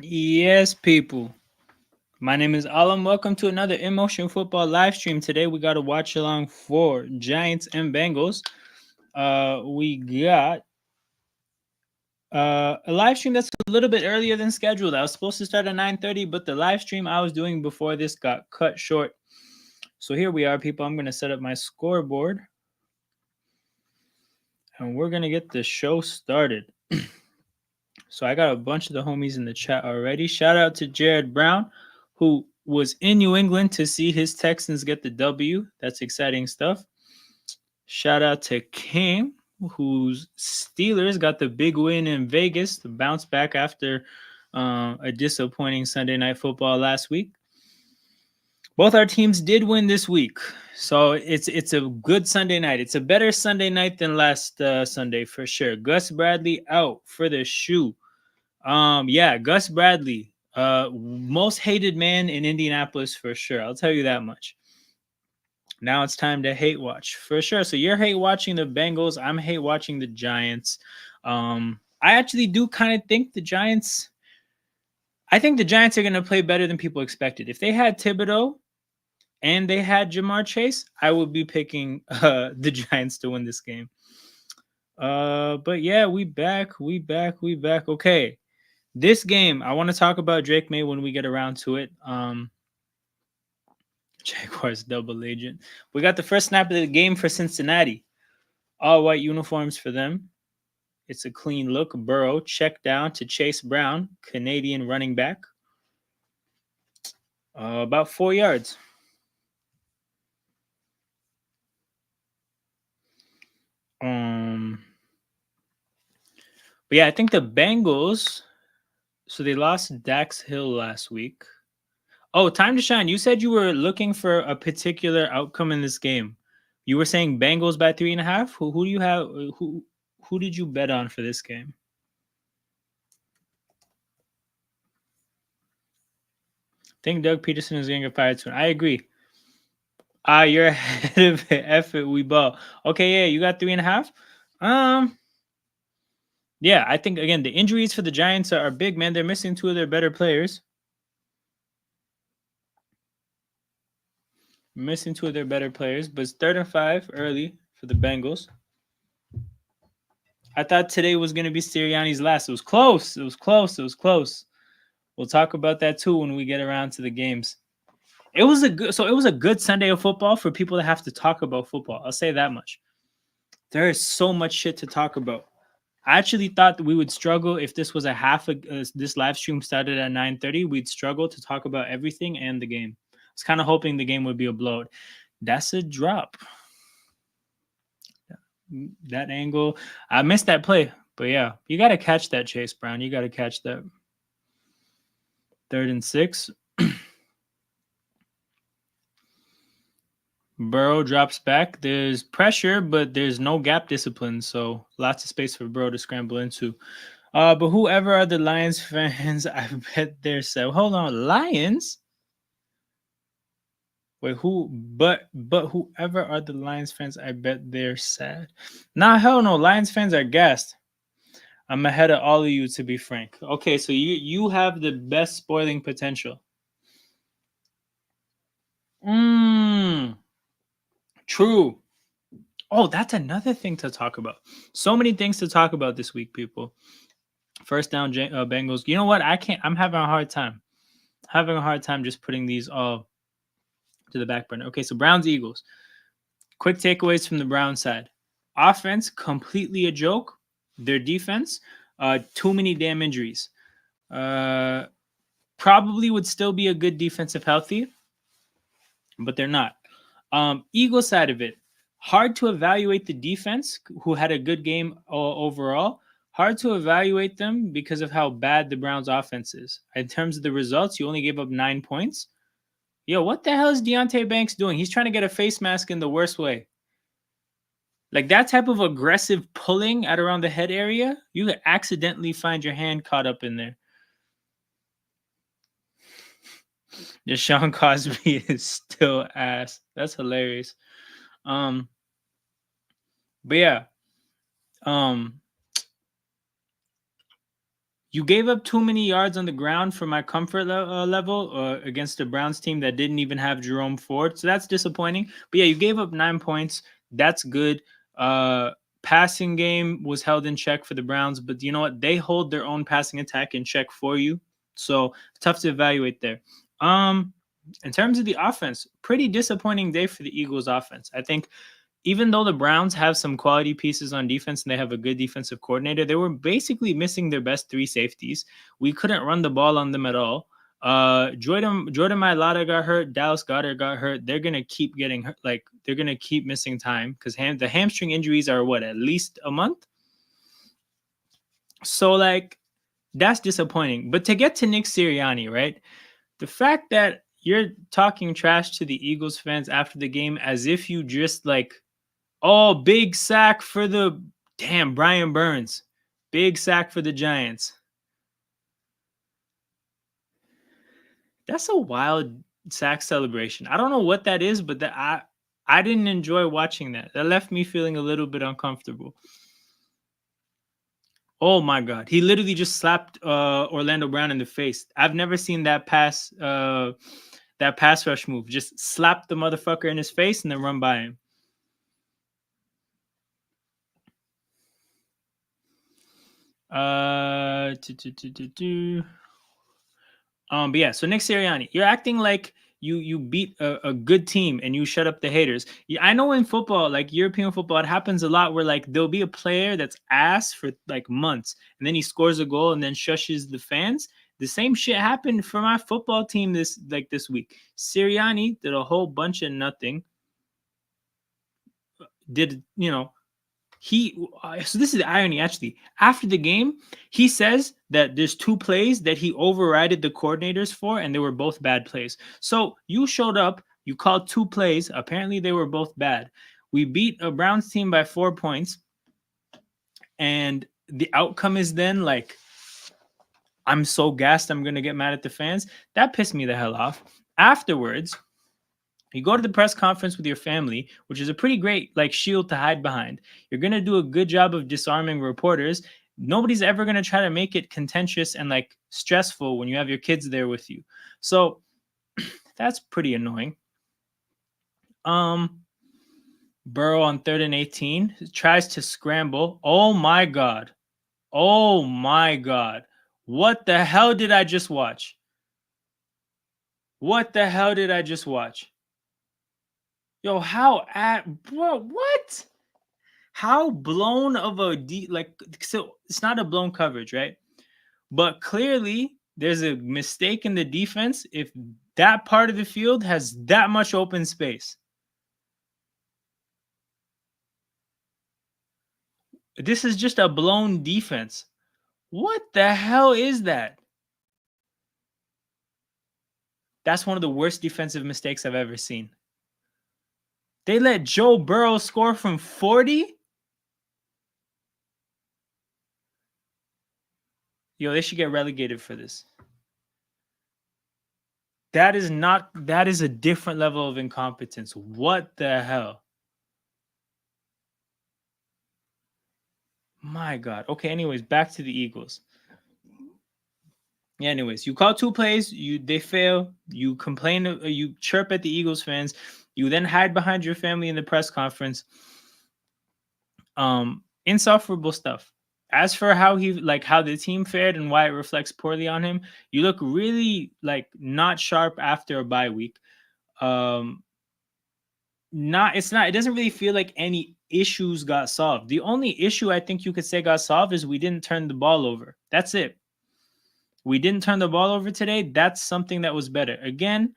Yes, people. My name is Alam. Welcome to another In Motion Football live stream. Today we got to watch along for Giants and Bengals. We got a live stream that's a little bit earlier than scheduled. I was supposed to start at 9:30, but the live stream I was doing before this got cut short. So here we are, people. I'm gonna set up my scoreboard, and we're gonna get the show started. So I got a bunch of the homies in the chat already. Shout out to Jared Brown, who was in New England to see his Texans get the W. That's exciting stuff. Shout out to King, whose Steelers got the big win in Vegas to bounce back after a disappointing Sunday night football last week. Both our teams did win this week, so it's a good Sunday night. It's a better Sunday night than last Sunday for sure. Gus Bradley out for the shoe. Yeah, Gus Bradley, most hated man in Indianapolis for sure. I'll tell you that much. Now it's time to hate watch for sure. So you're hate watching the Bengals. I'm hate watching the Giants. I actually do kind of think the Giants. I think the Giants are going to play better than people expected. If they had Thibodeau and they had Jamar Chase, I would be picking the Giants to win this game. But yeah, we back. Okay. This game, I want to talk about Drake May when we get around to it. Jaguars double agent. We got the first snap of the game for Cincinnati. All white uniforms for them. It's a clean look. Burrow check down to Chase Brown, Canadian running back. About 4 yards. But yeah, I think the Bengals. So they lost Dax Hill last week. Oh, time to shine. You said you were looking for a particular outcome in this game. You were saying Bengals by 3.5. Who do you have? Who did you bet on for this game? I think Doug Peterson is going to get fired soon. I agree. You're ahead of it. F it, we ball. Okay, yeah, you got 3.5. Yeah, I think again the injuries for the Giants are big, man. They're missing two of their better players. Missing two of their better players, but it's 3rd and 5 early for the Bengals. I thought today was going to be Sirianni's last. It was close. It was close. It was close. We'll talk about that too when we get around to the games. It was a good Sunday of football for people that have to talk about football. I'll say that much. There is so much shit to talk about. I actually thought that we would struggle if this was this live stream started at 9:30. We'd struggle to talk about everything and the game. I was kind of hoping the game would be a blowout. That's a drop. That angle, I missed that play, but yeah, you got to catch that, Chase Brown. You got to catch that. 3rd and 6. Burrow drops back. There's pressure, but there's no gap discipline, so lots of space for Burrow to scramble into. But whoever are the Lions fans, I bet they're sad. Hold on, Lions? Wait, who? But whoever are the Lions fans, I bet they're sad. Nah, hell no. Lions fans are gassed. I'm ahead of all of you, to be frank. Okay, so you have the best spoiling potential. True. Oh, that's another thing to talk about. So many things to talk about this week, people. First down, Bengals. You know what? I can't. I'm having a hard time. Having a hard time just putting these all to the back burner. Okay, so Browns Eagles. Quick takeaways from the Brown side. Offense completely a joke. Their defense, too many damn injuries. Probably would still be a good defense if healthy, but they're not. Eagle side of it, hard to evaluate the defense, who had a good game overall. Hard to evaluate them because of how bad the Browns' offense is. In terms of the results, you only gave up 9 points. Yo, what the hell is Deontay Banks doing? He's trying to get a face mask in the worst way. Like that type of aggressive pulling at around the head area, you could accidentally find your hand caught up in there. Deshaun Cosby is still ass. That's hilarious. But yeah. Um You gave up too many yards on the ground for my comfort level against the Browns team that didn't even have Jerome Ford. So that's disappointing. But yeah, you gave up 9 points. That's good. Uh, Passing game was held in check for the Browns, but you know what? They hold their own passing attack in check for you. So tough to evaluate there. Um, in terms of the offense, pretty disappointing day for the Eagles offense. I think even though the Browns have some quality pieces on defense and they have a good defensive coordinator, they were basically missing their best three safeties. We couldn't run the ball on them at all. Jordan Mailata got hurt. Dallas Goedert got hurt. They're gonna keep getting hurt. Like they're gonna keep missing time because the hamstring injuries are what, at least a month. So like that's disappointing. But to get to Nick Sirianni, right? The fact that you're talking trash to the Eagles fans after the game as if you just like, oh, big sack for the damn Brian Burns. Big sack for the Giants. That's a wild sack celebration. I don't know what that is, but I didn't enjoy watching that. That left me feeling a little bit uncomfortable. Oh my god. He literally just slapped Orlando Brown in the face. I've never seen that pass rush move. Just slap the motherfucker in his face and then run by him. But yeah, so Nick Sirianni, you're acting like you beat a good team and you shut up the haters. Yeah, I know in football, like European football, it happens a lot where like there'll be a player that's ass for like months and then he scores a goal and then shushes the fans. The same shit happened for my football team this week. Sirianni did a whole bunch of nothing. Did so this is the irony actually. After the game, he says that there's two plays that he overrided the coordinators for, and they were both bad plays. So you showed up, you called two plays. Apparently, they were both bad. We beat a Browns team by 4 points, and the outcome is then like, I'm so gassed, I'm gonna get mad at the fans. That pissed me the hell off. Afterwards, you go to the press conference with your family, which is a pretty great like shield to hide behind. You're going to do a good job of disarming reporters. Nobody's ever going to try to make it contentious and like stressful when you have your kids there with you. So that's pretty annoying. Burrow on 3rd and 18 tries to scramble. Oh my god. Oh my god. What the hell did I just watch? What the hell did I just watch? Yo, what? How blown of a so it's not a blown coverage, right? But clearly there's a mistake in the defense if that part of the field has that much open space. This is just a blown defense. What the hell is that? That's one of the worst defensive mistakes I've ever seen. They let Joe Burrow score from 40? Yo, they should get relegated for this. That is a different level of incompetence. What the hell? My God. Okay, anyways, back to the Eagles. Yeah, anyways, you call two plays, they fail, you complain, you chirp at the Eagles fans, you then hide behind your family in the press conference. Insufferable stuff. As for how the team fared and why it reflects poorly on him, you look really like not sharp after a bye week. It doesn't really feel like any issues got solved. The only issue I think you could say got solved is we didn't turn the ball over. That's it. We didn't turn the ball over today. That's something that was better. Again,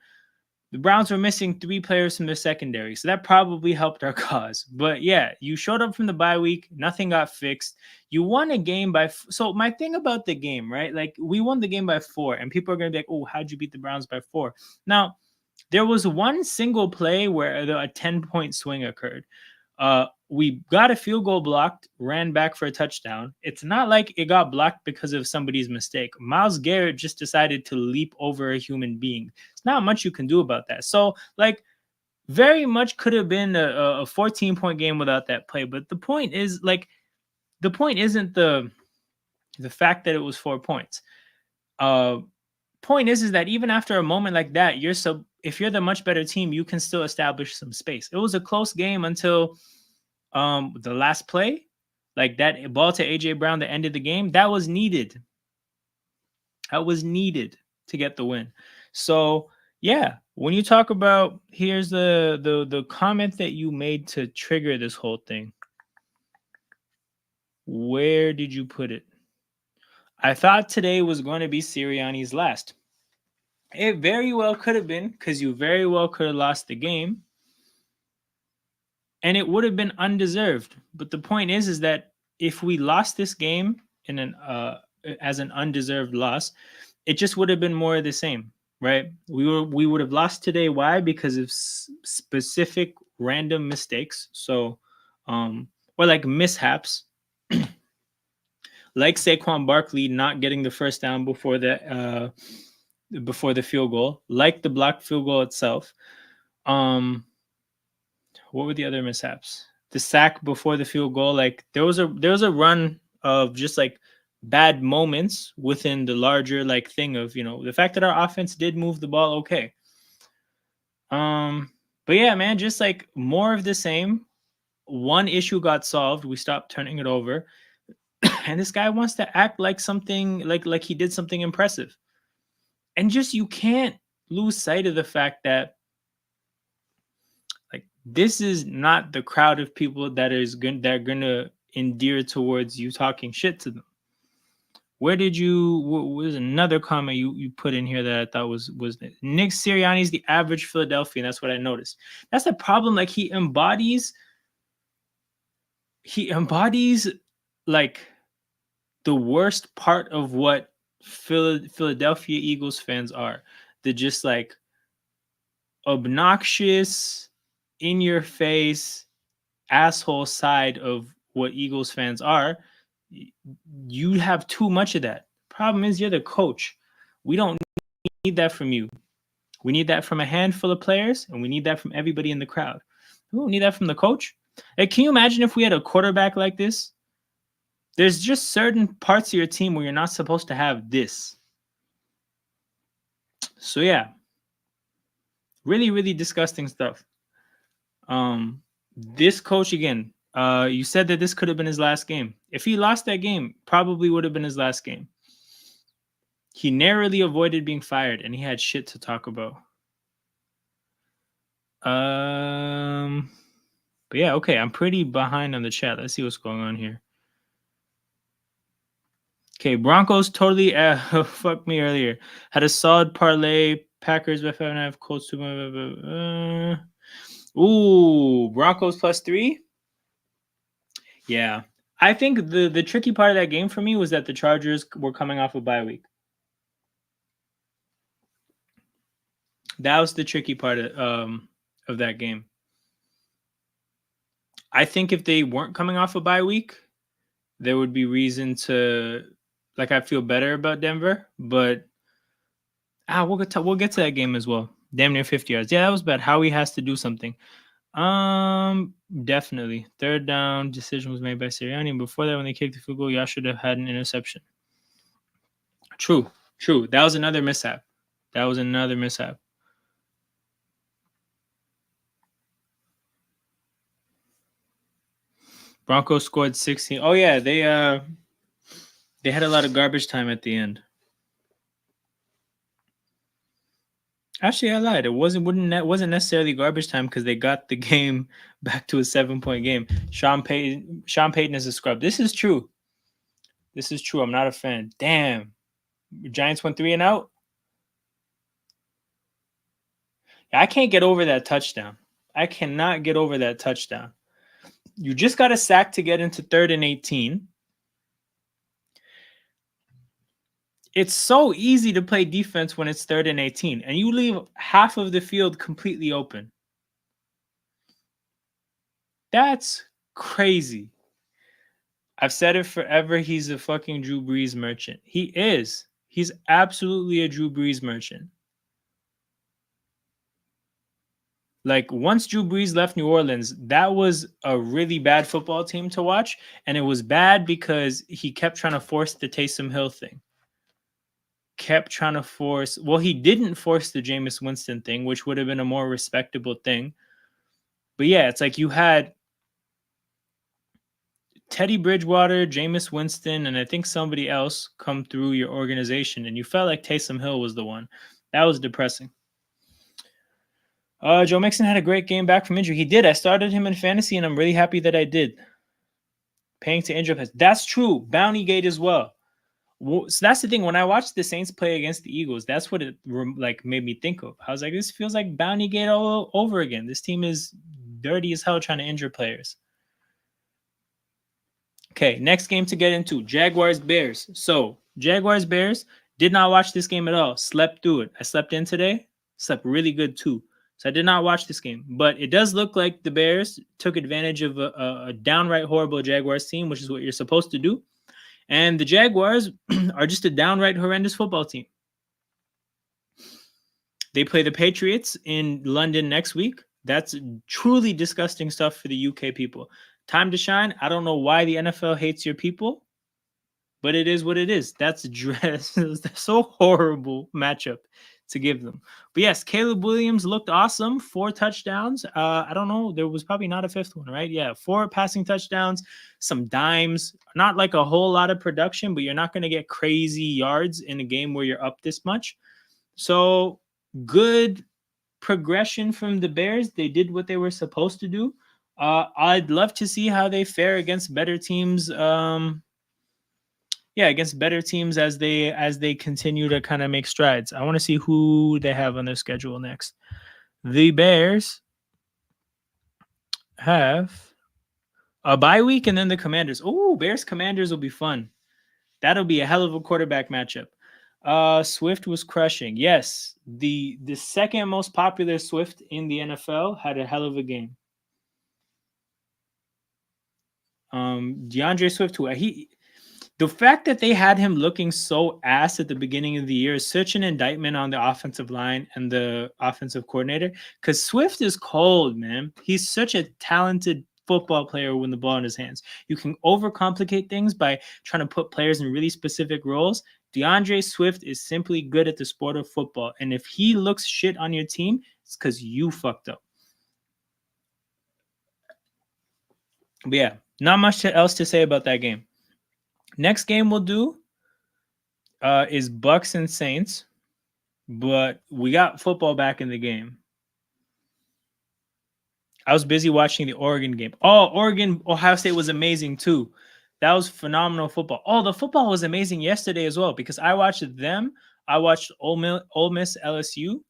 the Browns were missing 3 players from their secondary, so that probably helped our cause. But yeah, you showed up from the bye week. Nothing got fixed. You won a game by so my thing about the game, right? Like we won the game by 4, and people are gonna be like, "Oh, how'd you beat the Browns by 4?" Now, there was one single play where a 10-point swing occurred. We got a field goal blocked, ran back for a touchdown. It's not like it got blocked because of somebody's mistake. Myles Garrett just decided to leap over a human being. It's not much you can do about that. So, like, very much could have been a 14-point game without that play. But the point is, like, the point isn't The fact that it was 4 points. Point is that even after a moment like that, if you're the much better team, you can still establish some space. It was a close game until the last play, like that ball to AJ Brown that ended the game. That was needed. That was needed to get the win. So yeah, when you talk about, here's the comment that you made to trigger this whole thing. Where did you put it? I thought today was going to be Sirianni's last. It very well could have been, because you very well could have lost the game. And it would have been undeserved. But the point is that if we lost this game in as an undeserved loss, it just would have been more of the same, right? We would have lost today. Why? Because of specific random mistakes. So, or like mishaps, like Saquon Barkley not getting the first down before the field goal, like the blocked field goal itself. What were the other mishaps? The sack before the field goal. Like there was a run of just like bad moments within the larger like thing of, the fact that our offense did move the ball okay. But yeah, man, just like more of the same. One issue got solved. We stopped turning it over. And this guy wants to act like something like he did something impressive. And just you can't lose sight of the fact that like this is not the crowd of people that are gonna endear towards you talking shit to them. Where did you? What was another comment you put in here that I thought was Nick Sirianni's the average Philadelphian? That's what I noticed. That's the problem. Like he embodies like the worst part of what Philadelphia Eagles fans are. The just like obnoxious, in your face, asshole side of what Eagles fans are. You have too much of that. Problem is, you're the coach. We don't need that from you. We need that from a handful of players, and we need that from everybody in the crowd. We don't need that from the coach. Like, can you imagine if we had a quarterback like this? There's just certain parts of your team where you're not supposed to have this. So yeah, really, really disgusting stuff. This coach again. You said that this could have been his last game. If he lost that game, probably would have been his last game. He narrowly avoided being fired, and he had shit to talk about. But yeah, okay. I'm pretty behind on the chat. Let's see what's going on here. Okay, Broncos totally fucked me earlier. Had a solid parlay. Packers by 5.5. Colts 2. Ooh, Broncos +3. Yeah, I think the tricky part of that game for me was that the Chargers were coming off a bye week. That was the tricky part of that game. I think if they weren't coming off a bye week, there would be reason to I feel better about Denver, but we'll get to that game as well. Damn near 50 yards. Yeah, that was bad. Howie has to do something. Definitely. Third down decision was made by Sirianni. And before that, when they kicked the field goal, y'all should have had an interception. True. That was another mishap. Broncos scored 16. Oh yeah, they had a lot of garbage time at the end. Actually, I lied. It wasn't necessarily garbage time because they got the game back to a 7-point game. Sean Payton is a scrub. This is true. I'm not a fan. Damn. Giants went 3-and-out. I can't get over that touchdown. I cannot get over that touchdown. You just got a sack to get into 3rd and 18. It's so easy to play defense when it's 3rd and 18, and you leave half of the field completely open. That's crazy. I've said it forever. He's a fucking Drew Brees merchant. He is. He's absolutely a Drew Brees merchant. Like once Drew Brees left New Orleans, that was a really bad football team to watch, and it was bad because he kept trying to force the Taysom Hill thing. Kept trying to force. Well, he didn't force the Jameis Winston thing, which would have been a more respectable thing. But yeah, it's like you had Teddy Bridgewater, Jameis Winston, and I think somebody else come through your organization, and you felt like Taysom Hill was the one. That was depressing. Joe Mixon had a great game back from injury. He did. I started him in fantasy, and I'm really happy that I did. Paying to injury players. That's true. Bounty Gate as well. So that's the thing. When I watched the Saints play against the Eagles, that's what it like made me think of. I was like, this feels like Bounty Gate all over again. This team is dirty as hell trying to injure players. Okay, next game to get into, Jaguars Bears. So Jaguars Bears, did not watch this game at all. Slept through it. I slept in today. Slept really good too. So I did not watch this game, but it does look like the Bears took advantage of a downright horrible Jaguars team, which is what you're supposed to do. And the Jaguars are just a downright horrendous football team. They play the Patriots in London next week. That's truly disgusting stuff for the UK people. Time to shine. I don't know why the NFL hates your people, but it is what it is. That's so horrible matchup to give them. But yes, Caleb Williams looked awesome. 4 touchdowns. I don't know. There was probably not a 5th one, right? Yeah, 4 passing touchdowns, some dimes. Not like a whole lot of production, but you're not going to get crazy yards in a game where you're up this much. So good progression from the Bears. They did what they were supposed to do. I'd love to see how they fare against better teams. Against better teams as they continue to kind of make strides. I want to see who they have on their schedule next. The Bears have a bye week and then the Commanders. Oh, Bears Commanders will be fun. That'll be a hell of a quarterback matchup. Swift was crushing. Yes, the second most popular Swift in the NFL had a hell of a game. DeAndre Swift, the fact that they had him looking so ass at the beginning of the year is such an indictment on the offensive line and the offensive coordinator, because Swift is cold, man. He's such a talented football player with the ball in his hands. You can overcomplicate things by trying to put players in really specific roles. DeAndre Swift is simply good at the sport of football. And if he looks shit on your team, it's because you fucked up. But yeah, not much else to say about that game. Next game we'll do is Bucks and Saints, but we got football back in the game. I was busy watching the Oregon game. Oh, Oregon, Ohio State was amazing too. That was phenomenal football. Oh, the football was amazing yesterday as well because I watched them. I watched Ole Miss LSU.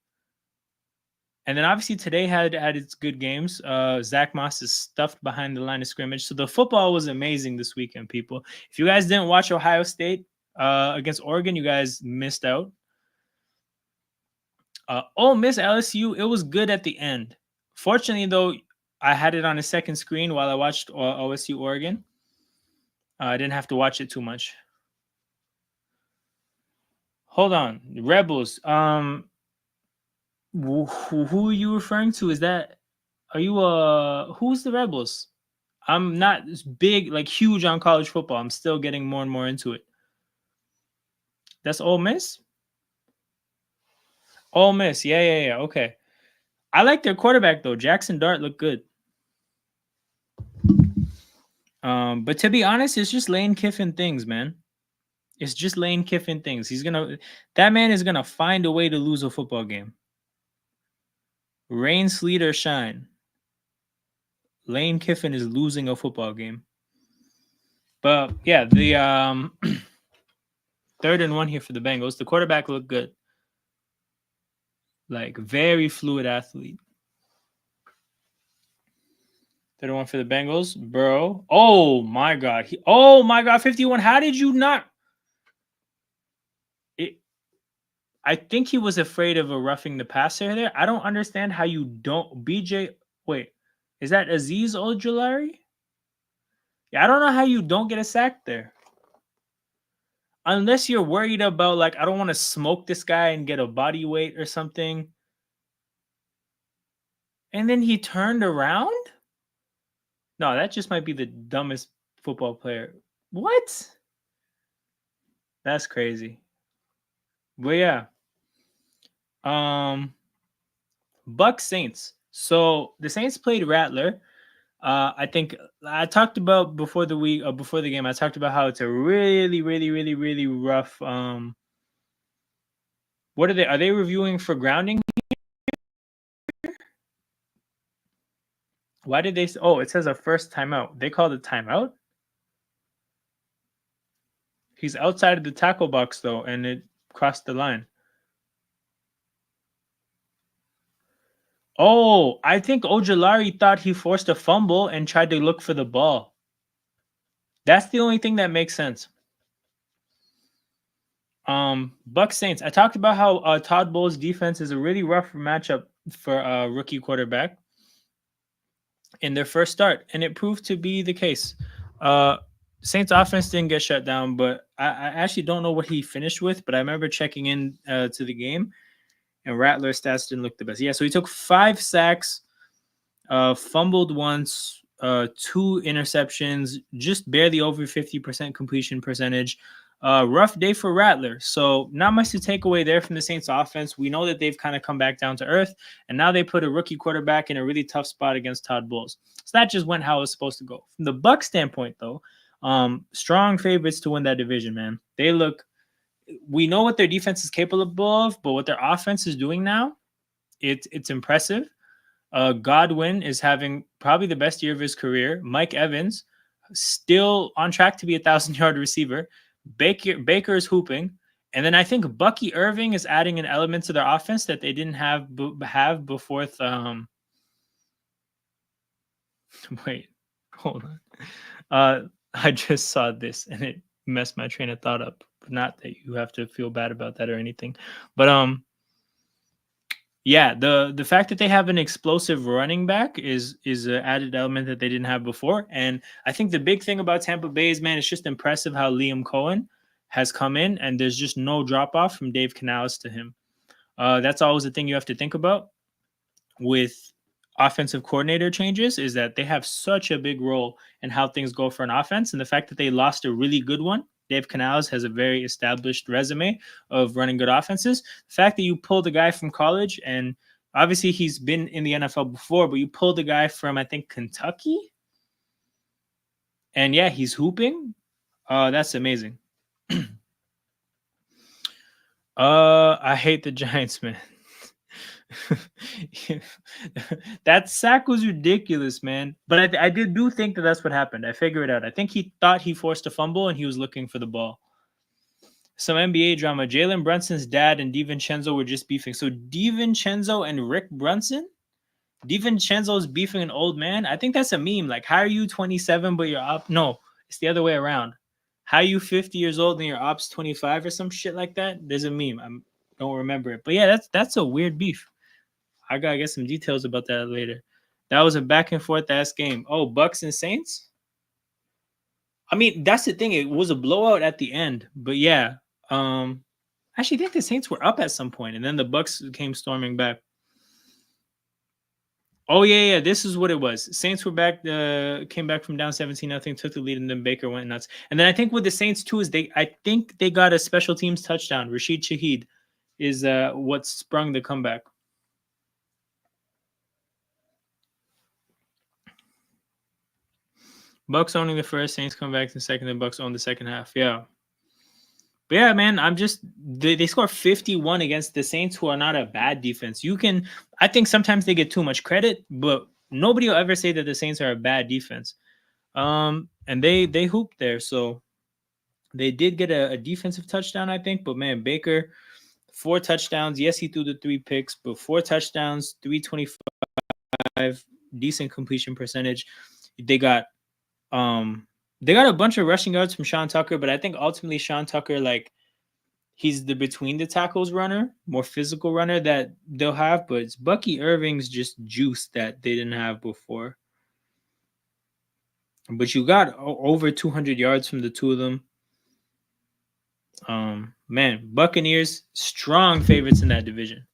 And then obviously today had its good games. Zach Moss is stuffed behind the line of scrimmage. So the football was amazing this weekend, people. If you guys didn't watch Ohio State against Oregon, you guys missed out. Ole Miss LSU, it was good at the end. Fortunately, though, I had it on a second screen while I watched OSU Oregon. I didn't have to watch it too much. Hold on. Rebels. Who are you referring to? Are you who's the Rebels? I'm not big, like huge on college football. I'm still getting more and more into it. That's Ole Miss? Ole Miss. Yeah. Okay. I like their quarterback though. Jackson Dart looked good. But to be honest, it's just Lane Kiffin things, man. It's just Lane Kiffin things. That man is gonna find a way to lose a football game. Rain, sleet, or shine. Lane Kiffin is losing a football game. But yeah, the 3rd and 1 here for the Bengals. The quarterback looked good. Like very fluid athlete. 3rd and 1 for the Bengals. Bro. Oh my God. 51. How did you not? I think he was afraid of a roughing the passer there. I don't understand how you don't. Wait, is that Azeez Ojulari? Yeah, I don't know how you don't get a sack there. Unless you're worried about, like, I don't want to smoke this guy and get a body weight or something. And then he turned around? No, that just might be the dumbest football player. What? That's crazy. But yeah. Bucks Saints. So the Saints played Rattler. I think I talked about before the week, before the game. I talked about how it's a really, really, really, really rough. What are they? Are they reviewing for grounding? Why did they? Oh, it says a first timeout. They called it timeout. He's outside of the tackle box though, and it crossed the line. Oh, I think Ojulari thought he forced a fumble and tried to look for the ball. That's the only thing that makes sense. Bucks Saints. I talked about how Todd Bowles' defense is a really rough matchup for a rookie quarterback in their first start, and it proved to be the case. Saints offense didn't get shut down, but I actually don't know what he finished with, but I remember checking in to the game, and Rattler's stats didn't look the best. Yeah, so he took 5 sacks, fumbled once, 2 interceptions, just barely over 50% completion percentage. Rough day for Rattler. So not much to take away there from the Saints offense. We know that they've kind of come back down to earth, and now they put a rookie quarterback in a really tough spot against Todd Bowles. So that just went how it was supposed to go. From the Bucs standpoint, though, strong favorites to win that division, man. They look, we know what their defense is capable of, but what their offense is doing now, it's impressive. Godwin is having probably the best year of his career. Mike Evans still on track to be 1,000-yard receiver. Baker is hooping, and then I think Bucky Irving is adding an element to their offense that they didn't have before. Wait, hold on. I just saw this and it messed my train of thought up. Not that you have to feel bad about that or anything, but yeah, the fact that they have an explosive running back is an added element that they didn't have before. And I think the big thing about Tampa Bay is, man, it's just impressive how Liam Cohen has come in, and there's just no drop off from Dave Canales to him. That's always the thing you have to think about with offensive coordinator changes, is that they have such a big role in how things go for an offense. And the fact that they lost a really good one, Dave Canales has a very established resume of running good offenses. The fact that you pulled a guy from college, and obviously he's been in the NFL before, but you pulled a guy from, I think, Kentucky. And yeah, he's hooping. That's amazing. I hate the Giants, man. That sack was ridiculous, man. But I do think that that's what happened. I figured it out. I think he thought he forced a fumble and he was looking for the ball. Some NBA drama. Jalen Brunson's dad and DiVincenzo were just beefing. So DiVincenzo and Rick Brunson? DiVincenzo is beefing an old man? I think that's a meme. Like, how are you 27 but you're up? No, it's the other way around. How are you 50 years old and your ops 25 or some shit like that? There's a meme. I don't remember it. But yeah, that's a weird beef. I gotta get some details about that later. That was a back and forth ass game. Oh, Bucks and Saints? I mean, that's the thing. It was a blowout at the end. But yeah. I actually think the Saints were up at some point, and then the Bucks came storming back. Oh yeah. This is what it was. Saints were back, came back from down 17-0, took the lead, and then Baker went nuts. And then I think with the Saints too is I think they got a special teams touchdown. Rashid Shaheed is what sprung the comeback. Bucks owning the first, Saints come back in the second, and Bucks own the second half. Yeah. But yeah, man, they score 51 against the Saints, who are not a bad defense. I think sometimes they get too much credit, but nobody will ever say that the Saints are a bad defense. And they hooped there, so they did get a defensive touchdown, I think. But man, Baker, 4 touchdowns. Yes, he threw the 3 picks, but 4 touchdowns, 325, decent completion percentage. They got a bunch of rushing yards from Sean Tucker, but I think ultimately Sean Tucker, like, he's the between the tackles runner, more physical runner that they'll have, but it's Bucky Irving's just juice that they didn't have before. But you got over 200 yards from the two of them. Man, Buccaneers, strong favorites in that division.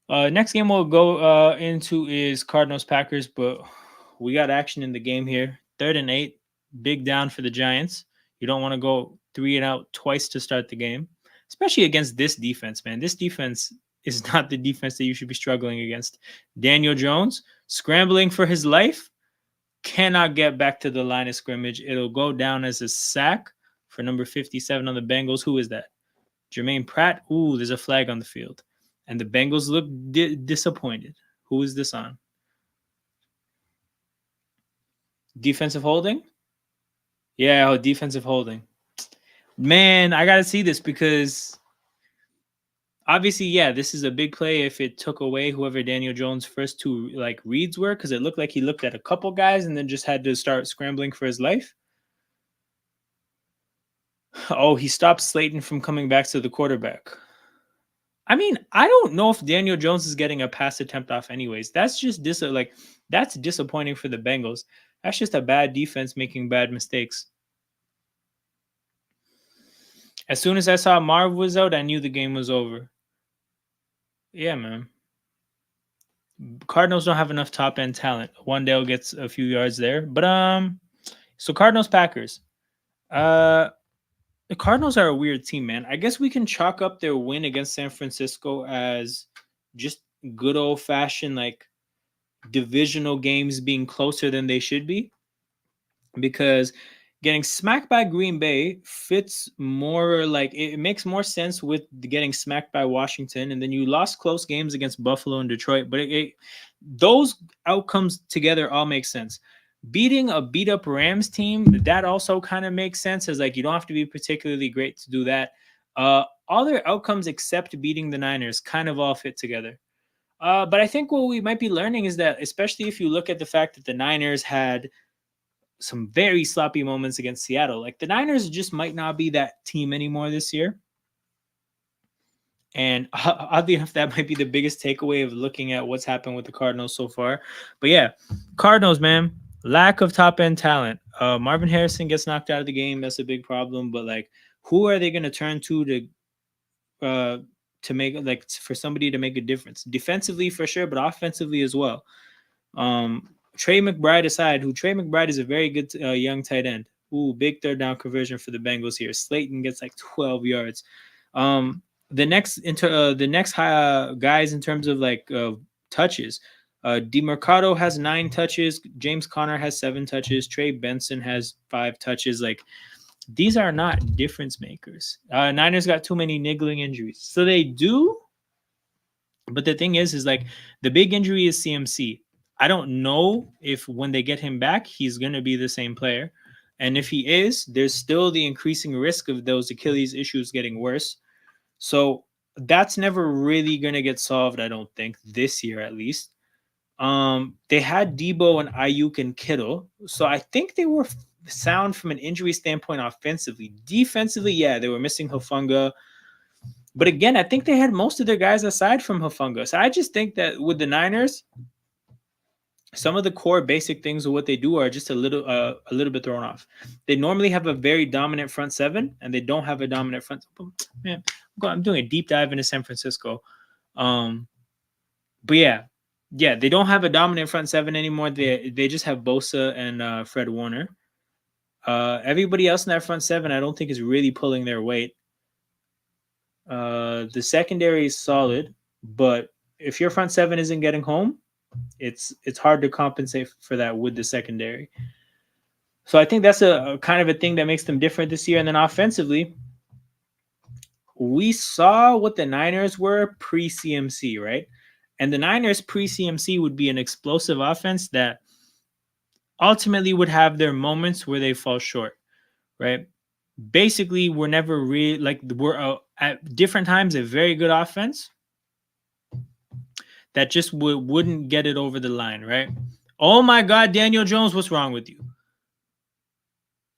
Next game we'll go into is Cardinals Packers, but we got action in the game here. 3rd and 8, big down for the Giants. You don't want to go 3 and out twice to start the game, especially against this defense, man. This defense is not the defense that you should be struggling against. Daniel Jones scrambling for his life, cannot get back to the line of scrimmage. It'll go down as a sack for number 57 on the Bengals. Who is that? Jermaine Pratt. Ooh, there's a flag on the field. And the Bengals look disappointed. Who is this on? Defensive holding? Yeah, defensive holding. Man, I got to see this because obviously, yeah, this is a big play if it took away whoever Daniel Jones' first two reads were, because it looked like he looked at a couple guys and then just had to start scrambling for his life. Oh, he stopped Slayton from coming back to the quarterback. I mean, I don't know if Daniel Jones is getting a pass attempt off anyways. That's just that's disappointing for the Bengals. That's just a bad defense making bad mistakes. As soon as I saw Marv was out, I knew the game was over. Yeah, man. Cardinals don't have enough top end talent. Wandale gets a few yards there, but so Cardinals Packers. The Cardinals are a weird team, man. I guess we can chalk up their win against San Francisco as just good old fashioned divisional games being closer than they should be, because getting smacked by Green Bay fits more it makes more sense with getting smacked by Washington, and then you lost close games against Buffalo and Detroit, but those outcomes together all make sense. Beating a beat up Rams team, that also kind of makes sense, as you don't have to be particularly great to do that. All their outcomes except beating the Niners kind of all fit together. But I think what we might be learning is that, especially if you look at the fact that the Niners had some very sloppy moments against Seattle, the Niners just might not be that team anymore this year. And oddly enough, that might be the biggest takeaway of looking at what's happened with the Cardinals so far. But yeah, Cardinals, man, lack of top end talent. Marvin Harrison gets knocked out of the game. That's a big problem. But who are they going to turn to make for somebody to make a difference? Defensively for sure, but offensively as well. Trey McBride aside, Trey McBride is a very good young tight end. Ooh, big 3rd down conversion for the Bengals here. Slayton gets 12 yards. The next guys in terms of touches, DeMarcado has 9 touches. James Conner has 7 touches. Trey Benson has 5 touches. These are not difference makers. Niners got too many niggling injuries, so they do. But the thing is the big injury is CMC. I don't know if when they get him back, he's going to be the same player. And if he is, there's still the increasing risk of those Achilles issues getting worse. So that's never really going to get solved, I don't think, this year at least. They had Debo and Ayuk and Kittle. So I think they were sound from an injury standpoint offensively. Defensively, yeah, they were missing Hufanga. But again, I think they had most of their guys aside from Hufanga. So I just think that with the Niners, some of the core basic things of what they do are just a little bit thrown off. They normally have a very dominant front seven, and they don't have a dominant front. Man, I'm doing a deep dive into San Francisco. But yeah, they don't have a dominant front seven anymore. They just have Bosa and Fred Warner. Everybody else in that front seven, I don't think is really pulling their weight. The secondary is solid, but if your front seven isn't getting home, it's hard to compensate for that with the secondary. So I think that's a kind of a thing that makes them different this year. And then offensively, we saw what the Niners were pre-CMC, right? And the Niners pre-CMC would be an explosive offense that ultimately would have their moments where they fall short, right? Basically, we're never really we're at different times a very good offense that just wouldn't get it over the line, right? Oh my God, Daniel Jones, what's wrong with you?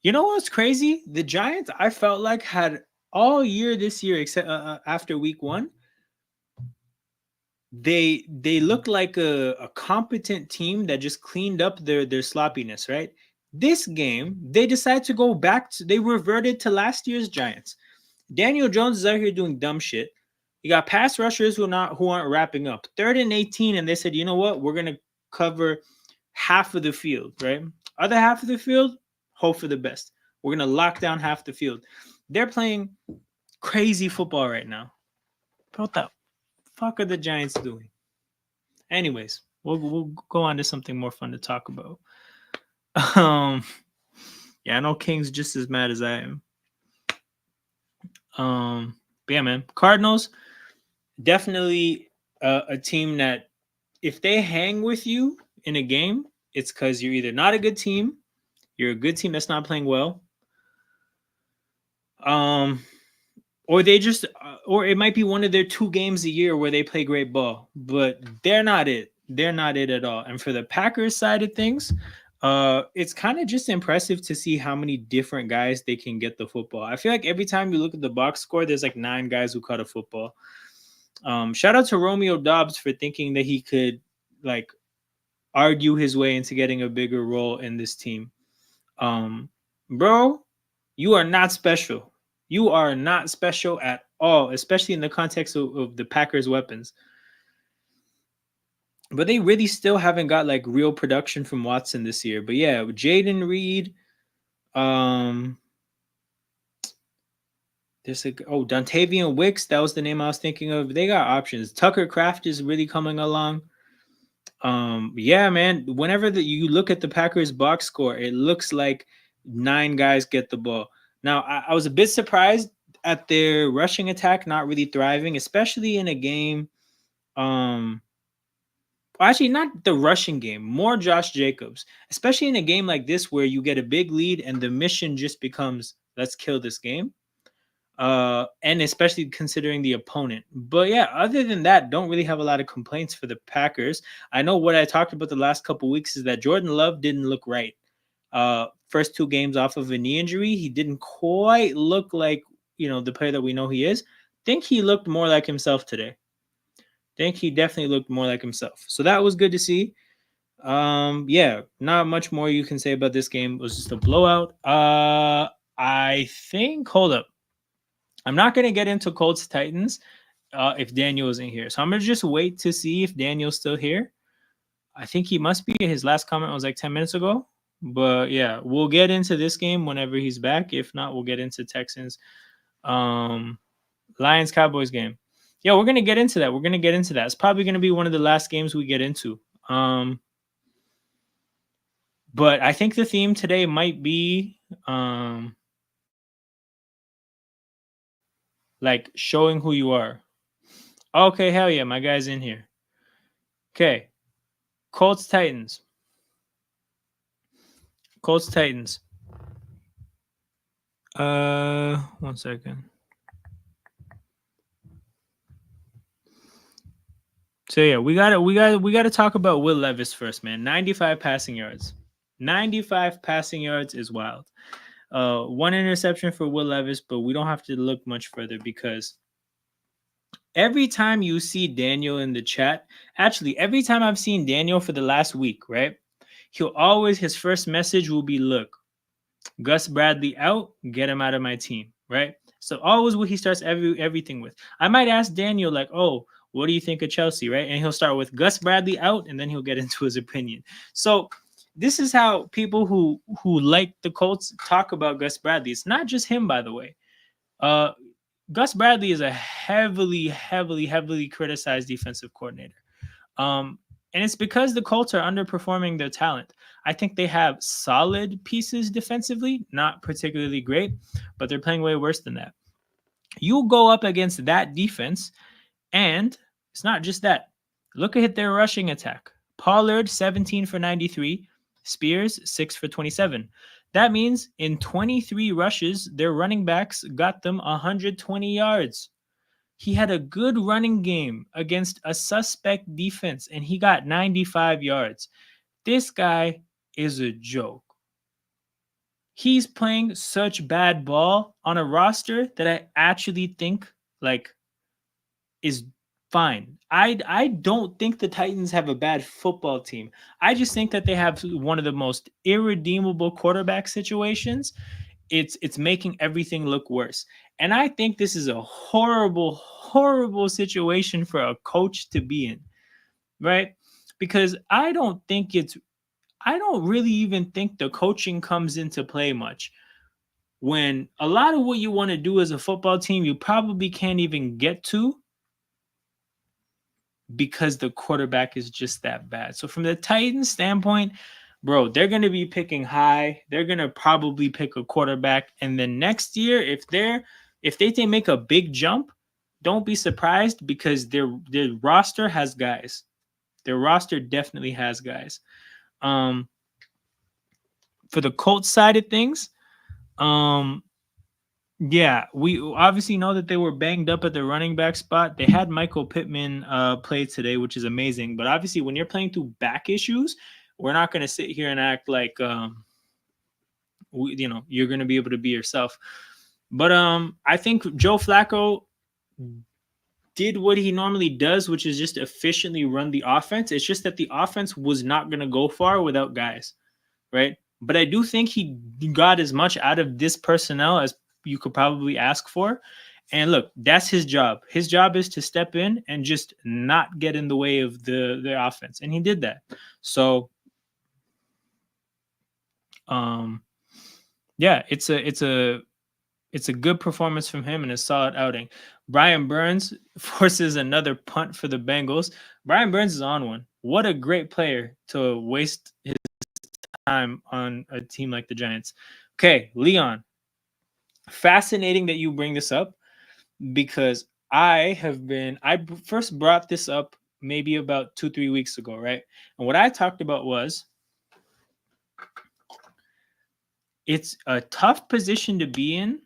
You know what's crazy? The Giants, I felt like, had all year this year, except after week 1, they looked like a competent team that just cleaned up their sloppiness, right? This game, they decided to go back they reverted to last year's Giants. Daniel Jones is out here doing dumb shit. You got pass rushers who aren't wrapping up. 3rd and 18, and they said, you know what? We're gonna cover half of the field, right? Other half of the field, hope for the best. We're gonna lock down half the field. They're playing crazy football right now. What the fuck are the Giants doing? Anyways, we'll go on to something more fun to talk about. Yeah, I know King's just as mad as I am. But yeah, man, Cardinals definitely a team that if they hang with you in a game, it's because you're either not a good team, you're a good team that's not playing well, or they just, or it might be one of their 2 games a year where they play great ball, but they're not it. They're not it at all. And for the Packers side of things, it's kind of just impressive to see how many different guys they can get the football. I feel like every time you look at the box score, there's like 9 guys who caught a football. Shout out to Romeo Dobbs for thinking that he could like argue his way into getting a bigger role in this team. Bro, you are not special. You are not special at all, especially in the context of the Packers' weapons. But they really still haven't got like real production from Watson this year. But yeah, Jaden Reed, there's Dontavian Wicks, that was the name I was thinking of. They got options. Tucker Kraft is really coming along. Yeah, man. Whenever you look at the Packers box score, it looks like 9 guys get the ball. Now, I was a bit surprised at their rushing attack not really thriving, especially in a game. Actually, not the rushing game, more Josh Jacobs, especially in a game like this where you get a big lead and the mission just becomes let's kill this game. And especially considering the opponent. But yeah, other than that, don't really have a lot of complaints for the Packers. I know what I talked about the last couple weeks is that Jordan Love didn't look right. First 2 games off of a knee injury, he didn't quite look like the player that we know he is. Think he looked more like himself today. Think he definitely looked more like himself. So that was good to see. Yeah, not much more you can say about this game. It was just a blowout. I think. Hold up. I'm not going to get into Colts Titans if Daniel isn't here. So I'm going to just wait to see if Daniel's still here. I think he must be. His last comment was like 10 minutes ago. But yeah, we'll get into this game whenever he's back. If not, we'll get into Texans, Lions Cowboys game. Yeah, we're going to get into that. It's probably going to be one of the last games we get into. But I think the theme today might be like showing who you are. Okay, hell yeah, my guy's in here. Okay. Colts Titans. One second. So yeah, we gotta talk about Will Levis first, man. 95 passing yards. 95 passing yards is wild. 1 interception for Will Levis, but we don't have to look much further because every time you see Daniel in the chat, actually every time I've seen Daniel for the last week, right? His first message will be, look, Gus Bradley out, get him out of my team, right? So always what he starts everything with. I might ask Daniel like, oh, what do you think of Chelsea, right? And he'll start with Gus Bradley out, and then he'll get into his opinion. So this is how people who like the Colts talk about Gus Bradley. It's not just him, by the way. Gus Bradley is a heavily criticized defensive coordinator. And it's because the Colts are underperforming their talent. I think they have solid pieces defensively, not particularly great, but they're playing way worse than that. You go up against that defense, and it's not just that. Look at their rushing attack. Pollard, 17 for 93. Spears, 6 for 27. That means in 23 rushes, their running backs got them 120 yards. He had a good running game against a suspect defense, and he got 95 yards. This guy is a joke. He's playing such bad ball on a roster that I actually think like is fine. I don't think the Titans have a bad football team. I just think that they have one of the most irredeemable quarterback situations it's making everything look worse. And I think this is a horrible situation for a coach to be in, right? Because I don't really even think the coaching comes into play much. When a lot of what you want to do as a football team, you probably can't even get to because the quarterback is just that bad. So from the Titans standpoint, bro, they're going to be picking high. They're going to probably pick a quarterback, and then next year if they make a big jump, don't be surprised because their roster has guys. Their roster definitely has guys. Um for the Colts side of things, um yeah, we obviously know that they were banged up at the running back spot. They had Michael Pittman play today, which is amazing. But obviously, when you're playing through back issues, we're not going to sit here and act like you're going to be able to be yourself. But I think Joe Flacco did what he normally does, which is just efficiently run the offense. It's just that the offense was not going to go far without guys, right? But I do think he got as much out of this personnel as you could probably ask for. And look, that's his job. His job is to step in and just not get in the way of the offense, and he did that. So, um, yeah, it's a good performance from him and a solid outing. Brian Burns forces another punt for the Bengals. Brian Burns is on one. What a great player to waste his time on a team like the Giants. Okay, Leon, fascinating that you bring this up because I first brought this up maybe about 2-3 weeks ago, right? And what I talked about was it's a tough position to be in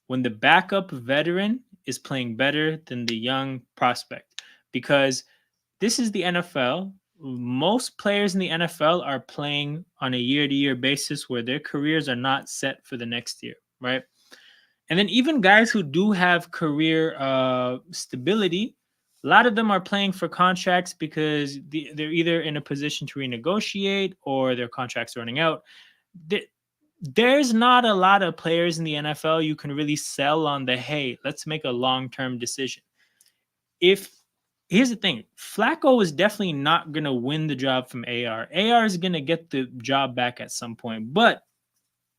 when the backup veteran is playing better than the young prospect, because this is the NFL. Most players in the NFL are playing on a year-to-year basis where their careers are not set for the next year, right? And then even guys who do have career stability, a lot of them are playing for contracts because they're either in a position to renegotiate or their contracts are running out. There's not a lot of players in the NFL you can really sell on the, hey, let's make a long-term decision. If Here's the thing, Flacco is definitely not going to win the job from AR. AR is going to get the job back at some point, but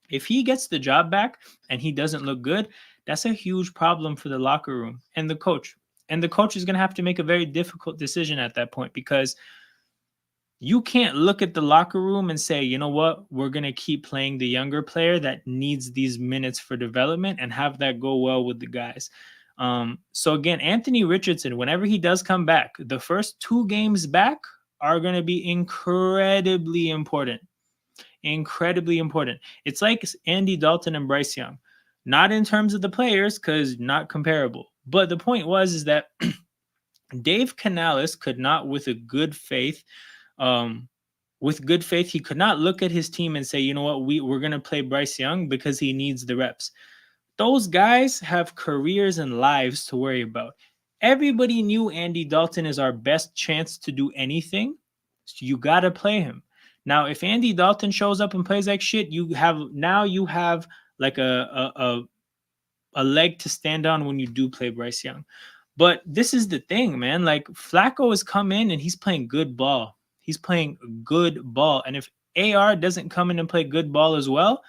if he gets the job back and he doesn't look good, that's a huge problem for the locker room and the coach. And the coach is going to have to make a very difficult decision at that point, because you can't look at the locker room and say, you know what, we're going to keep playing the younger player that needs these minutes for development and have that go well with the guys. So again, Anthony Richardson, whenever he does come back, the first 2 games back are going to be incredibly important. Incredibly important. It's like Andy Dalton and Bryce Young. Not in terms of the players, because not comparable. But the point is that Dave Canales could not, with good faith, he could not look at his team and say, you know what, we're going to play Bryce Young because he needs the reps. Those guys have careers and lives to worry about. Everybody knew Andy Dalton is our best chance to do anything, so you got to play him. Now, if Andy Dalton shows up and plays like shit, you have like a leg to stand on when you do play Bryce Young. But this is the thing, man. Like, Flacco has come in and he's playing good ball. He's playing good ball. And if AR doesn't come in and play good ball as well,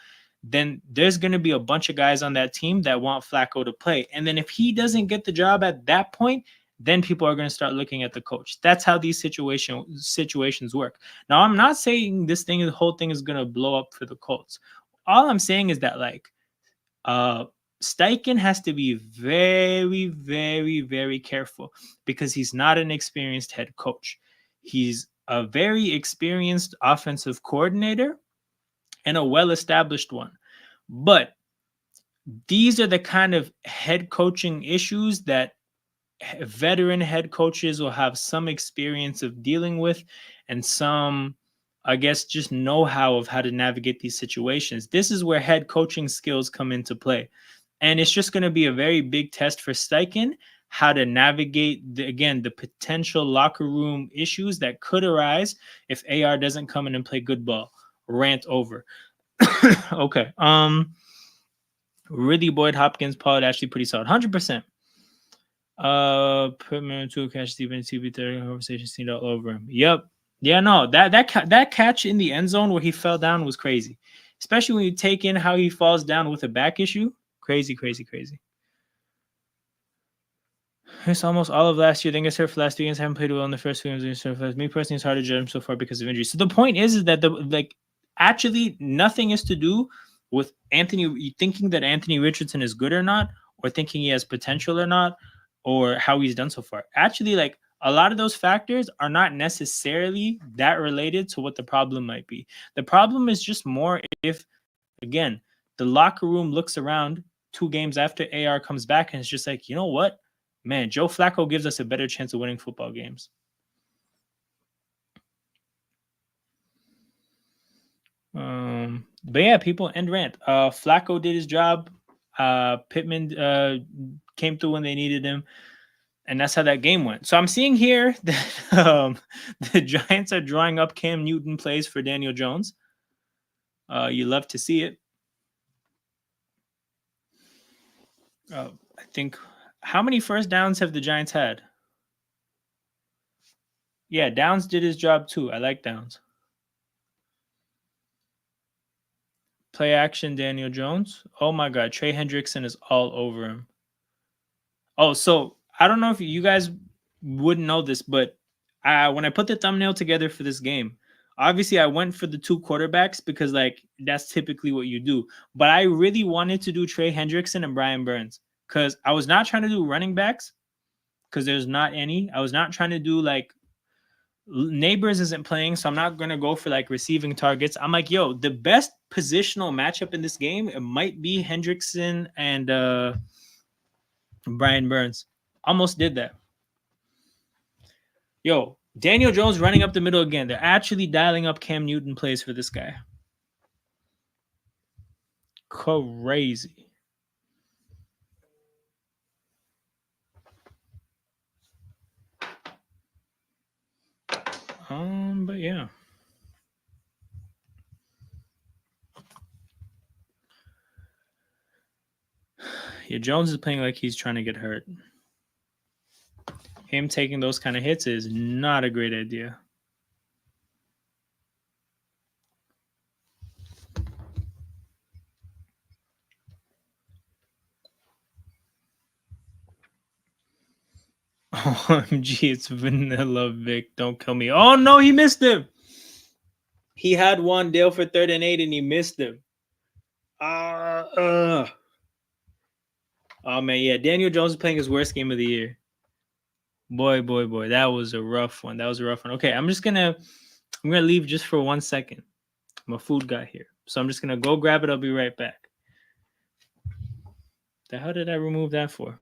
then there's going to be a bunch of guys on that team that want Flacco to play. And then if he doesn't get the job at that point, then people are going to start looking at the coach. That's how these situations work. Now, I'm not saying the whole thing is going to blow up for the Colts. All I'm saying is that, like, Steichen has to be very, very, very careful because he's not an experienced head coach. He's a very experienced offensive coordinator and a well-established one. But these are the kind of head coaching issues that veteran head coaches will have some experience of dealing with and some, I guess, just know-how of how to navigate these situations. This is where head coaching skills come into play. And it's just going to be a very big test for Steichen, how to navigate, the potential locker room issues that could arise if AR doesn't come in and play good ball. Rant over. Okay. Really, Boyd, Hopkins, Pollard, actually pretty solid. 100%. Pittman to catch Steven TV 30 conversation seen all over him. Yep. Yeah, no, that catch in the end zone where he fell down was crazy. Especially when you take in how he falls down with a back issue. Crazy, crazy, crazy. It's almost all of last year. Then gets hurt for last 2 games. Haven't played well in the first 2 games. Me personally, it's hard to judge him so far because of injuries. So the point is that actually nothing is to do with Anthony thinking that Anthony Richardson is good or not, or thinking he has potential or not, or how he's done so far. Actually, like a lot of those factors are not necessarily that related to what the problem might be. The problem is just more if, again, the locker room looks around 2 games after AR comes back and it's just like, you know what? Man, Joe Flacco gives us a better chance of winning football games. But yeah, people end rant. Flacco did his job. Pittman came through when they needed him, and that's how that game went. So I'm seeing here that the Giants are drawing up Cam Newton plays for Daniel Jones. You love to see it. I think, how many first downs have the Giants had? Yeah, Downs did his job too. I like Downs. Play action, Daniel Jones. Oh my God, Trey Hendrickson is all over him. Oh, so I don't know if you guys wouldn't know this, but when I put the thumbnail together for this game, obviously I went for the 2 quarterbacks because like that's typically what you do. But I really wanted to do Trey Hendrickson and Brian Burns because I was not trying to do running backs because there's not any. I was not trying to do like Neighbors isn't playing, so I'm not going to go for like receiving targets. I'm like, yo, the best positional matchup in this game, it might be Hendrickson and Brian Burns. Almost did that. Yo, Daniel Jones running up the middle again. They're actually dialing up Cam Newton plays for this guy. Crazy. But yeah. Yeah, Jones is playing like he's trying to get hurt. Him taking those kind of hits is not a great idea. OMG, it's Vanilla Vic. Don't kill me. Oh no, he missed him. He had one Dale for 3rd and 8 and he missed him. Oh man, yeah. Daniel Jones is playing his worst game of the year. Boy. That was a rough one. Okay, I'm gonna leave just for 1 second. I'm a food guy here. So I'm just gonna go grab it. I'll be right back. The hell did I remove that for?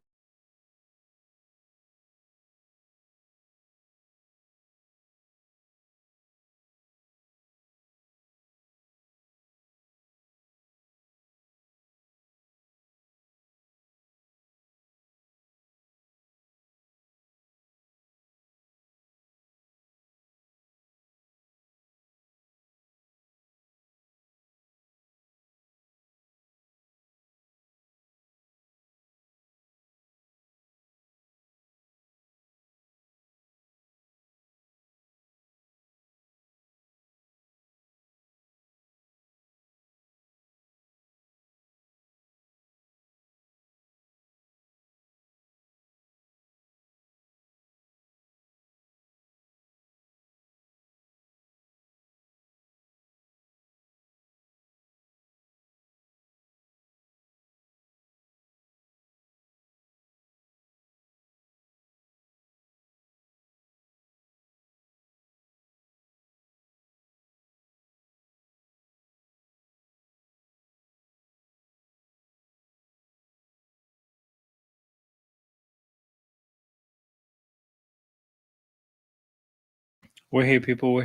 We're here, people.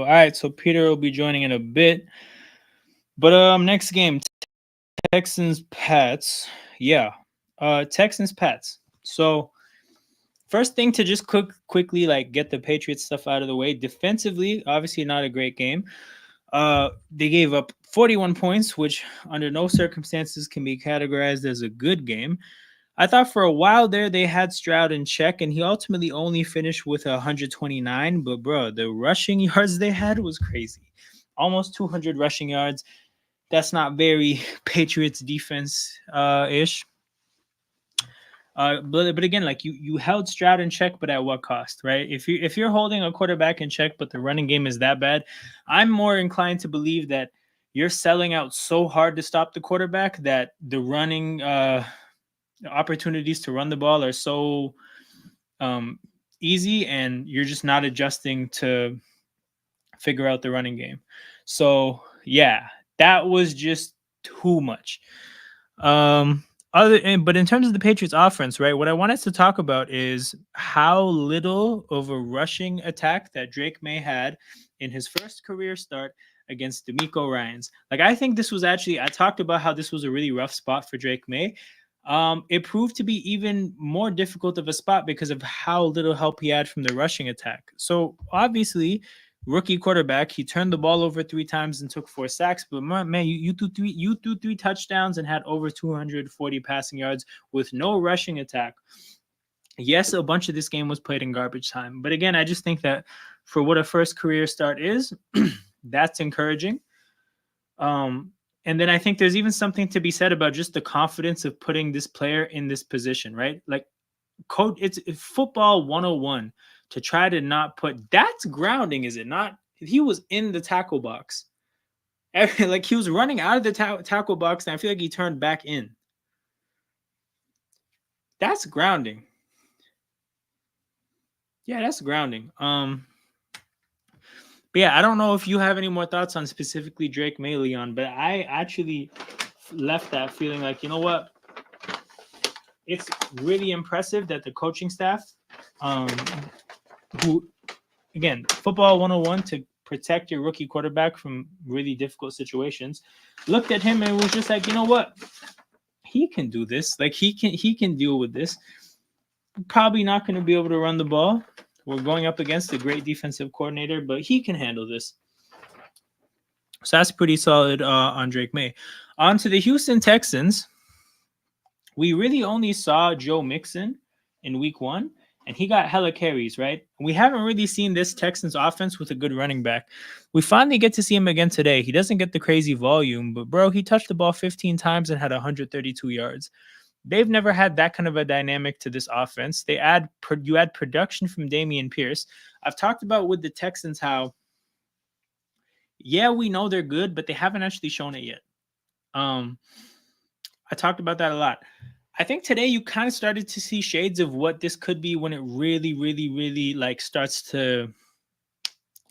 All right, so Peter will be joining in a bit. But next game, Texans Pats. Yeah. Texans Pats. So first thing to just quickly like get the Patriots stuff out of the way. Defensively, obviously not a great game. They gave up 41 points, which under no circumstances can be categorized as a good game. I thought for a while there they had Stroud in check, and he ultimately only finished with 129. But bro, the rushing yards they had was crazy. Almost 200 rushing yards. That's not very Patriots defense ish. But again, like you held Stroud in check, but at what cost, right? If you're holding a quarterback in check, but the running game is that bad, I'm more inclined to believe that you're selling out so hard to stop the quarterback that the running opportunities to run the ball are so um, easy, and you're just not adjusting to figure out the running game. So yeah, that was just too much. But in terms of the Patriots offense, right? What I wanted to talk about is how little of a rushing attack that Drake May had in his first career start against D'Amico Ryans. Like I think this was actually I talked about how this was a really rough spot for Drake May. It proved to be even more difficult of a spot because of how little help he had from the rushing attack. So obviously, rookie quarterback, he turned the ball over 3 times and took 4 sacks. But man, you threw three touchdowns and had over 240 passing yards with no rushing attack. Yes, a bunch of this game was played in garbage time, but again, I just think that for what a first career start is, that's encouraging. And then I think there's even something to be said about just the confidence of putting this player in this position, right? Like, coach, it's football 101 to try to not put that's grounding, is it not? He was in the tackle box. Like he was running out of the tackle box, and I feel like he turned back in. That's grounding. Yeah, that's grounding. But yeah, I don't know if you have any more thoughts on specifically Drake May, Leon, but I actually left that feeling like, you know what? It's really impressive that the coaching staff, who, again, football 101 to protect your rookie quarterback from really difficult situations, looked at him and was just like, you know what? He can do this. Like he can deal with this. Probably not going to be able to run the ball. We're going up against a great defensive coordinator, but he can handle this. So that's pretty solid on Drake May. On to the Houston Texans. We really only saw Joe Mixon in week 1, and he got hella carries, right? We haven't really seen this Texans offense with a good running back. We finally get to see him again today. He doesn't get the crazy volume, but bro, he touched the ball 15 times and had 132 yards. They've never had that kind of a dynamic to this offense. You add production from Dameon Pierce. I've talked about with the Texans how, yeah, we know they're good, but they haven't actually shown it yet. I talked about that a lot. I think today you kind of started to see shades of what this could be when it really, really, really like starts to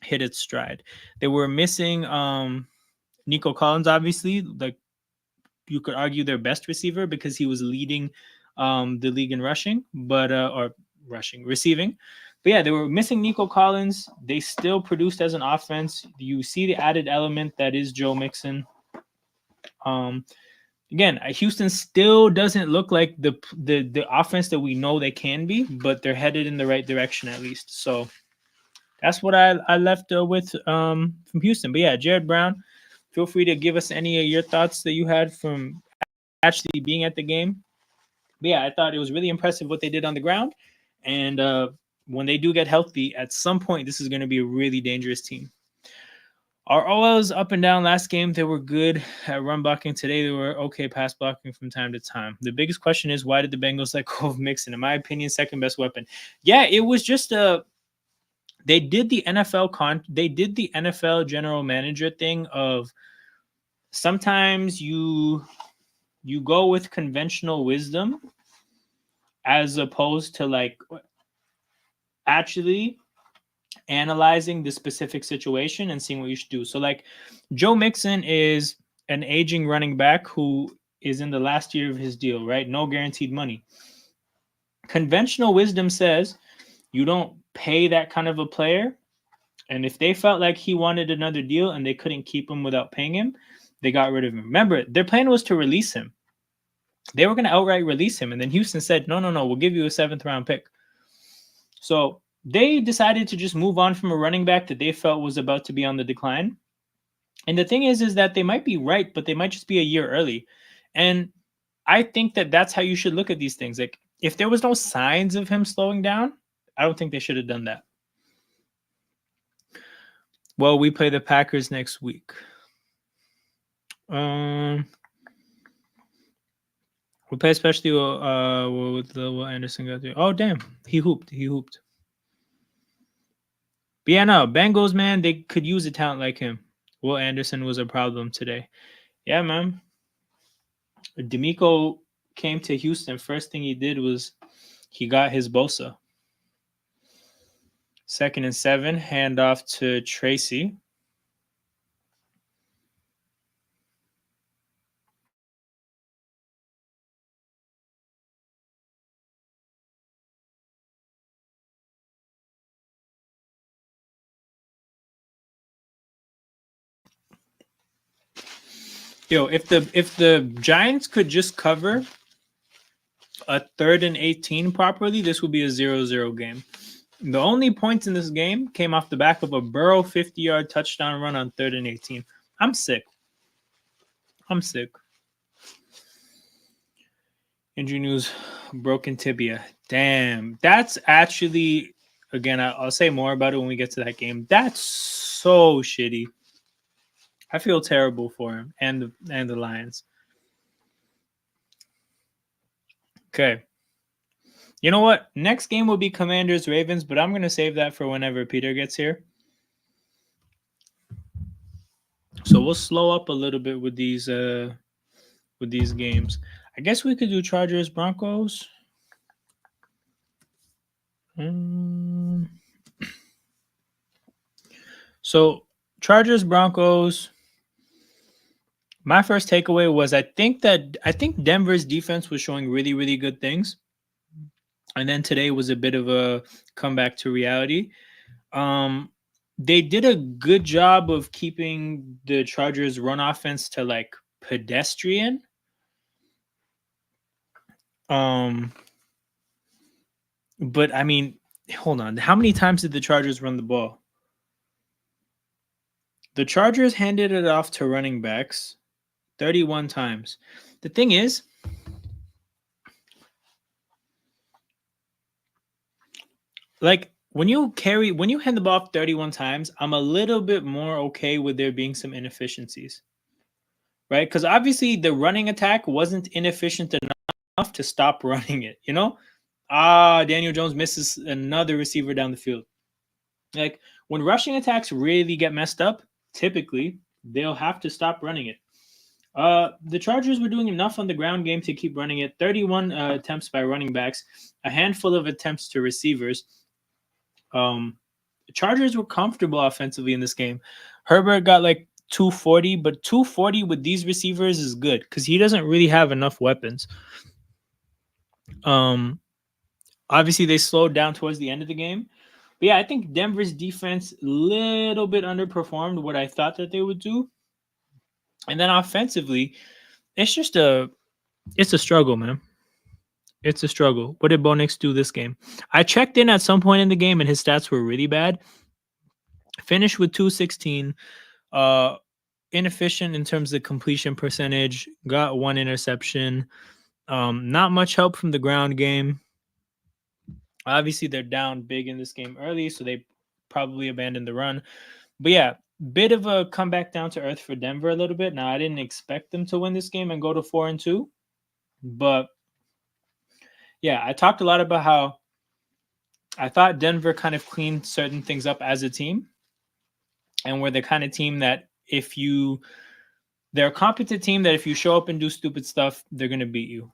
hit its stride. They were missing Nico Collins, obviously, like you could argue their best receiver because he was leading the league in rushing, but receiving. But yeah, they were missing Nico Collins. They still produced as an offense. You see the added element that is Joe Mixon. Again, Houston still doesn't look like the offense that we know they can be, but they're headed in the right direction at least. So that's what I left with from Houston. But yeah, Jared Brown, feel free to give us any of your thoughts that you had from actually being at the game. But yeah, I thought it was really impressive what they did on the ground. And when they do get healthy, at some point, this is going to be a really dangerous team. Our OLs up and down last game, they were good at run blocking. Today, they were okay pass blocking from time to time. The biggest question is, why did the Bengals let go of Mixon? In my opinion, second best weapon. Yeah, it was just they did the NFL general manager thing of sometimes you go with conventional wisdom as opposed to like actually analyzing the specific situation and seeing what you should do. So like Joe Mixon is an aging running back who is in the last year of his deal, right? No guaranteed money. Conventional wisdom says you don't pay that kind of a player. And if they felt like he wanted another deal and they couldn't keep him without paying him, they got rid of him. Remember, their plan was to release him. They were going to outright release him. And then Houston said, no, we'll give you a 7th round pick. So they decided to just move on from a running back that they felt was about to be on the decline. And the thing is that they might be right, but they might just be a year early. And I think that that's how you should look at these things. Like, if there was no signs of him slowing down, I don't think they should have done that. Well, we play the Packers next week. We play especially with Will Anderson got there. Oh damn, he hooped. But yeah, no, Bengals, man, they could use a talent like him. Will Anderson was a problem today. Yeah, man. D'Amico came to Houston. First thing he did was he got his Bosa. 2nd and 7, handoff to Tracy. Yo, if the Giants could just cover a 3rd and 18 properly, this would be a 0-0 game. The only points in this game came off the back of a Burrow 50-yard touchdown run on 3rd and 18. I'm sick. Injury news, broken tibia. Damn. That's actually, again, I'll say more about it when we get to that game. That's so shitty. I feel terrible for him and the Lions. Okay. You know what? Next game will be Commanders Ravens, but I'm gonna save that for whenever Peter gets here. So we'll slow up a little bit with these games. I guess we could do Chargers Broncos. So Chargers Broncos. My first takeaway was I think Denver's defense was showing really, really good things. And then today was a bit of a comeback to reality. They did a good job of keeping the Chargers run offense to like pedestrian. But I mean, hold on. How many times did the Chargers run the ball? The Chargers handed it off to running backs 31 times. The thing is, like when you hand the ball off 31 times, I'm a little bit more okay with there being some inefficiencies. Right? Because obviously the running attack wasn't inefficient enough to stop running it, you know? Daniel Jones misses another receiver down the field. Like when rushing attacks really get messed up, typically they'll have to stop running it. The Chargers were doing enough on the ground game to keep running it. 31 attempts by running backs, a handful of attempts to receivers. The Chargers were comfortable offensively in this game. Herbert got like 240, but 240 with these receivers is good because he doesn't really have enough weapons. Obviously they slowed down towards the end of the game. But yeah, I think Denver's defense little bit underperformed what I thought that they would do. And then offensively, it's a struggle, man. It's a struggle. What did Bo Nix do this game? I checked in at some point in the game and his stats were really bad. Finished with 216. Inefficient in terms of completion percentage. Got 1 interception. Not much help from the ground game. Obviously, they're down big in this game early, so they probably abandoned the run. But yeah, bit of a comeback down to earth for Denver a little bit. Now, I didn't expect them to win this game and go to 4-2, but yeah, I talked a lot about how I thought Denver kind of cleaned certain things up as a team, and we're the kind of team that they're a competent team that if you show up and do stupid stuff, they're gonna beat you.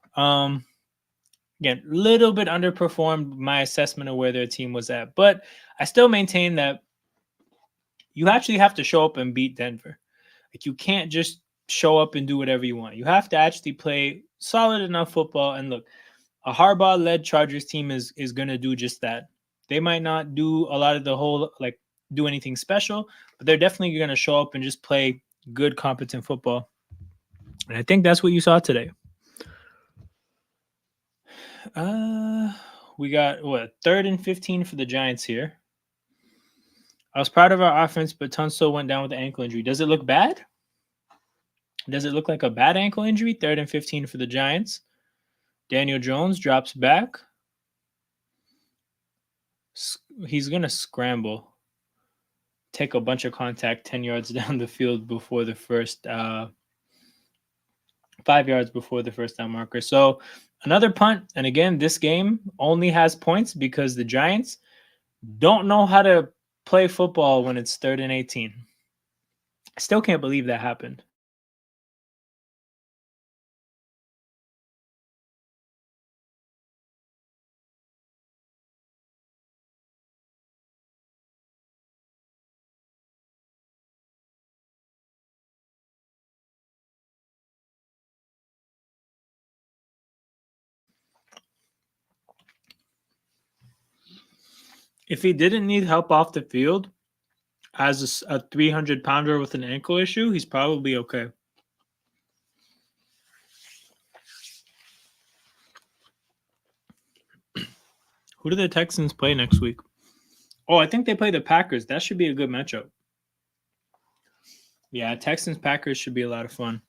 Again, little bit underperformed my assessment of where their team was at, but I still maintain that you actually have to show up and beat Denver. Like you can't just show up and do whatever you want. You have to actually play solid enough football. And look, a Harbaugh-led Chargers team is going to do just that. They might not do a lot of the whole do anything special, but they're definitely going to show up and just play good, competent football. And I think that's what you saw today. We got 3rd and 15 for the Giants here. I was proud of our offense, but Tunsil went down with an ankle injury. Does it look bad? Does it look like a bad ankle injury? 3rd and 15 for the Giants. Daniel Jones drops back. He's going to scramble. Take a bunch of contact 10 yards down the field before the first 5 yards before the first down marker. So another punt. And again, this game only has points because the Giants don't know how to play football when it's 3rd and 18. I still can't believe that happened. If he didn't need help off the field as a 300-pounder with an ankle issue, he's probably okay. Who do the Texans play next week? Oh, I think they play the Packers. That should be a good matchup. Yeah, Texans-Packers should be a lot of fun.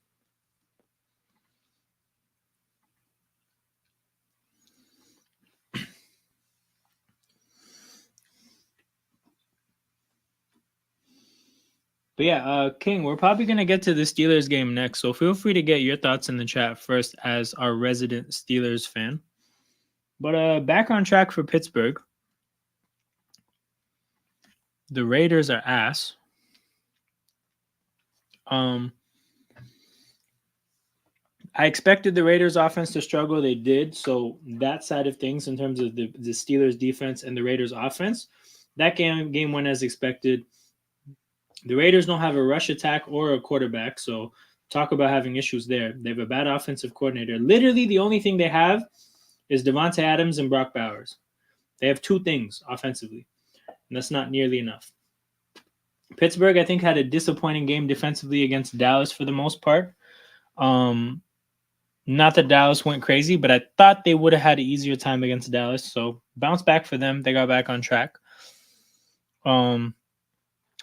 But yeah, King, we're probably going to get to the Steelers game next. So feel free to get your thoughts in the chat first as our resident Steelers fan. But back on track for Pittsburgh. The Raiders are ass. I expected the Raiders offense to struggle. They did. So that side of things in terms of the Steelers defense and the Raiders offense, that game went as expected. The Raiders don't have a rush attack or a quarterback, so talk about having issues there. They have a bad offensive coordinator. Literally, the only thing they have is Devontae Adams and Brock Bowers. They have 2 things offensively, and that's not nearly enough. Pittsburgh, I think, had a disappointing game defensively against Dallas for the most part. Not that Dallas went crazy, but I thought they would have had an easier time against Dallas, so bounce back for them. They got back on track.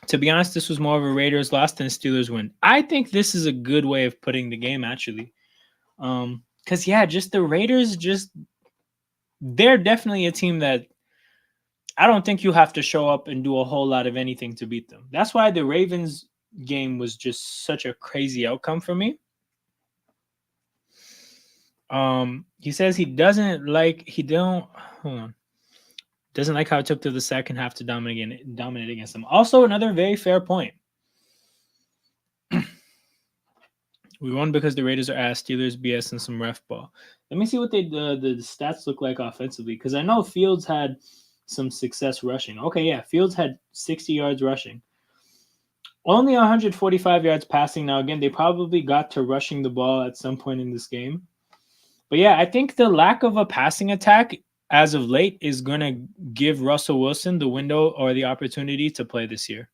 To be honest, this was more of a Raiders loss than a Steelers win. I think this is a good way of putting the game, actually. Because, just the Raiders, they're definitely a team that I don't think you have to show up and do a whole lot of anything to beat them. That's why the Ravens game was just such a crazy outcome for me. He says doesn't like how it took to the second half to dominate against them. Also, another very fair point. We won because the Raiders are ass, Steelers BS, and some ref ball. Let me see what the stats look like offensively, because I know Fields had some success rushing. Okay, yeah, Fields had 60 yards rushing. Only 145 yards passing. Now, again, they probably got to rushing the ball at some point in this game. But yeah, I think the lack of a passing attack as of late is going to give Russell Wilson the window or the opportunity to play this year.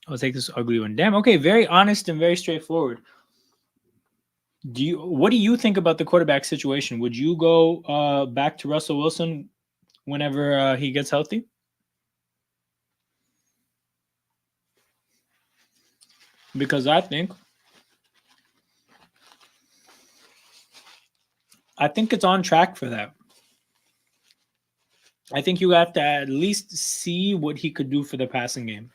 I'll take this ugly one. Damn, okay, very honest and very straightforward. What do you think about the quarterback situation? Would you go back to Russell Wilson whenever he gets healthy? Because I think it's on track for that. I think you have to at least see what he could do for the passing game.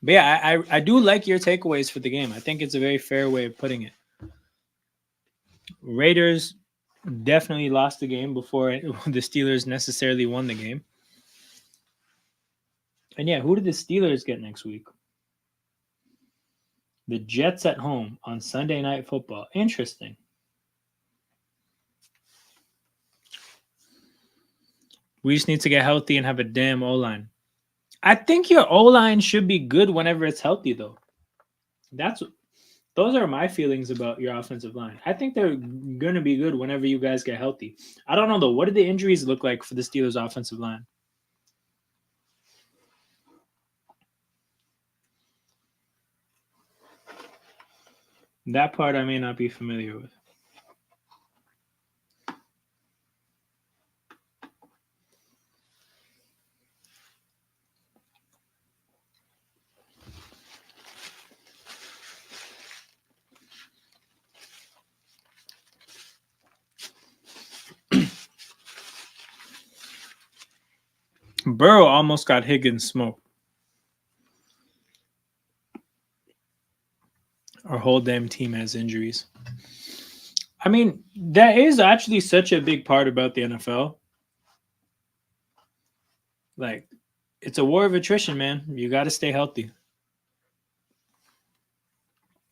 But yeah, I do like your takeaways for the game. I think it's a very fair way of putting it. Raiders definitely lost the game before the Steelers necessarily won the game. And yeah, who did the Steelers get next week? The Jets at home on Sunday Night Football. Interesting. We just need to get healthy and have a damn O-line. I think your O-line should be good whenever it's healthy, though. Those are my feelings about your offensive line. I think they're going to be good whenever you guys get healthy. I don't know, though. What did the injuries look like for the Steelers' offensive line? That part I may not be familiar with. Burrow almost got Higgins smoked. Our whole damn team has injuries. I mean, that is actually such a big part about the NFL. Like, it's a war of attrition, man. You got to stay healthy.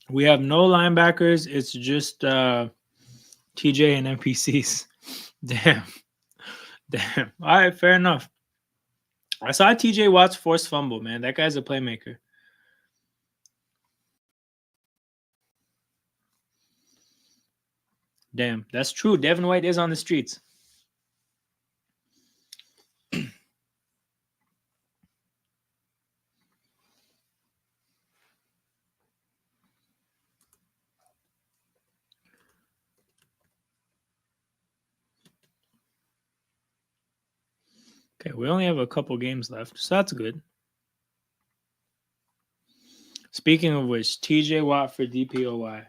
We have no linebackers. It's just TJ and NPCs. Damn. Damn. All right, fair enough. I saw TJ Watt's forced fumble, man. That guy's a playmaker. Damn, that's true. Devin White is on the streets. Okay, we only have a couple games left, so that's good. Speaking of which, TJ Watt for DPOY.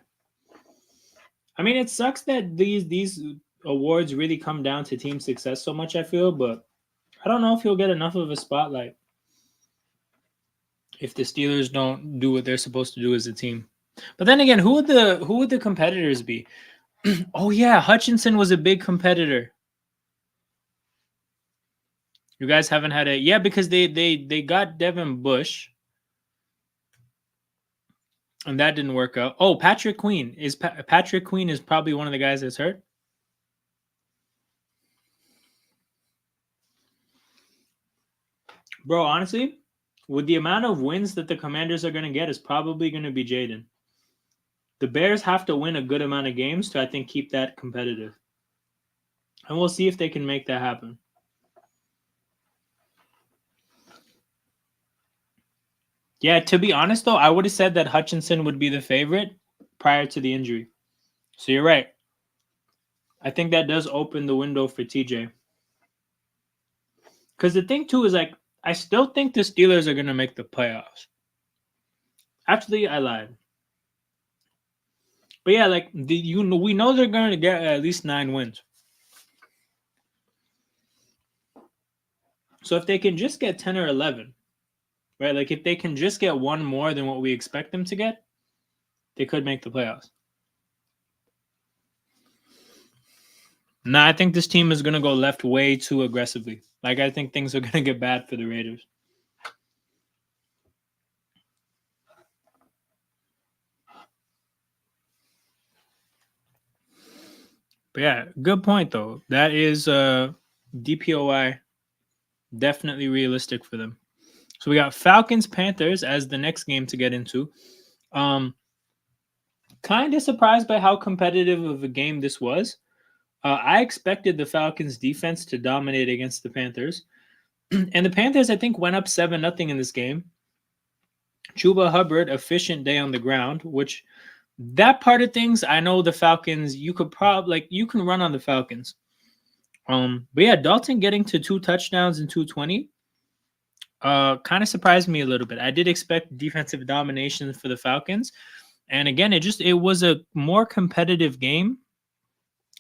I mean, it sucks that these awards really come down to team success so much, I feel, but I don't know if he'll get enough of a spotlight if the Steelers don't do what they're supposed to do as a team. But then again, who would the competitors be? Oh yeah, Hutchinson was a big competitor. You guys haven't had a because they got Devin Bush. And that didn't work out. Oh, Patrick Queen. Patrick Queen is probably one of the guys that's hurt. Bro, honestly, with the amount of wins that the Commanders are going to get, is probably going to be Jaden. The Bears have to win a good amount of games to, I think, keep that competitive. And we'll see if they can make that happen. Yeah, to be honest, though, I would have said that Hutchinson would be the favorite prior to the injury. So you're right. I think that does open the window for TJ. Because the thing, too, is like, I still think the Steelers are going to make the playoffs. Actually, I lied. But yeah, like we know they're going to get at least 9 wins. So if they can just get 10 or 11, right? Like if they can just get one more than what we expect them to get, they could make the playoffs. Nah, I think this team is going to go left way too aggressively. Like I think things are going to get bad for the Raiders. But yeah, good point though. That is DPOI definitely realistic for them. So we got Falcons Panthers as the next game to get into. Kind of surprised by how competitive of a game this was. I expected the Falcons defense to dominate against the Panthers. And the Panthers, I think, went up 7-0 in this game. Chuba Hubbard, efficient day on the ground, which that part of things, I know the Falcons, you could probably you can run on the Falcons. But yeah, Dalton getting to 2 touchdowns in 220 kind of surprised me a little bit. I did expect defensive domination for the Falcons. And again, it was a more competitive game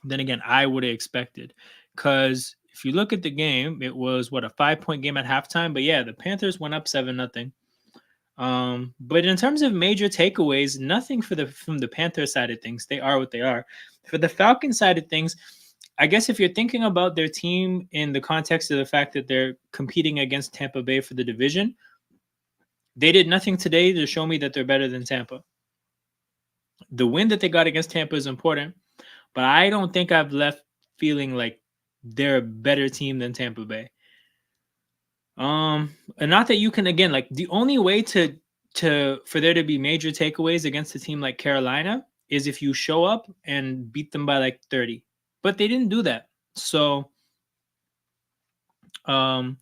than again I would have expected. Because if you look at the game, it was a 5-point game at halftime. But yeah, the Panthers went up 7-0. But in terms of major takeaways, nothing from the Panther side of things. They are what they are. For the Falcon side of things, I guess if you're thinking about their team in the context of the fact that they're competing against Tampa Bay for the division, they did nothing today to show me that they're better than Tampa. The win that they got against Tampa is important, but I don't think I've left feeling like they're a better team than Tampa Bay. And not that you can again like the only way to for there to be major takeaways against a team like Carolina is if you show up and beat them by like 30. But they didn't do that. So I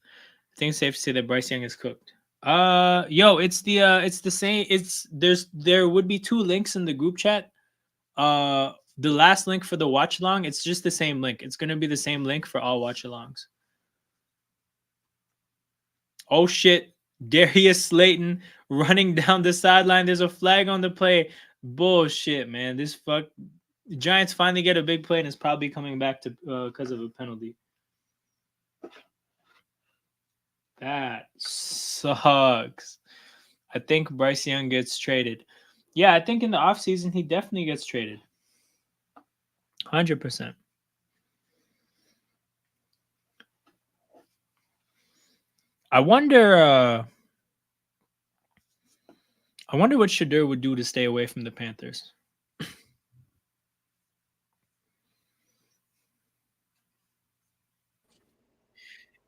think it's safe to say that Bryce Young is cooked. It's the same. There would be 2 links in the group chat. The last link for the watch along, it's just the same link. It's gonna be the same link for all watch alongs. Oh shit, Darius Slayton running down the sideline. There's a flag on the play. Bullshit, man. Giants finally get a big play and it's probably coming back to because of a penalty. That sucks. I think Bryce Young gets traded. Yeah, I think in the offseason he definitely gets traded. 100%. I wonder what Shadur would do to stay away from the Panthers.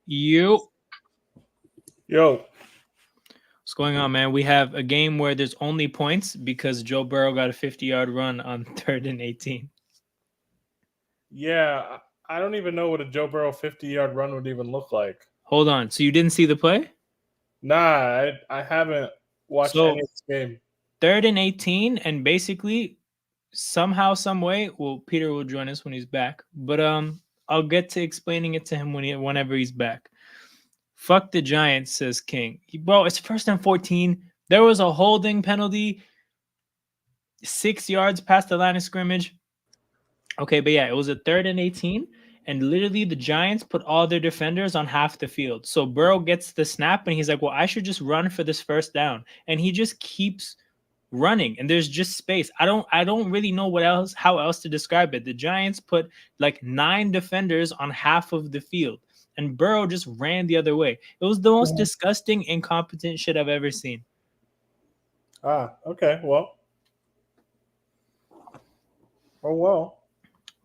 You Yo. What's going on, man? We have a game where there's only points because Joe Burrow got a 50-yard run on 3rd and 18. Yeah, I don't even know what a Joe Burrow 50-yard run would even look like. Hold on. So you didn't see the play? Nah, I haven't watched any So of this game. 3rd and 18, and basically somehow, some way, well, Peter will join us when he's back. But I'll get to explaining it to him whenever he's back. Fuck the Giants, says King. Bro, it's 1st and 14. There was a holding penalty 6 yards past the line of scrimmage. Okay, but yeah, it was a 3rd and 18, and literally the Giants put all their defenders on half the field. So Burrow gets the snap, and he's like, "Well, I should just run for this first down," and he just keeps running, and there's just space. I don't really know how else to describe it. The Giants put like 9 defenders on half of the field, and Burrow just ran the other way. It was the most disgusting, incompetent shit I've ever seen. Okay, well. Oh, well.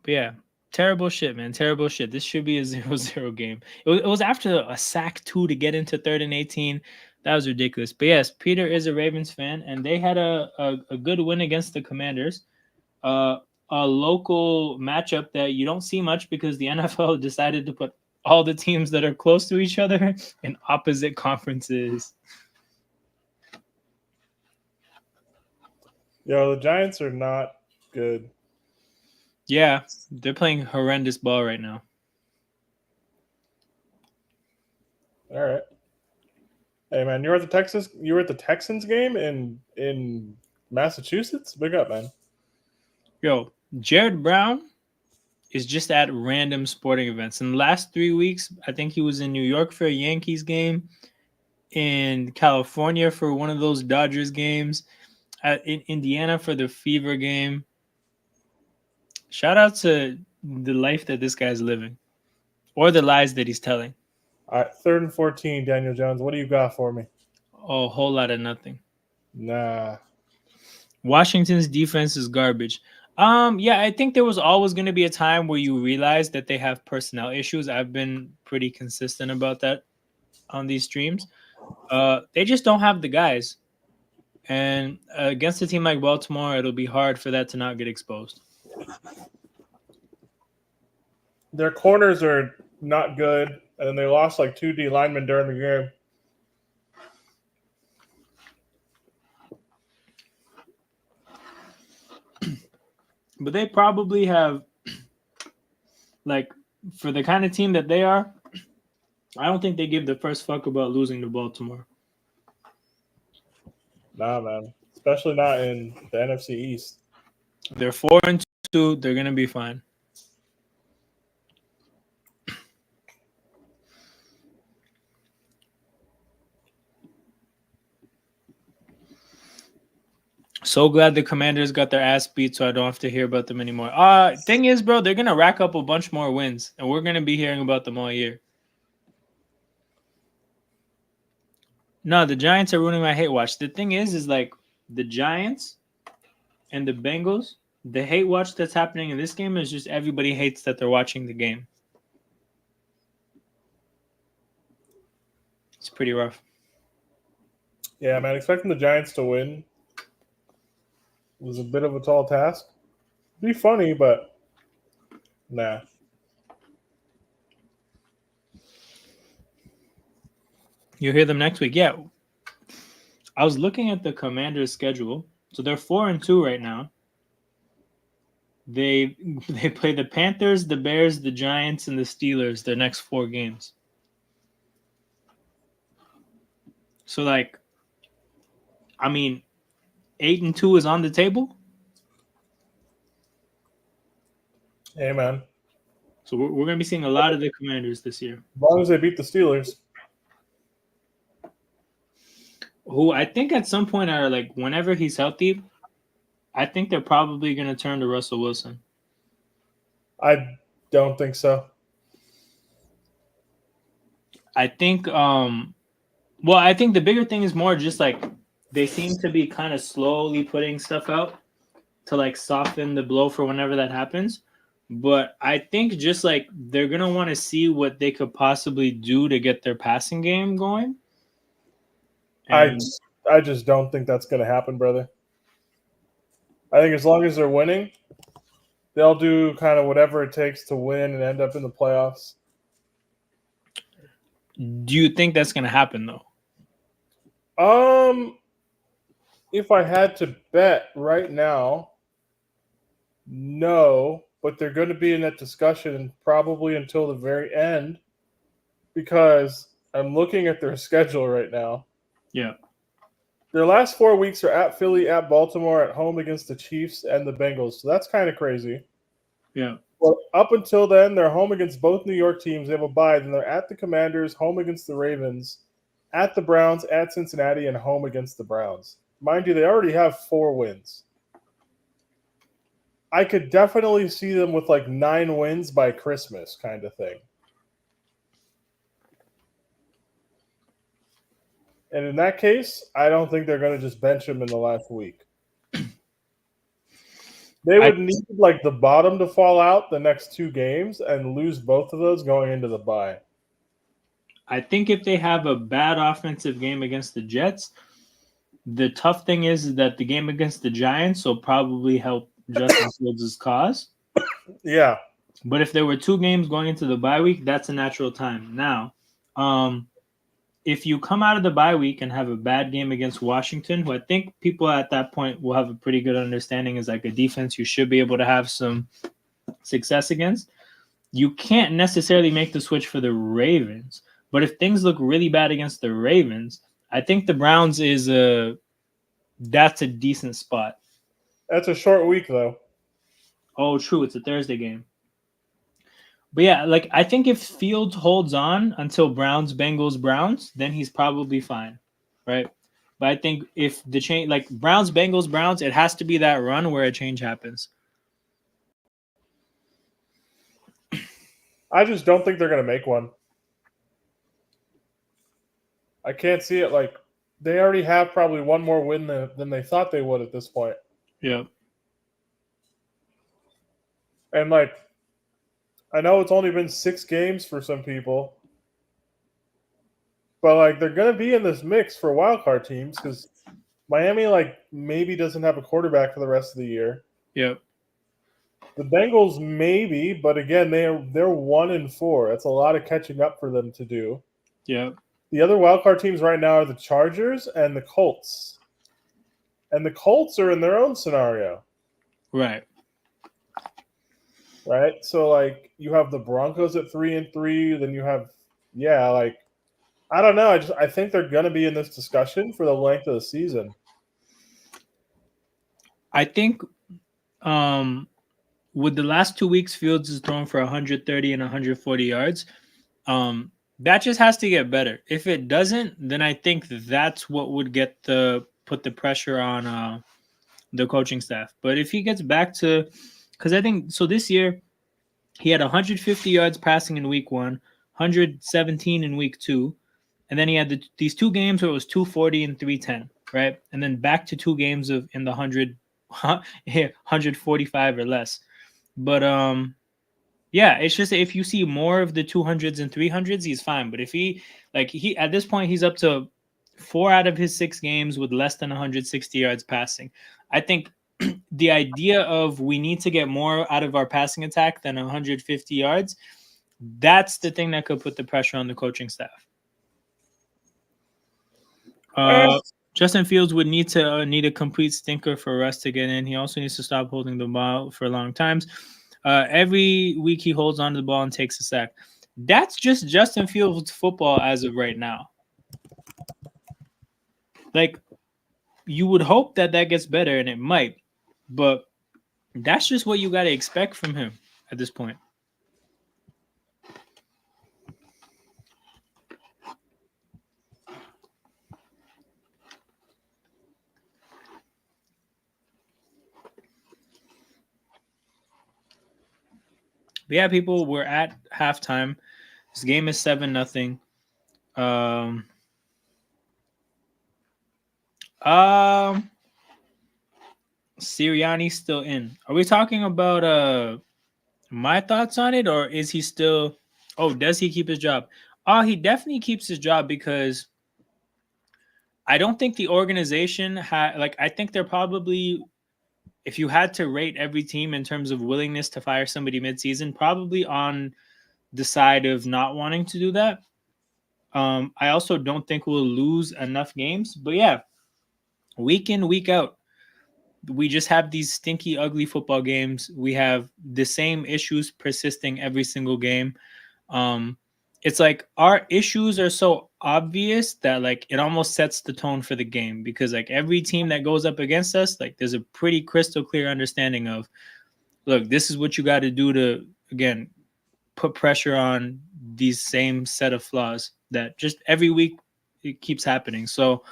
But yeah, terrible shit, man. Terrible shit. This should be a 0-0 game. It was after a sack 2 to get into 3rd and 18. That was ridiculous. But yes, Peter is a Ravens fan, and they had a good win against the Commanders. A local matchup that you don't see much because the NFL decided to put all the teams that are close to each other in opposite conferences. Yo, the Giants are not good. Yeah, they're playing horrendous ball right now. All right. Hey man, you were at the Texans game in Massachusetts? Big up, man. Yo, Jared Brown is just at random sporting events. In the last 3 weeks, I think he was in New York for a Yankees game, in California for one of those Dodgers games, in Indiana for the Fever game. Shout out to the life that this guy's living, or the lies that he's telling. All right, 3rd and 14, Daniel Jones. What do you got for me? Oh, a whole lot of nothing. Nah. Washington's defense is garbage. Yeah, I think there was always going to be a time where you realize that they have personnel issues. I've been pretty consistent about that on these streams. They just don't have the guys. And against a team like Baltimore, it'll be hard for that to not get exposed. Their corners are not good, and they lost like 2 D linemen during the game. But they probably have, like, for the kind of team that they are, I don't think they give the first fuck about losing to Baltimore. Nah, man. Especially not in the NFC East. They're 4-2. They're gonna be fine. So glad the Commanders got their ass beat, so I don't have to hear about them anymore. Thing is, bro, they're gonna rack up a bunch more wins, and we're gonna be hearing about them all year. No, the Giants are ruining my hate watch. The thing is like the Giants and the Bengals, the hate watch that's happening in this game is just everybody hates that they're watching the game. It's pretty rough. Yeah, man. Expecting the Giants to win was a bit of a tall task. It'd be funny, but nah. You'll hear them next week. Yeah. I was looking at the Commanders' schedule. So they're 4-2 right now. They play the Panthers, the Bears, the Giants, and the Steelers their next 4 games. So, like, I mean, 8-2 is on the table. Hey, man. So we're going to be seeing a lot of the Commanders this year. As long as they beat the Steelers. who I think at some point are like whenever he's healthy, I think they're probably going to turn to Russell Wilson. I don't think so. I think I think the bigger thing is more just like they seem to be kind of slowly putting stuff out to like soften the blow for whenever that happens. But I think just like they're going to want to see what they could possibly do to get their passing game going. I And I just don't think that's going to happen, brother. I think as long as they're winning, they'll do kind of whatever it takes to win and end up in the playoffs. do you think that's going to happen though? If I had to bet right now, no, but they're going to be in that discussion probably until the very end because I'm looking at their schedule right now. Yeah. Their last 4 weeks are at Philly, at Baltimore, at home against the Chiefs and the Bengals. So that's kind of crazy. Yeah. Well, up until then, they're home against both New York teams. They have a bye. Then they're at the Commanders, home against the Ravens, at the Browns, at Cincinnati, and home against the Browns. Mind you, they already have 4 wins. I could definitely see them with like 9 wins by Christmas kind of thing. And in that case, I don't think they're going to just bench him in the last week. They would need like the bottom to fall out the next 2 games and lose both of those going into the bye. I think if they have a bad offensive game against the Jets, the tough thing is that the game against the Giants will probably help Justin Fields' cause. Yeah. But if there were 2 games going into the bye week, that's a natural time. Now, if you come out of the bye week and have a bad game against Washington, who I think people at that point will have a pretty good understanding is like a defense you should be able to have some success against, you can't necessarily make the switch for the Ravens. But if things look really bad against the Ravens, I think the Browns that's a decent spot. That's a short week though. Oh, true, it's a Thursday game. But yeah, like I think if Fields holds on until Browns, then he's probably fine, right? But I think if the change, like Browns, it has to be that run where a change happens. I just don't think they're going to make one. I can't see it. Like they already have probably one more win than they thought they would at this point. Yeah. And like, I know it's only been 6 games for some people, but like they're going to be in this mix for wildcard teams because Miami like maybe doesn't have a quarterback for the rest of the year. Yep. The Bengals maybe, but again they're 1-4. That's a lot of catching up for them to do. Yep. The other wildcard teams right now are the Chargers and the Colts. And the Colts are in their own scenario. Right. Right? So like you have the Broncos at 3-3, then you have like I don't know. I think they're gonna be in this discussion for the length of the season. I think with the last 2 weeks, Fields is thrown for 130 and 140 yards. That just has to get better. If it doesn't, then I think that's what would put the pressure on the coaching staff. But if he gets back to, because I think so this year he had 150 yards passing in week 1, 117 in week 2, and then he had these 2 games where it was 240 and 310, right? And then back to 2 games of in the 145 or less. But yeah, it's just if you see more of the 200s and 300s, he's fine. But if he at this point he's up to 4 out of his 6 games with less than 160 yards passing. I think the idea of we need to get more out of our passing attack than 150 yards, that's the thing that could put the pressure on the coaching staff. Justin Fields would need a complete stinker for Russ to get in. He also needs to stop holding the ball for long times. Every week he holds onto the ball and takes a sack. That's just Justin Fields football as of right now. Like, you would hope that gets better, and it might, but that's just what you got to expect from him at this point. But yeah, people, we're at halftime. This game is 7-0. Um, um, Sirianni's still in. Are we talking about my thoughts on it, or is he still? Oh, does he keep his job? Oh, he definitely keeps his job because I don't think the organization had like. I think they're probably, if you had to rate every team in terms of willingness to fire somebody midseason, probably on the side of not wanting to do that. I also don't think we'll lose enough games, but yeah, week in, week out, we just have these stinky, ugly football games. We have the same issues persisting every single game. Um, it's like our issues are so obvious that like it almost sets the tone for the game because like every team that goes up against us, like there's a pretty crystal clear understanding of, look, this is what you got to do to again put pressure on these same set of flaws that just every week it keeps happening. So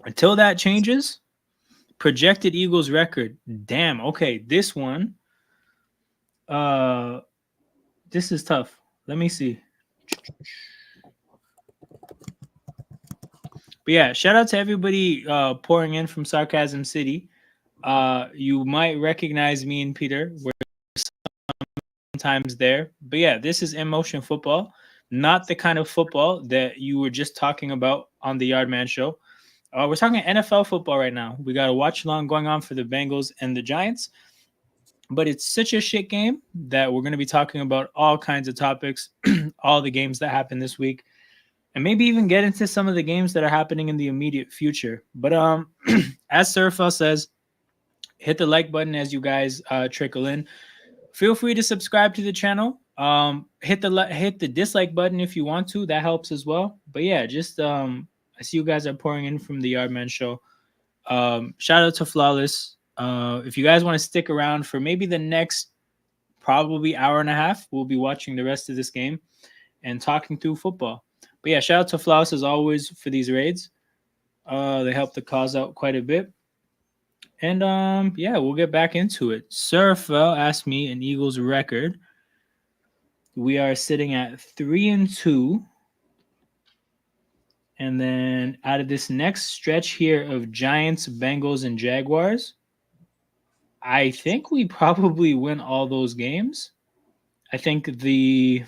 until that changes, projected Eagles record. Damn. Okay, this one. Uh, this is tough. Let me see. But yeah, shout out to everybody pouring in from Sarcasm City. You might recognize me and Peter. We're sometimes there. But yeah, this is in motion football, not the kind of football that you were just talking about on the Yardman show. We're talking NFL football right now. We got a watch along going on for the Bengals and the Giants. But it's such a shit game that we're going to be talking about all kinds of topics, all the games that happened this week, and maybe even get into some of the games that are happening in the immediate future. But as Surfel says, hit the like button as you guys trickle in. Feel free to subscribe to the channel. Hit the dislike button if you want to. That helps as well. But yeah, just I see you guys are pouring in from the Yardman show. Shout out to Flawless. If you guys want to stick around for maybe the next probably hour and a half, we'll be watching the rest of this game and talking through football. But yeah, shout out to Flawless as always for these raids. They help the cause out quite a bit. And yeah, we'll get back into it. Surfel asked me an Eagles record. We are sitting at 3-2. And then out of this next stretch here of Giants, Bengals, and Jaguars, I think we probably win all those games. I think the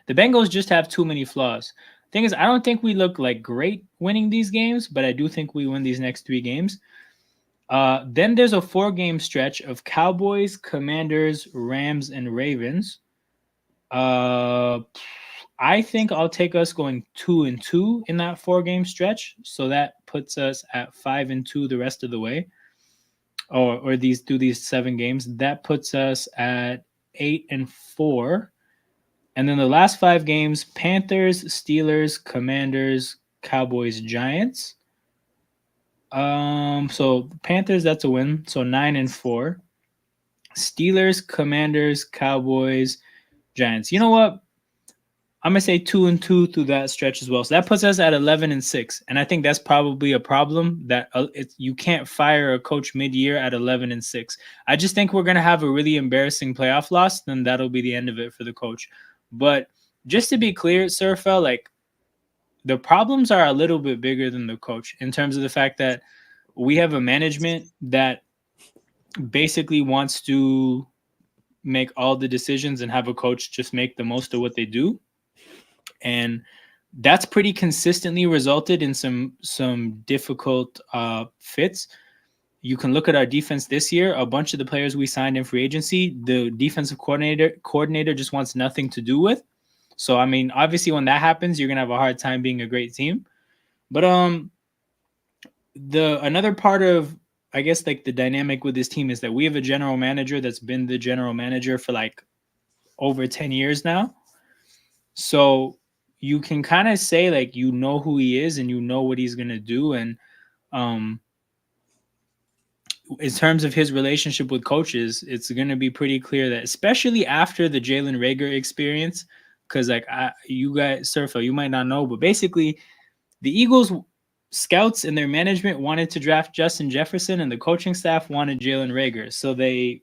Bengals just have too many flaws. Thing is, I don't think we look like great winning these games, but I do think we win these next 3 games. Then there's a 4-game stretch of Cowboys, Commanders, Rams, and Ravens. I think I'll take us going 2-2 in that 4-game stretch. So that puts us at 5-2 the rest of the way. Or these 7 games. That puts us at 8-4. And then the last 5 games: Panthers, Steelers, Commanders, Cowboys, Giants. So Panthers, that's a win. So 9-4. Steelers, Commanders, Cowboys, Giants. You know what? I'm gonna say 2-2 through that stretch as well. So that puts us at 11-6, and I think that's probably a problem that you can't fire a coach mid-year at 11-6. I just think we're gonna have a really embarrassing playoff loss, then that'll be the end of it for the coach. But just to be clear, Surfel, like the problems are a little bit bigger than the coach in terms of the fact that we have a management that basically wants to make all the decisions and have a coach just make the most of what they do. And that's pretty consistently resulted in some difficult fits. You can look at our defense this year. A bunch of the players we signed in free agency, the defensive coordinator just wants nothing to do with. So I mean, obviously, when that happens, you're gonna have a hard time being a great team. But another part of, I guess, like the dynamic with this team is that we have a general manager that's been the general manager for like over 10 years now. So you can kind of say like you know who he is and you know what he's gonna do. And in terms of his relationship with coaches, it's gonna be pretty clear that, especially after the Jalen Reagor experience, because like you guys, Surfa, you might not know, but basically the Eagles scouts and their management wanted to draft Justin Jefferson, and the coaching staff wanted Jalen Reagor. So they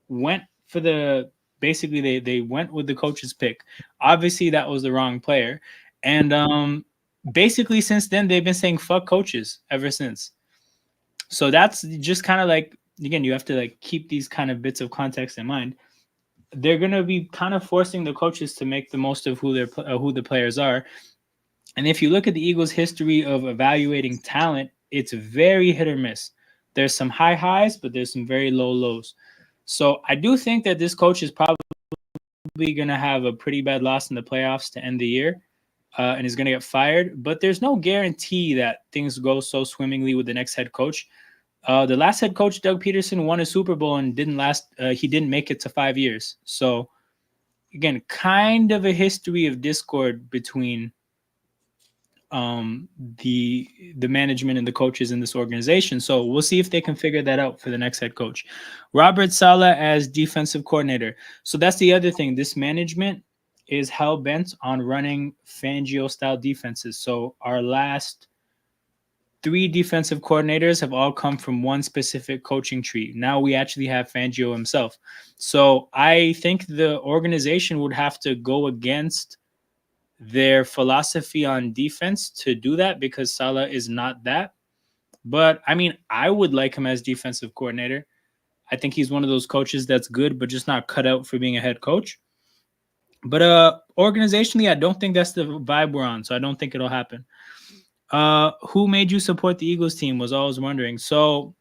went for the basically they went with the coach's pick. Obviously, that was the wrong player, and basically since then they've been saying fuck coaches ever since. So that's just kind of like, again, you have to like keep these kind of bits of context in mind. They're gonna be kind of forcing the coaches to make the most of who the players are. And if you look at the Eagles' history of evaluating talent, it's very hit or miss. There's some high highs, but there's some very low lows. So I do think that this coach is probably going to have a pretty bad loss in the playoffs to end the year, and is going to get fired. But there's no guarantee that things go so swimmingly with the next head coach. The last head coach, Doug Peterson, won a Super Bowl and didn't last. He didn't make it to 5 years. So again, kind of a history of discord between um, the management and the coaches in this organization. So we'll see if they can figure that out for the next head coach. Robert Saleh as defensive coordinator. So that's the other thing. This management is hell bent on running Fangio style defenses. So our last three defensive coordinators have all come from one specific coaching tree. Now we actually have Fangio himself. So I think the organization would have to go against their philosophy on defense to do that, because Salah is not that. But I mean, I would like him as defensive coordinator. I think he's one of those coaches that's good, but just not cut out for being a head coach. But organizationally, I don't think that's the vibe we're on. So I don't think it'll happen. Who made you support the Eagles team was always wondering. So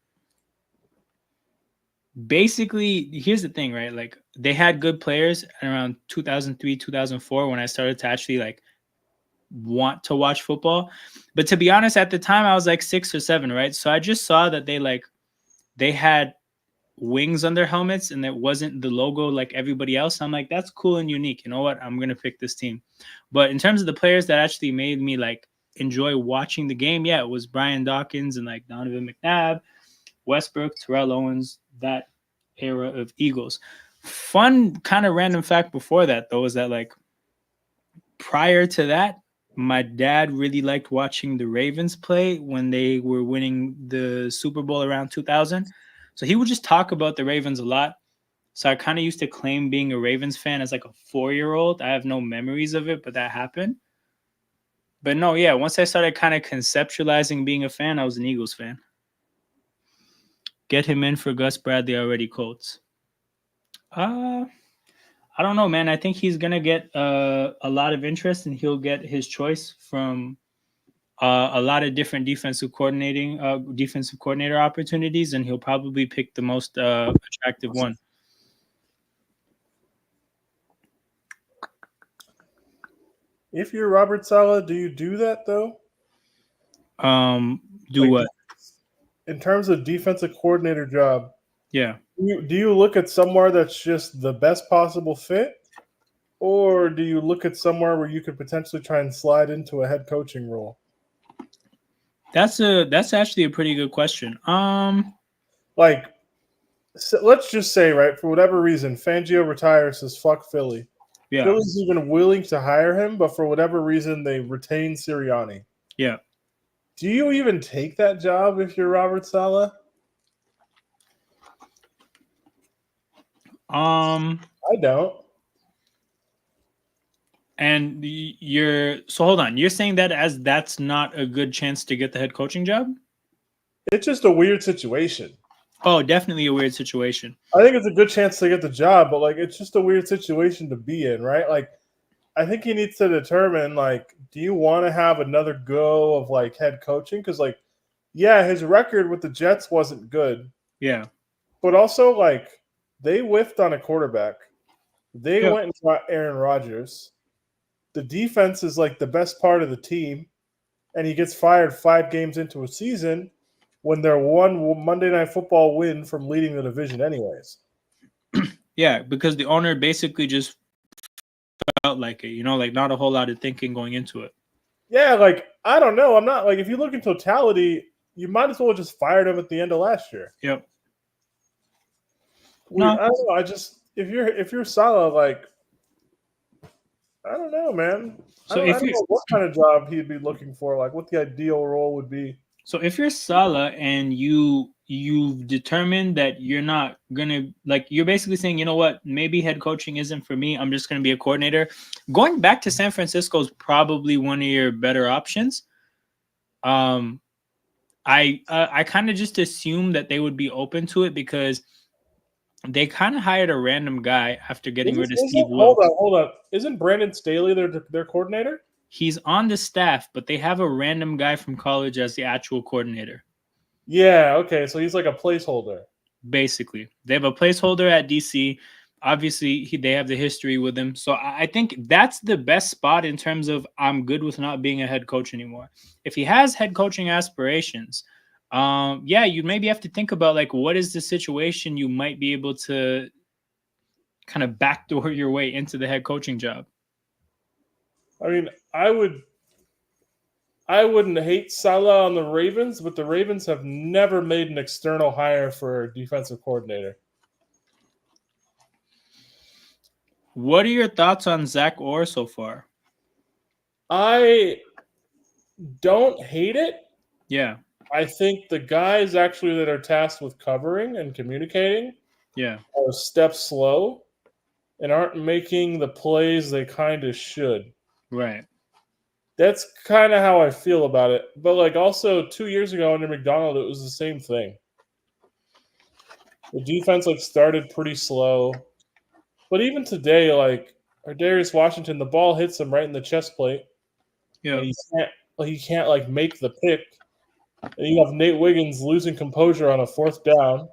basically, here's the thing, right? Like, they had good players around 2003, 2004 when I started to actually like want to watch football. But to be honest, at the time I was like 6 or 7, right? So I just saw that they had wings on their helmets and it wasn't the logo like everybody else. I'm like, that's cool and unique. You know what? I'm gonna pick this team. But in terms of the players that actually made me like enjoy watching the game, yeah, it was Brian Dawkins and like Donovan McNabb, Westbrook, Terrell Owens, that era of Eagles. Fun kind of random fact before that though is that like prior to that, my dad really liked watching the Ravens play when they were winning the Super Bowl around 2000. So he would just talk about the Ravens a lot. So I kind of used to claim being a Ravens fan as like a 4-year-old. I have no memories of it, but that happened. But no, yeah, once I started kind of conceptualizing being a fan, I was an Eagles fan. Get him in for Gus Bradley already, Colts. I don't know, man. I think he's gonna get a lot of interest, and he'll get his choice from a lot of different defensive coordinator opportunities, and he'll probably pick the most attractive one. If you're Robert Saleh, do you do that though? Do Like, what? in terms of defensive coordinator job, Yeah. do you look at somewhere that's just the best possible fit, or do you look at somewhere where you could potentially try and slide into a head coaching role? That's actually a pretty good question. Like, so let's just say, right, for whatever reason, Fangio retires, says fuck Philly. Yeah. Philly's even willing to hire him, but for whatever reason, they retain Sirianni. Yeah. Do you even take that job if you're Robert Saleh? I don't. And so hold on. You're saying that as that's not a good chance to get the head coaching job? It's just a weird situation. Oh, definitely a weird situation. I think it's a good chance to get the job, but like it's just a weird situation to be in, right? Like I think he needs to determine like, do you want to have another go of like head coaching? Because like, yeah, his record with the Jets wasn't good. Yeah. But also like they whiffed on a quarterback. They Yep. went and got Aaron Rodgers. The defense is like the best part of the team, and he gets fired 5 games into a season when they're one Monday Night Football win from leading the division, anyways. Yeah, because the owner basically just felt like it, like not a whole lot of thinking going into it. Yeah, like I don't know. I'm not like if you look in totality, you might as well just fired him at the end of last year. Yep. No. I don't know. I just if you're Salah, like I don't know, man. So I don't know what kind of job he'd be looking for, like what the ideal role would be. So if you're Salah and you you've determined that you're not gonna, like, you're basically saying, you know what, maybe head coaching isn't for me. I'm just gonna be a coordinator. Going back to San Francisco is probably one of your better options. Um, I kind of just assumed that they would be open to it because they kind of hired a random guy after getting rid of Steve Hold Wilks. on, hold on. Isn't Brandon Staley their coordinator? He's on the staff, but they have a random guy from college as the actual coordinator. Yeah, okay. So he's like a placeholder. Basically, they have a placeholder at DC. Obviously, they have the history with him, so I think that's the best spot in terms of I'm good with not being a head coach anymore. If he has head coaching aspirations, yeah, you maybe have to think about like what is the situation you might be able to kind of backdoor your way into the head coaching job. I mean, I wouldn't hate Salah on the Ravens, but the Ravens have never made an external hire for a defensive coordinator. What are your thoughts on Zach Orr so far? I don't hate it. Yeah, I think the guys actually that are tasked with covering and communicating yeah, are a step slow and aren't making the plays they kind of should. right. That's kind of how I feel about it. But like also 2 years ago under McDonald, it was the same thing. The defense like started pretty slow, but even today, like Darius Washington, the ball hits him right in the chest plate, and Yeah, he can't like make the pick. And you have Nate Wiggins losing composure on a fourth down,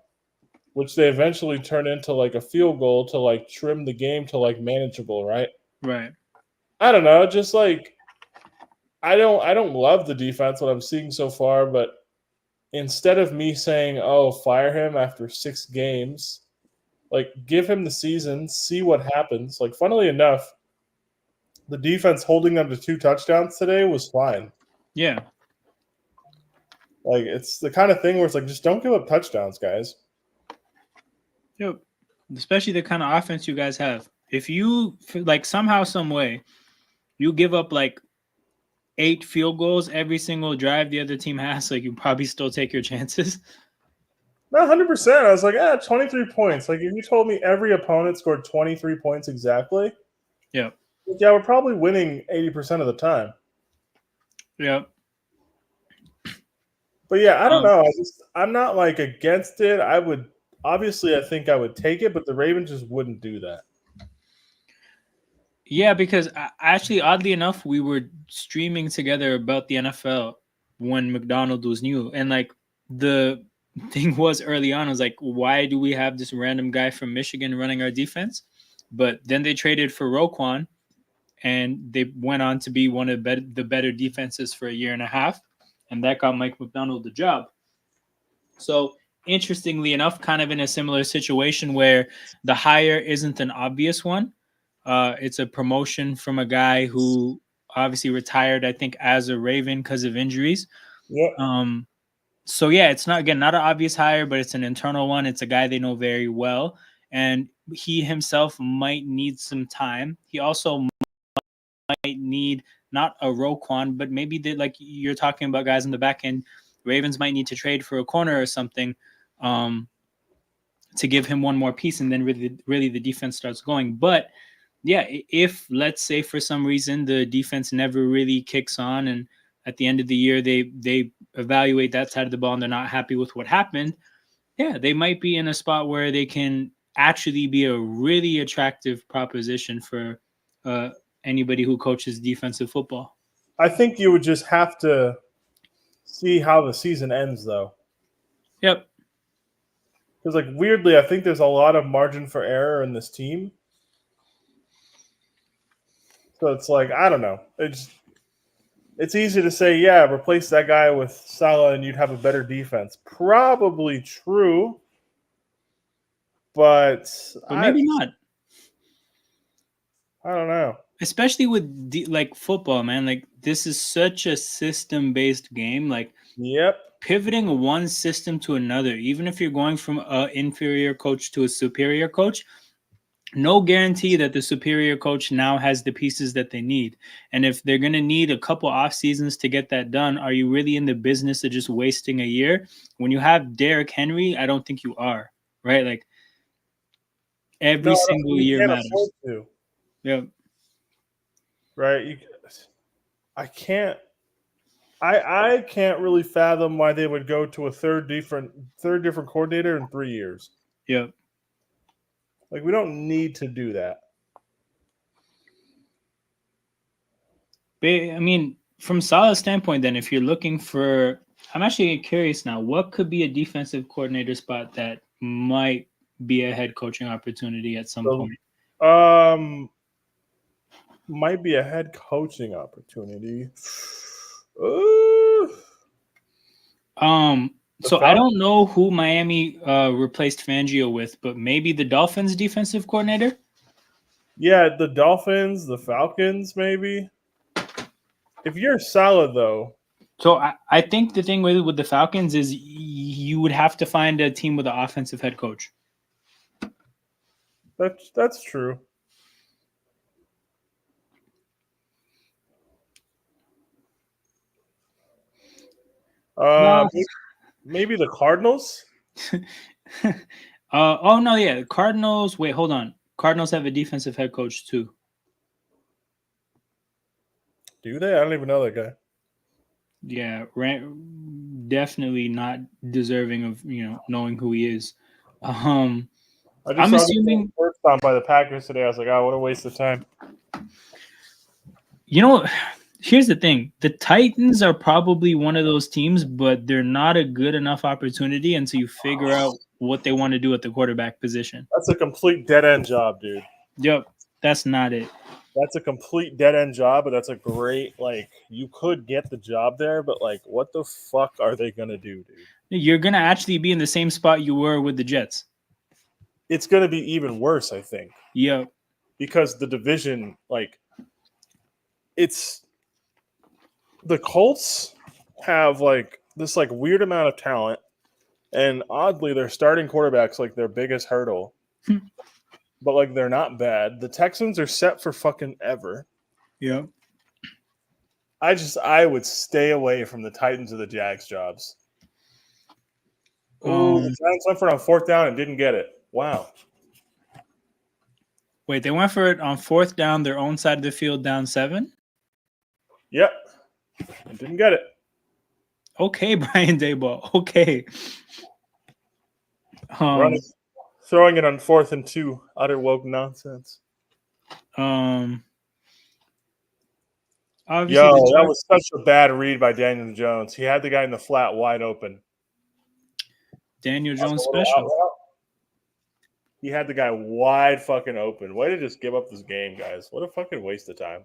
which they eventually turn into like a field goal to like trim the game to like manageable, right? right. I don't know, just like I don't love the defense what I'm seeing so far, but instead of me saying, "Oh, fire him after 6 games," like give him the season, see what happens. Like funnily enough, the defense holding them to 2 touchdowns today was fine. Yeah. Like it's the kind of thing where it's like just don't give up touchdowns, guys. Yep. Especially the kind of offense you guys have. If you like somehow, some way, you give up like 8 field goals every single drive the other team has, like you probably still take your chances. No, 100%. I was like, 23 points. Like if you told me every opponent scored 23 points exactly, Yeah. yeah, we're probably winning 80% of the time. Yeah. But yeah, I don't know. I'm not like against it. I would obviously I think I would take it, but the Ravens just wouldn't do that. Yeah, because actually, oddly enough, we were streaming together about the NFL when McDonald was new, and like the thing was early on, I was like, why do we have this random guy from Michigan running our defense? But then they traded for Roquan, and they went on to be one of the better defenses for a year and a half, and that got Mike McDonald the job. So interestingly enough, kind of in a similar situation where the hire isn't an obvious one. It's a promotion from a guy who obviously retired, I think, as a Raven because of injuries. Yep. So yeah, it's not an obvious hire, but it's an internal one. It's a guy they know very well, and he himself might need some time. He also might need not a Roquan, but maybe like you're talking about guys in the back end. Ravens might need to trade for a corner or something to give him one more piece, and then really the defense starts going. But yeah, if let's say for some reason the defense never really kicks on, and at the end of the year they evaluate that side of the ball and they're not happy with what happened, yeah, they might be in a spot where they can actually be a really attractive proposition for uh, anybody who coaches defensive football. I think you would just have to see how the season ends though. Yep. Because like weirdly, I think there's a lot of margin for error in this team. So it's like, I don't know. It's easy to say, yeah, replace that guy with Salah and you'd have a better defense. Probably true, but Maybe not. I don't know. Especially with like football, man. Like this is such a system-based game. Like Yep. pivoting one system to another, even if you're going from an inferior coach to a superior coach, no guarantee that the superior coach now has the pieces that they need. And if they're going to need a couple off seasons to get that done, are you really in the business of just wasting a year? When you have Derrick Henry, I don't think you are, right? Like every No, single you year can't afford matters. to. Yeah. Right? I can't. I can't really fathom why they would go to a third different coordinator in 3 years. Yeah. Like we don't need to do that. I mean, from Salah's standpoint, then, if you're looking for, I'm actually curious now, what could be a defensive coordinator spot that might be a head coaching opportunity at some So, point? might be a head coaching opportunity. Uh, the So I Falcons. don't know who Miami replaced Fangio with, but maybe the Dolphins defensive coordinator. Yeah, the Dolphins, the Falcons, maybe. If you're solid though, So I think the thing with the Falcons is you would have to find a team with an offensive head coach. that's true. No. Maybe the Cardinals. Oh no, yeah, the Cardinals. Wait, hold on. Cardinals have a defensive head coach too. Do they? I don't even know that guy. Yeah, definitely not deserving of knowing who he is. Um, I just I'm saw him assuming first time by the Packers today. I was like, oh, what a waste of time. you know. Here's the thing: the Titans are probably one of those teams, but they're not a good enough opportunity until you figure out what they want to do at the quarterback position. That's a complete dead end job, dude. Yep, that's not it. That's a complete dead end job, but that's a great you could get the job there, but what the fuck are they gonna do, dude? You're gonna actually be in the same spot you were with the Jets. It's gonna be even worse, I think. Yep. Because the division, it's the Colts have this weird amount of talent, and oddly their starting quarterback's their biggest hurdle. But they're not bad. The Texans are set for fucking ever. Yep. I would stay away from the Titans or the Jags jobs. Oh, the Giants went for it on fourth down and didn't get it. Wow. Wait, they went for it on fourth down, their own side of the field, down 7? Yep. And didn't get it. Okay, Brian Daboll. Okay. Throwing it on 4th and 2. Utter woke nonsense. Obviously that was such a bad read by Daniel Jones. He had the guy in the flat wide open. Daniel Jones special. He had the guy wide fucking open. Way to just give up this game, guys. What a fucking waste of time.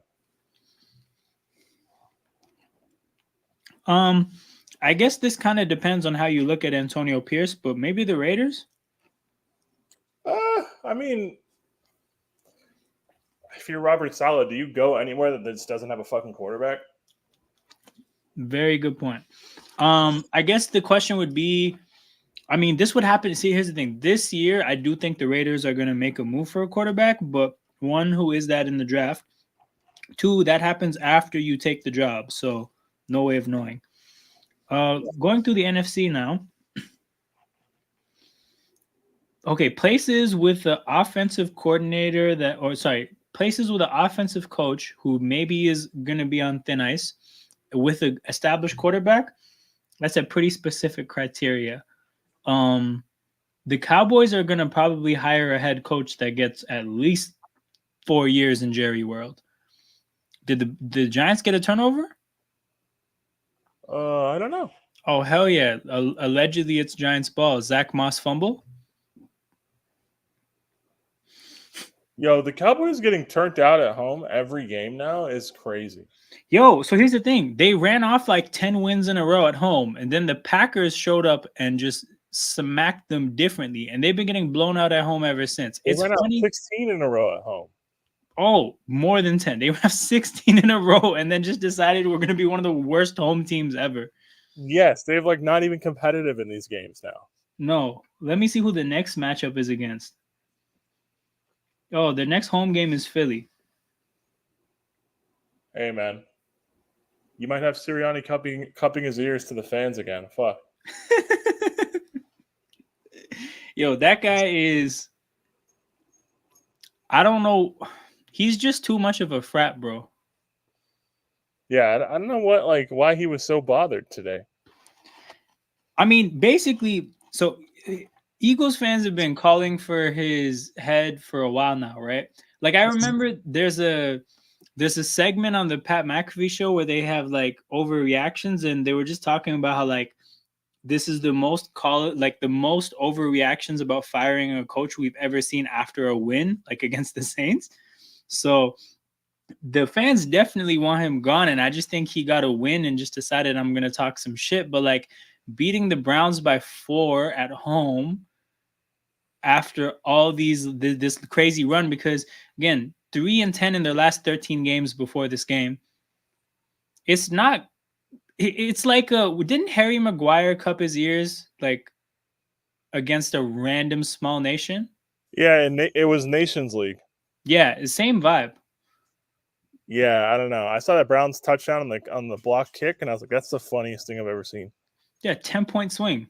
I guess this kind of depends on how you look at Antonio Pierce, but maybe the Raiders? I mean, if you're Robert Saleh, do you go anywhere that just doesn't have a fucking quarterback? Very good point. I guess the question would be, I mean, this would happen. See, here's the thing. This year, I do think the Raiders are going to make a move for a quarterback, but one, who is that in the draft? 2, that happens after you take the job, so no way of knowing. Going through the NFC now. Okay, places with the offensive coordinator places with an offensive coach who maybe is going to be on thin ice with an established quarterback. That's a pretty specific criteria. The Cowboys are going to probably hire a head coach that gets at least 4 years in Jerry World. Did the Giants get a turnover? I don't know. Oh, hell yeah. Allegedly, it's Giants ball. Zach Moss fumble. Yo, the Cowboys getting turned out at home every game now is crazy. Yo, so here's the thing. They ran off 10 wins in a row at home, and then the Packers showed up and just smacked them differently, and they've been getting blown out at home ever since. They It's ran funny. out 16 in a row at home. Oh, more than 10. They have 16 in a row and then just decided we're going to be one of the worst home teams ever. Yes, they've not even competitive in these games now. No. Let me see who the next matchup is against. Oh, their next home game is Philly. Hey, man. You might have Sirianni cupping his ears to the fans again. Fuck. Yo, that guy is. I don't know. He's just too much of a frat, bro. Yeah, I don't know why he was so bothered today. I mean, basically, so Eagles fans have been calling for his head for a while now, right? Like I remember there's a segment on the Pat McAfee show where they have like overreactions, and they were just talking about how like this is the most the most overreactions about firing a coach we've ever seen after a win, like against the Saints. So the fans definitely want him gone, and I just think he got a win and just decided I'm gonna talk some shit. But like beating the Browns by 4 at home after all this crazy run, because again 3-10 in their last 13 games before this game. It's not. It's like didn't Harry Maguire cup his ears like against a random small nation? Yeah, and it was Nations League. Yeah, same vibe. Yeah, I don't know. I saw that Browns touchdown on the block kick, and I was like, that's the funniest thing I've ever seen. Yeah, 10-point swing.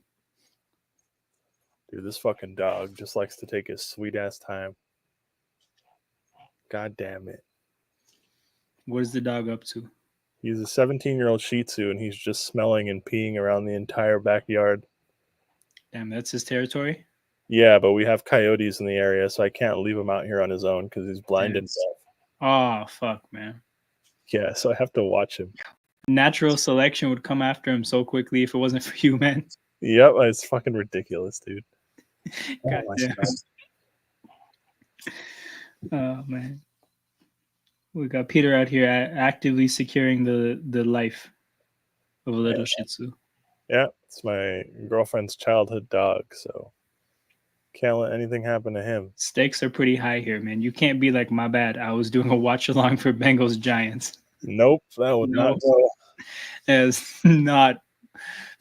Dude, this fucking dog just likes to take his sweet ass time. God damn it. What is the dog up to? He's a 17-year-old Shih Tzu, and he's just smelling and peeing around the entire backyard. Damn, that's his territory. Yeah, but we have coyotes in the area, so I can't leave him out here on his own because he's blind and deaf. Oh, fuck, man. Yeah, so I have to watch him. Natural selection would come after him so quickly if it wasn't for you, man. Yep, it's fucking ridiculous, dude. God damn. Oh, man. We got Peter out here actively securing the life of a little Shih Tzu. Yeah, it's my girlfriend's childhood dog, so can't let anything happen to him. Stakes are pretty high here, man. You can't be like, my bad, I was doing a watch along for Bengals Giants. Nope, that would not go. That's not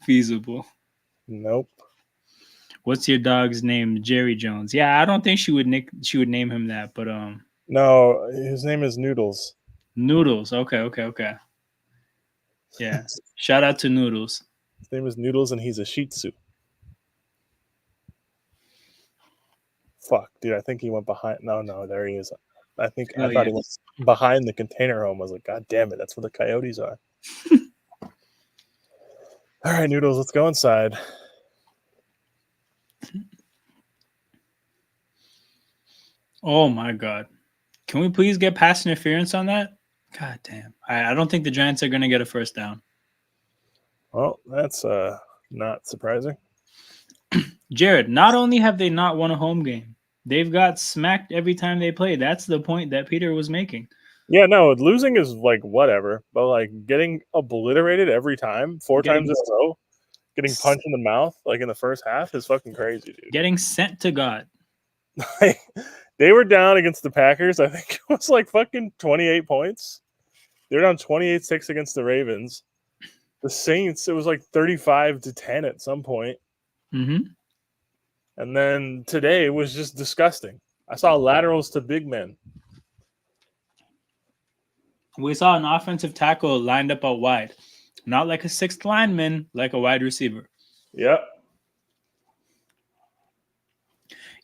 feasible. Nope. What's your dog's name? Jerry Jones. Yeah, I don't think she would name him that, but No, his name is Noodles. Noodles. Okay. Yeah. Shout out to Noodles. His name is Noodles, and he's a Shih Tzu. Fuck, dude, I think he went behind. No, there he is. I thought he was behind the container home. I was like, God damn it, that's where the coyotes are. All right, Noodles, let's go inside. Oh my God. Can we please get pass interference on that? God damn. I don't think the Giants are going to get a first down. Well, that's not surprising. Jared, not only have they not won a home game, they've got smacked every time they play. That's the point that Peter was making. Yeah, no, losing is like whatever, but like getting obliterated every time, four times in a row, getting punched in the mouth like in the first half is fucking crazy, dude. Getting sent to God. They were down against the Packers. I think it was like fucking 28 points. They were down 28-6 against the Ravens. The Saints, it was like 35-10 at some point. Mm-hmm. And then today was just disgusting. I saw laterals to big men. We saw an offensive tackle lined up out wide. Not like a sixth lineman, like a wide receiver. Yep.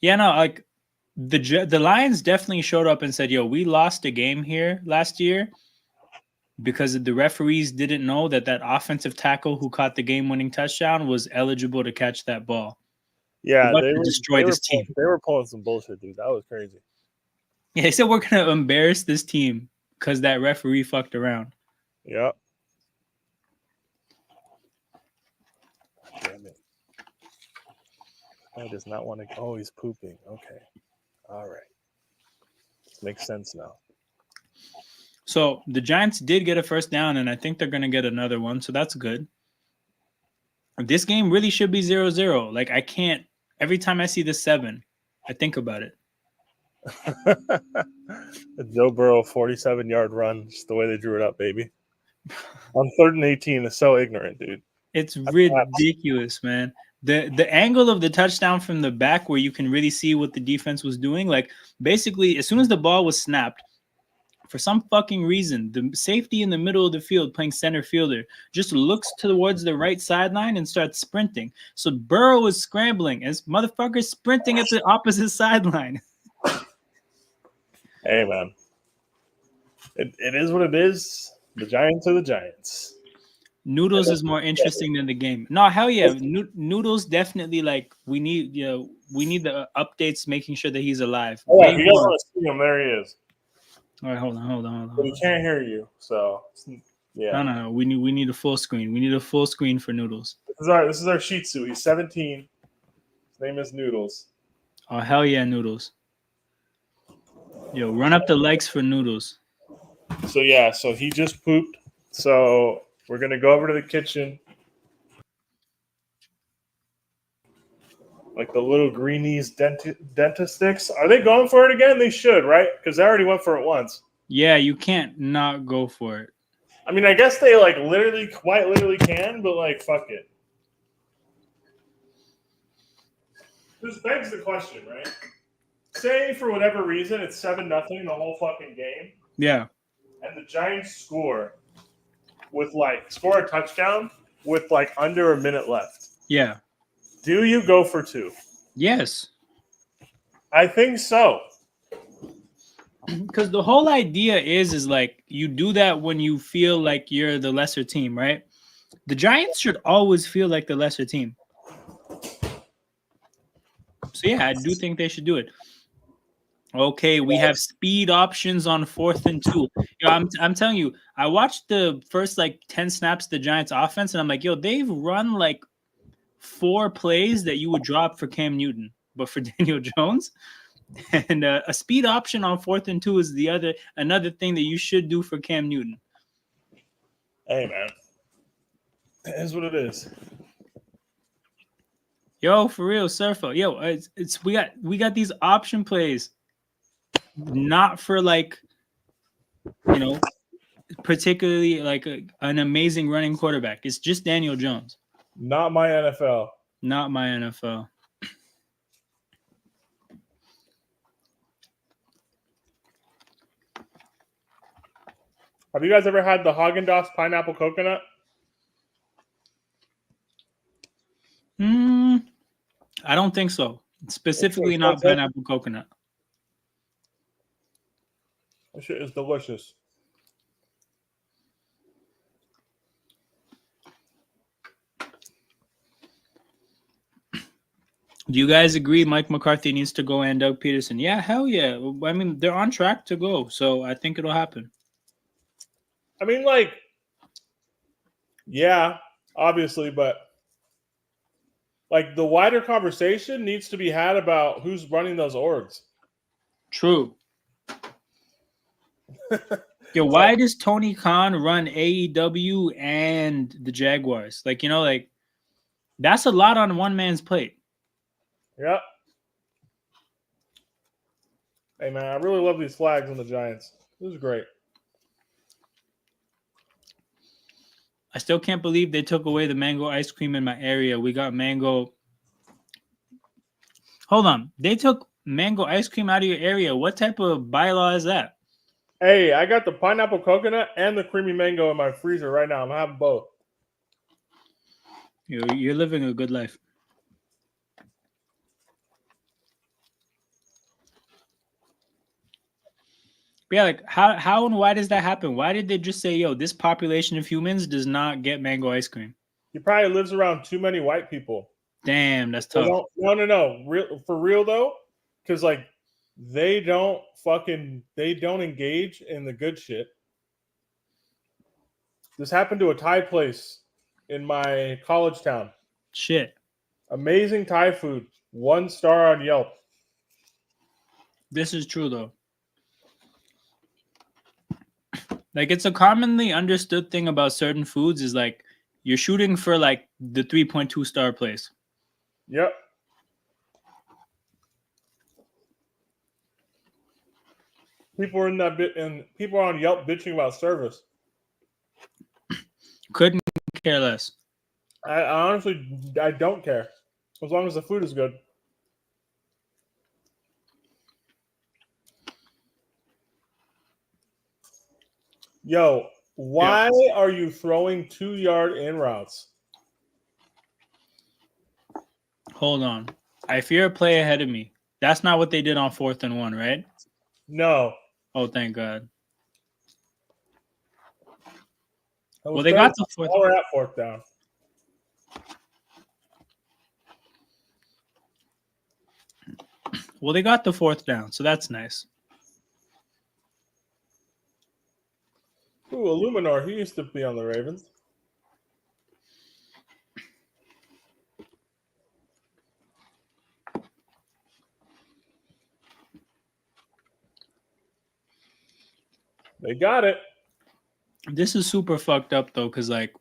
Yeah, no, like the Lions definitely showed up and said, yo, we lost a game here last year because the referees didn't know that offensive tackle who caught the game-winning touchdown was eligible to catch that ball. Yeah, they were destroy this team. They were pulling some bullshit, dude. That was crazy. Yeah, they said we're going to embarrass this team because that referee fucked around. Yep. Damn it. I does not want to. Oh, he's pooping. Okay. All right. Makes sense now. So the Giants did get a first down, and I think they're going to get another one, so that's good. This game really should be 0-0. Like, I can't. Every time I see the 7, I think about it. A Joe Burrow 47-yard run, just the way they drew it up, baby. On 3rd and 18 is so ignorant, dude. It's ridiculous, man. The angle of the touchdown from the back where you can really see what the defense was doing, like basically as soon as the ball was snapped, for some fucking reason, the safety in the middle of the field playing center fielder just looks towards the right sideline and starts sprinting. So Burrow is scrambling as motherfuckers sprinting at the opposite sideline. Hey, man. It is what it is. The Giants are the Giants. Noodles is more interesting than the game. No, hell yeah. Noodles definitely, like, we need the updates making sure that he's alive. Oh, yeah, Way if you guys more. want to see him, there he is. All right, hold on. But he can't hear you, so yeah. No. We need a full screen. We need a full screen for Noodles. This is our Shih Tzu. He's 17. His name is Noodles. Oh, hell yeah, Noodles. Yo, run up the likes for Noodles. So yeah, so he just pooped. So we're gonna go over to the kitchen. Like the little greenies dentist sticks. Are they going for it again? They should, right? Because they already went for it once. Yeah, you can't not go for it. I mean, I guess they like quite literally can, but like, fuck it. This begs the question, right? Say for whatever reason it's 7-0 the whole fucking game. Yeah. And the Giants score a touchdown with like under a minute left. Yeah. Do you go for 2? Yes. I think so. Because the whole idea is like you do that when you feel like you're the lesser team, right? The Giants should always feel like the lesser team. So yeah, I do think they should do it. Okay, we have speed options on 4th and 2. Yo, I'm telling you, I watched the first like 10 snaps of the Giants offense, and I'm like, yo, they've run like 4 plays that you would drop for Cam Newton, but for Daniel Jones. And a speed option on 4th and 2 is another thing that you should do for Cam Newton. Hey man, it is what it is. Yo, for real, Surfer. Yo, it's we got these option plays, not for like, particularly like an amazing running quarterback. It's just Daniel Jones. Not my NFL. Not my NFL. Have you guys ever had the Haagen-Dazs pineapple coconut? I don't think so. Specifically not pineapple coconut. That shit is delicious. Do you guys agree Mike McCarthy needs to go and Doug Peterson? Yeah, hell yeah. I mean, they're on track to go, so I think it'll happen. I mean, like, yeah, obviously, but like the wider conversation needs to be had about who's running those orgs. True. Yo, why does Tony Khan run AEW and the Jaguars? Like, like that's a lot on one man's plate. Yep. Hey man, I really love these flags on the Giants. This is great. I still can't believe they took away the mango ice cream in my area. We got mango. Hold on. They took mango ice cream out of your area. What type of bylaw is that? Hey, I got the pineapple coconut and the creamy mango in my freezer right now. I'm having both. You're living a good life. But yeah, like how and why does that happen? Why did they just say, yo, this population of humans does not get mango ice cream? He probably lives around too many white people. Damn, that's tough. No. For real though, because like they don't engage in the good shit. This happened to a Thai place in my college town. Shit. Amazing Thai food. 1 star on Yelp. This is true though. Like, it's a commonly understood thing about certain foods is like you're shooting for like the 3.2 star place. Yep. People are in that bit, and people are on Yelp bitching about service. Couldn't care less. I honestly don't care. As long as the food is good. Yo, why are you throwing 2-yard in routes? Hold on. I fear a play ahead of me. That's not what they did on 4th and 1, right? No. Oh, thank God. Well, they got the 4th. We're at 4th down. Well, they got the 4th down, so that's nice. Ooh, Illuminor. He used to be on the Ravens. They got it. This is super fucked up, though, because, like,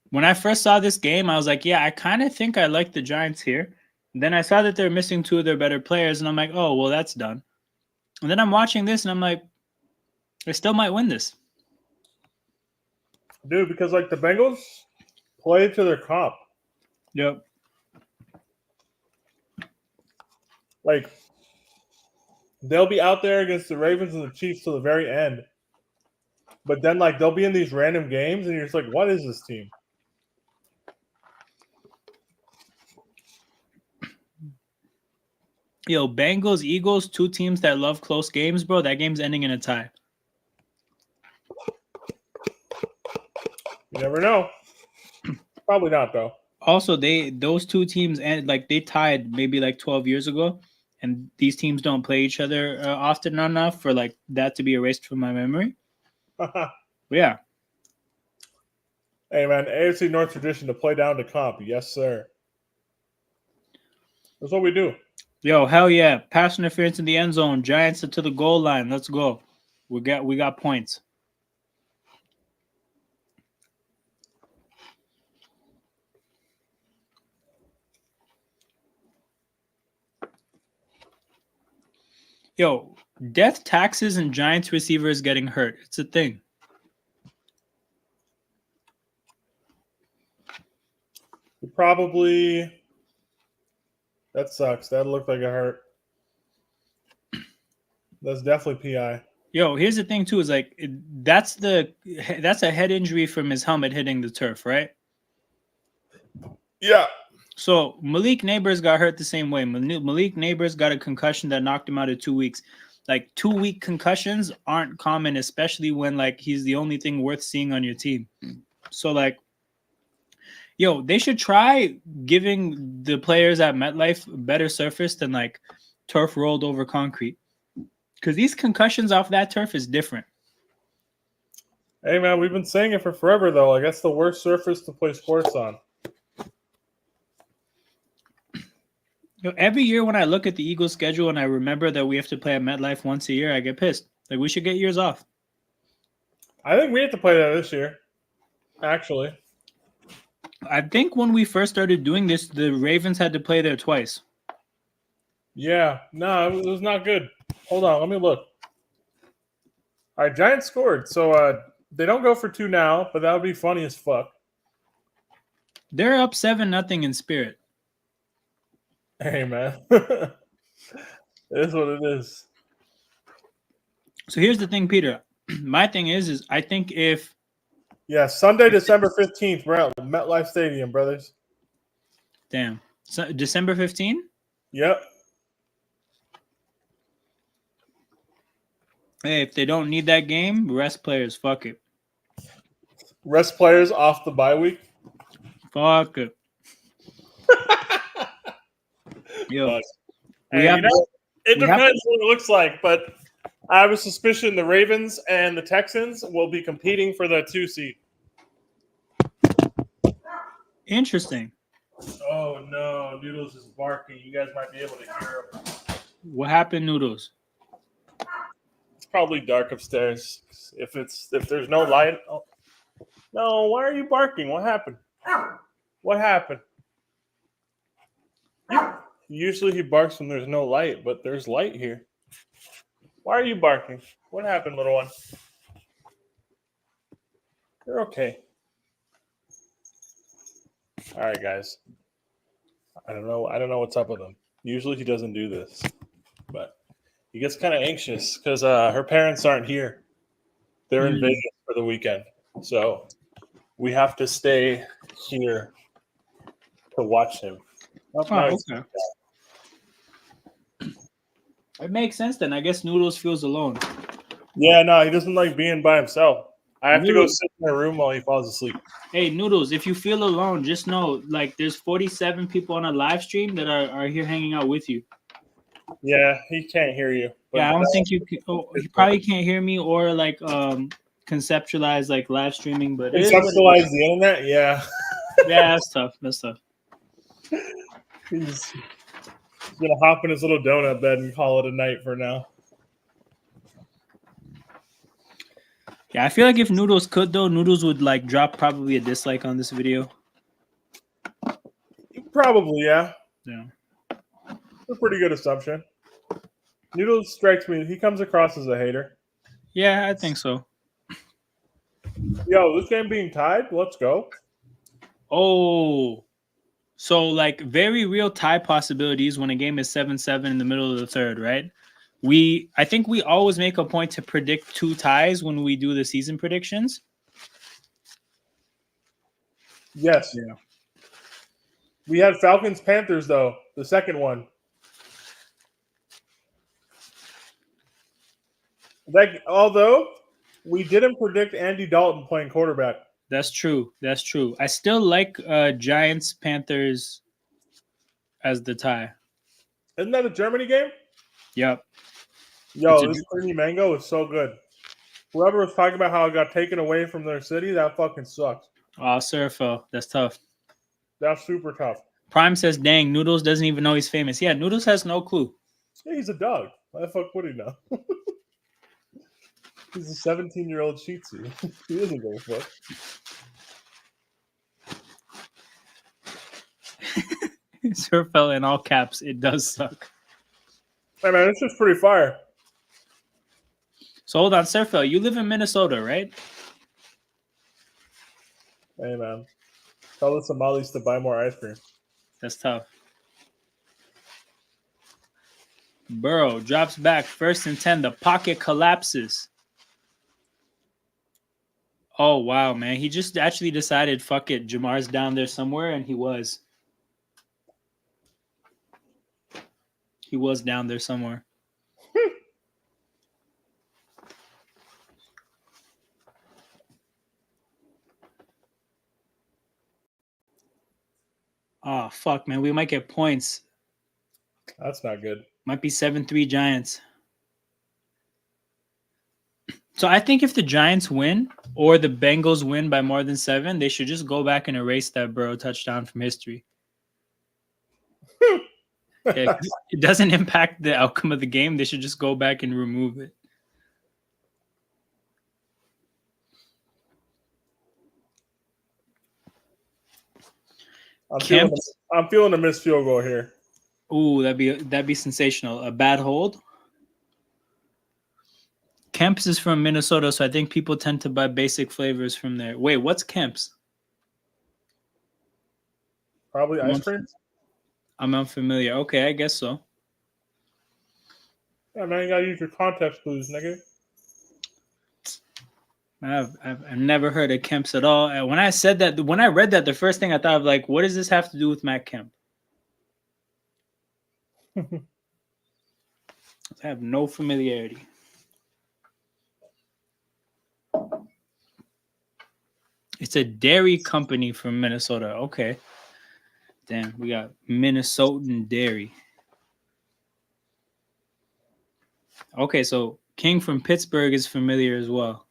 when I first saw this game, I was like, yeah, I kind of think I like the Giants here. And then I saw that they're missing 2 of their better players, and I'm like, oh, well, that's done. And then I'm watching this, and I'm like, they still might win this. Dude, because, like, the Bengals play to their comp. Yep. Like, they'll be out there against the Ravens and the Chiefs till the very end. But then, like, they'll be in these random games, and you're just like, what is this team? Yo, Bengals, Eagles, 2 teams that love close games, bro. That game's ending in a tie. You never know. Probably not, though. Also, those 2 teams and like they tied maybe like 12 years ago, and these teams don't play each other often enough for like that to be erased from my memory. But yeah. Hey, man, AFC North tradition to play down to comp. Yes, sir. That's what we do. Yo, hell yeah. Pass interference in the end zone. Giants to the goal line. Let's go. We got points. Yo, death taxes and Giants receivers getting hurt. It's a thing. Probably. That sucks. That looked like it hurt. That's definitely PI. Yo, here's the thing too: is like that's a head injury from his helmet hitting the turf, right? Yeah. So Malik Neighbors got hurt the same way. Malik Neighbors got a concussion that knocked him out of 2 weeks. Like 2-week concussions aren't common, especially when like he's the only thing worth seeing on your team. So like, yo, they should try giving the players at MetLife a better surface than like turf rolled over concrete. Because these concussions off that turf is different. Hey, man, we've been saying it for forever, though. Like, that's the worst surface to play sports on. You know, every year when I look at the Eagles schedule and I remember that we have to play at MetLife once a year, I get pissed. Like, we should get years off. I think we have to play that this year, actually. I think when we first started doing this, the Ravens had to play there twice. Yeah. No, it was not good. Hold on. Let me look. All right, Giants scored. So they don't go for 2 now, but that would be funny as fuck. They're up 7-0 in spirit. Hey, man. It is what it is. So here's the thing, Peter. My thing is I think if... Yeah, Sunday, December 15th, we're at MetLife Stadium, brothers. Damn. So, December 15th? Yep. Hey, if they don't need that game, rest players. Fuck it. Rest players off the bye week. Fuck it. Yo, it depends what it looks like, but I have a suspicion the Ravens and the Texans will be competing for the 2 seed. Interesting. Oh no, Noodles is barking. You guys might be able to hear him. What happened, Noodles? It's probably dark upstairs. If there's no light. Oh. No, why are you barking? What happened? What happened? Usually he barks when there's no light, but there's light here. Why are you barking? What happened, little one? You're okay. All right, guys. I don't know. I don't know what's up with him. Usually he doesn't do this, but he gets kind of anxious because her parents aren't here. They're in Vegas for the weekend, so we have to stay here to watch him. Oh, Oh, nice. okay. It makes sense then. I guess Noodles feels alone. Yeah, no, he doesn't like being by himself. I have to go Noodles. sit in my room while he falls asleep. Hey, Noodles, if you feel alone, just know like there's 47 people on a live stream that are here hanging out with you. Yeah, he can't hear you. But Yeah, I don't think you can, he probably can't hear me or like conceptualize like live streaming, but it is what it conceptualize is. the internet. Yeah, Yeah, that's tough. That's tough. he's gonna hop in his little donut bed and call it a night for now. Yeah, I feel like if Noodles could though, Noodles would like drop probably a dislike on this video. Probably, yeah. Yeah. It's a pretty good assumption. Noodles strikes me. He comes across as a hater. Yeah, I think so. Yo, this game being tied. Let's go. Oh. So like very real tie possibilities when a game is 7-7 in the middle of the third, right? I think we always make a point to predict 2 ties when we do the season predictions. Yes. Yeah. We had Falcons Panthers though. The second one. Like, although we didn't predict Andy Dalton playing quarterback. That's true. That's true. I still like Giants Panthers as the tie. Isn't that a Germany game? Yep. Yo, this creamy mango is so good. Whoever was talking about how it got taken away from their city, that fucking sucks. Oh, Surfo. That's tough. That's super tough. Prime says, dang, Noodles doesn't even know he's famous. Yeah, Noodles has no clue. Yeah, he's a dog. Why the fuck would he know? He's a 17-year-old Shih Tzu. He doesn't give a fuck. Surfel in all caps. It does suck. Hey, man, it's just pretty fire. So hold on, Surfel. You live in Minnesota, right? Hey, man. Tell the Somalis to buy more ice cream. That's tough. Burrow drops back. 1st and 10. The pocket collapses. Oh, wow, man. He just actually decided, fuck it. Jamar's down there somewhere, and he was. He was down there somewhere. Oh, fuck, man. We might get points. That's not good. Might be 7-3 Giants. So I think if the Giants win or the Bengals win by more than 7, they should just go back and erase that Burrow touchdown from history. Yeah, it doesn't impact the outcome of the game. They should just go back and remove it. I'm feeling a missed field goal here. Ooh, that'd be sensational. A bad hold. Kemp's is from Minnesota, so I think people tend to buy basic flavors from there. Wait, what's Kemp's? Probably ice cream. I'm unfamiliar. Okay, I guess so. Yeah, man, you gotta use your context clues, nigga. I've never heard of Kemp's at all. And when I read that, the first thing I thought of like, what does this have to do with Matt Kemp? I have no familiarity. It's a dairy company from Minnesota. Okay. Damn, we got Minnesotan dairy. Okay, so King from Pittsburgh is familiar as well.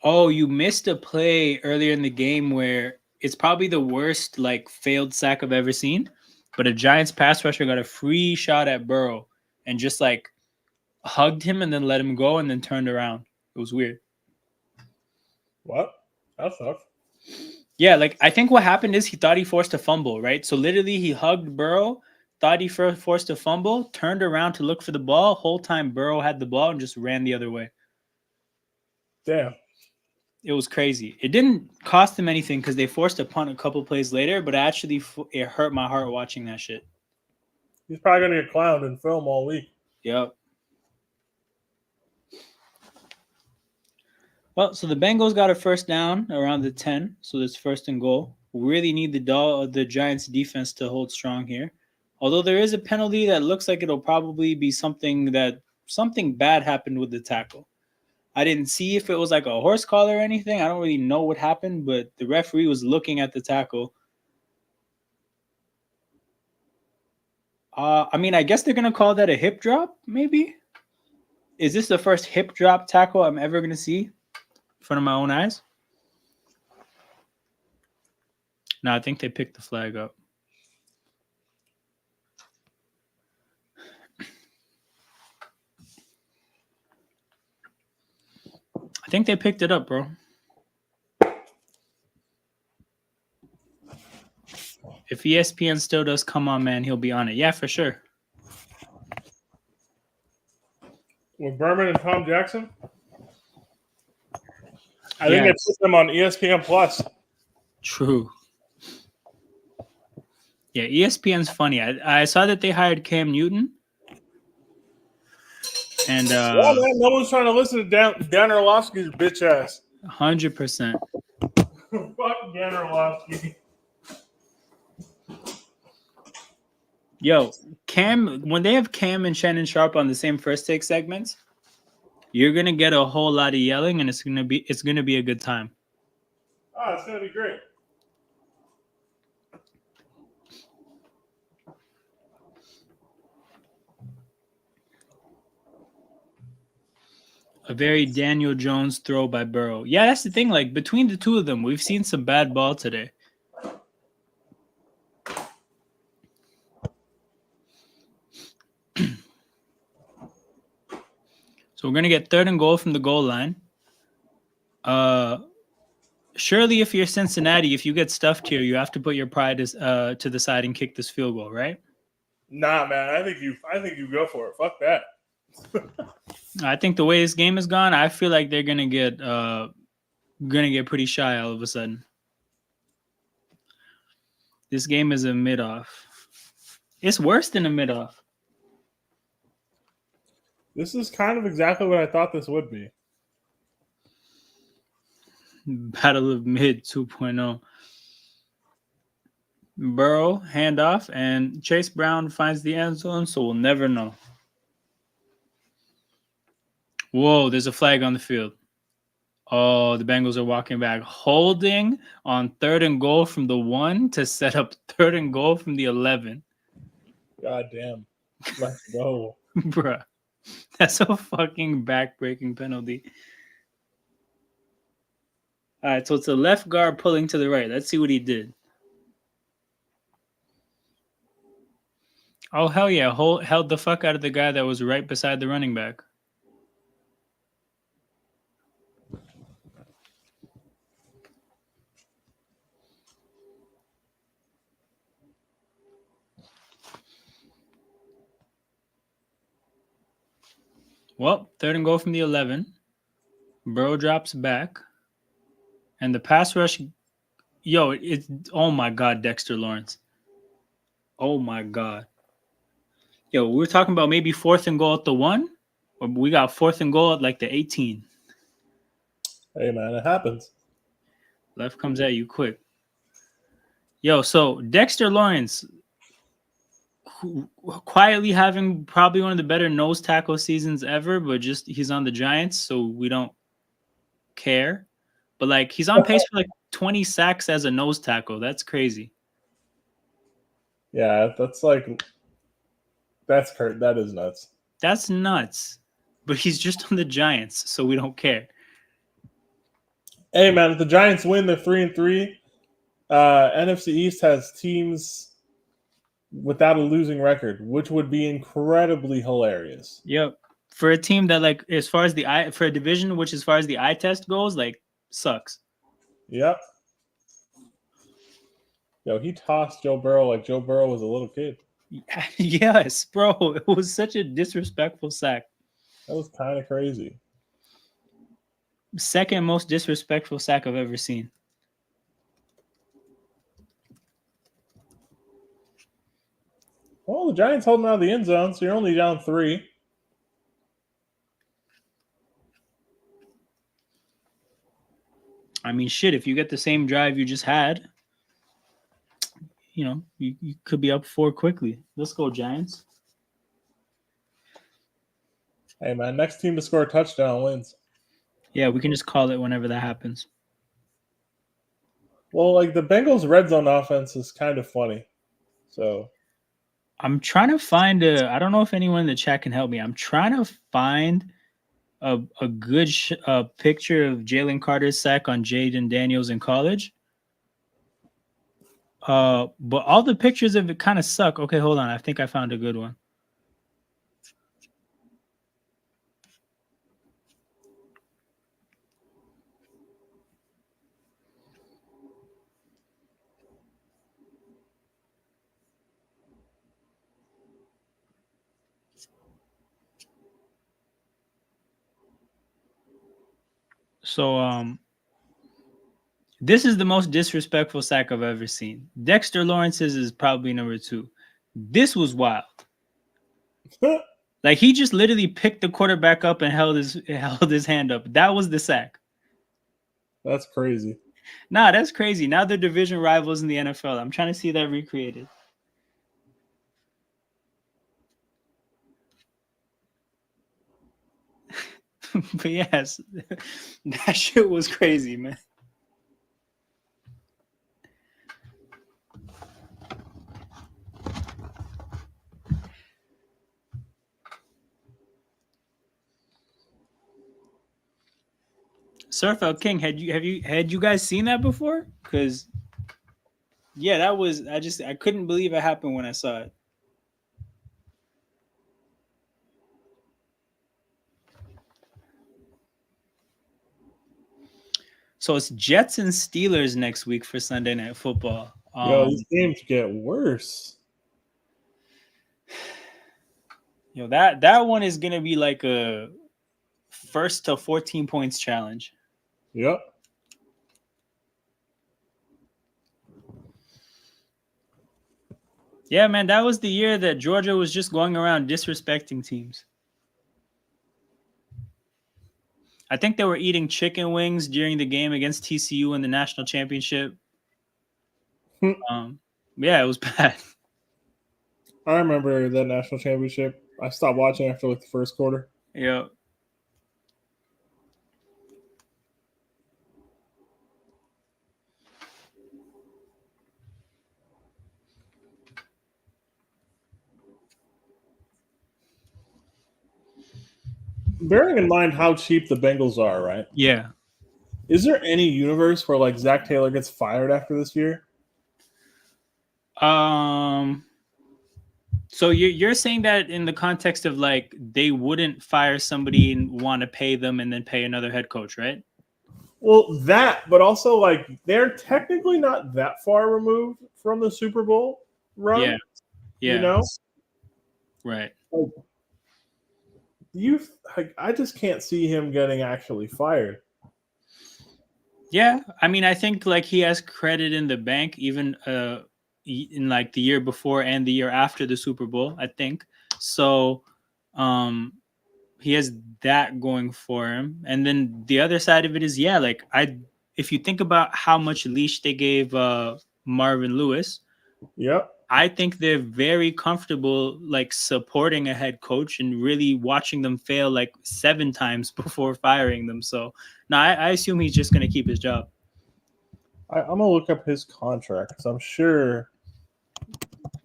Oh, you missed a play earlier in the game where it's probably the worst like failed sack I've ever seen, but a Giants pass rusher got a free shot at Burrow and just like hugged him and then let him go and then turned around. It was weird. What? That sucks. Yeah, like I think what happened is he thought he forced a fumble, right? So literally he hugged Burrow, thought he forced a fumble, turned around to look for the ball. Whole time Burrow had the ball and just ran the other way. Damn. It was crazy. It didn't cost them anything because they forced a punt a couple plays later, but actually it hurt my heart watching that shit. He's probably gonna get clowned in film all week. Yep. Well, so the Bengals got a first down around the 10, so it's first and goal. We really need the Giants defense to hold strong here. Although there is a penalty that looks like it'll probably be something bad happened with the tackle. I didn't see if it was like a horse collar or anything. I don't really know what happened, but the referee was looking at the tackle. I mean, I guess they're gonna call that a hip drop, maybe. Is this the first hip drop tackle I'm ever gonna see in front of my own eyes? No, I think they picked the flag up. I think they picked it up, bro. If ESPN still does come on, man, he'll be on it. Yeah, for sure. With Berman and Tom Jackson, I Yeah, think they put them on ESPN Plus. true. Yeah, ESPN's funny. I saw that they hired Cam Newton. And Yeah, man, no one's trying to listen to Dan Orlovsky's bitch ass. 100%. Fuck Dan Orlovsky. Yo, Cam, when they have Cam and Shannon Sharp on the same first take segments, you're gonna get a whole lot of yelling, and it's gonna be a good time. Oh, it's gonna be great. A very Daniel Jones throw by Burrow. Yeah, that's the thing. Like between the two of them, we've seen some bad ball today. So we're gonna get third and goal from the goal line. Surely if you're Cincinnati, if you get stuffed here, you have to put your pride to the side and kick this field goal, right? Nah, man. I think you go for it. Fuck that. I think the way this game has gone, I feel like they're gonna get pretty shy all of a sudden. This game is a mid-off. It's worse than a mid-off. This is kind of exactly what I thought this would be. Battle of mid 2.0. Burrow handoff, and Chase Brown finds the end zone, so we'll never know. Whoa, there's a flag on the field. Oh, the Bengals are walking back, holding on third and goal from the 1 to set up third and goal from the 11. God damn. Let's go. Bruh, that's a fucking back-breaking penalty. All right, so it's a left guard pulling to the right. Let's see what he did. Oh, hell yeah. Held the fuck out of the guy that was right beside the running back. Well, third and goal from the 11. Burrow drops back. And the pass rush, oh my God, Dexter Lawrence. Oh my God. Yo, we were talking about maybe fourth and goal at the 1. Or we got fourth and goal at like the 18. Hey, man, it happens. Left comes at you quick. Yo, so Dexter Lawrence, quietly having probably one of the better nose tackle seasons ever, but just he's on the Giants, so we don't care. But like he's on pace for like 20 sacks as a nose tackle. That's crazy. Yeah, that is nuts. That's nuts. But he's just on the Giants, so we don't care. Hey, man, if the Giants win, they're 3-3. NFC East has teams without a losing record, which would be incredibly hilarious. Yep. For a team that like as far as for a division which as far as the eye test goes, like sucks. Yep. Yo, he tossed Joe Burrow like Joe Burrow was a little kid. Yes, bro. It was such a disrespectful sack. That was kind of crazy. Second most disrespectful sack I've ever seen. Well, the Giants holding out of the end zone, so you're only down 3. I mean, shit, if you get the same drive you just had, you could be up 4 quickly. Let's go, Giants. Hey, man, next team to score a touchdown wins. Yeah, we can just call it whenever that happens. Well, like the Bengals' red zone offense is kind of funny. So I'm trying to find I don't know if anyone in the chat can help me. I'm trying to find a good picture of Jalen Carter's sack on Jaden Daniels in college. But all the pictures of it kind of suck. Okay, hold on. I think I found a good one. So this is the most disrespectful sack I've ever seen. Dexter Lawrence's is probably number 2. This was wild. Like he just literally picked the quarterback up and held his hand up. That was the sack. that's crazy. Nah, that's crazy. Now they're division rivals in the NFL. I'm trying to see that recreated. But yes, that shit was crazy, man. Surfeld King, had you guys seen that before? Because yeah, that was I couldn't believe it happened when I saw it. So it's Jets and Steelers next week for Sunday Night Football. Yo, these games get worse. That one is gonna be like a first to 14 points challenge. Yep. Yeah, man, that was the year that Georgia was just going around disrespecting teams. I think they were eating chicken wings during the game against TCU in the national championship. Yeah, it was bad. I remember that national championship. I stopped watching after like the first quarter. Yeah. Bearing in mind how cheap the Bengals are, right? Yeah. Is there any universe where like Zach Taylor gets fired after this year? So you're saying that in the context of like they wouldn't fire somebody and want to pay them and then pay another head coach, right? Well, that, but also like they're technically not that far removed from the Super Bowl run. Yeah. You know? Right. I just can't see him getting actually fired. Yeah, I mean, I think like he has credit in the bank, even in like the year before and the year after the Super Bowl. I think so. He has that going for him, and then the other side of it is, yeah, like if you think about how much leash they gave Marvin Lewis, Yep. I think they're very comfortable like supporting a head coach and really watching them fail like 7 times before firing them. So no, I assume he's just going to keep his job. I'm going to look up his contract because I'm sure.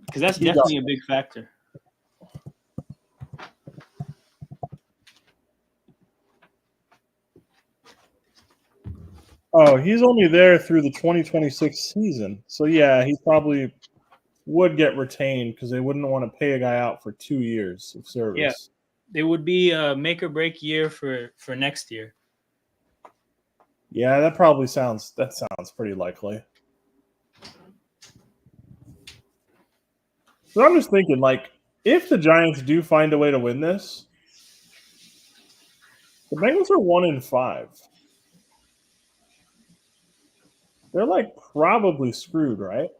Because that's definitely a big factor. Oh, he's only there through the 2026 season. So yeah, he probably would get retained because they wouldn't want to pay a guy out for 2 years of service. Yeah, it would be a make or break year for next year. Yeah, that probably sounds pretty likely. So I'm just thinking, like, if the Giants do find a way to win this, the Bengals are 1-5. They're like probably screwed, right?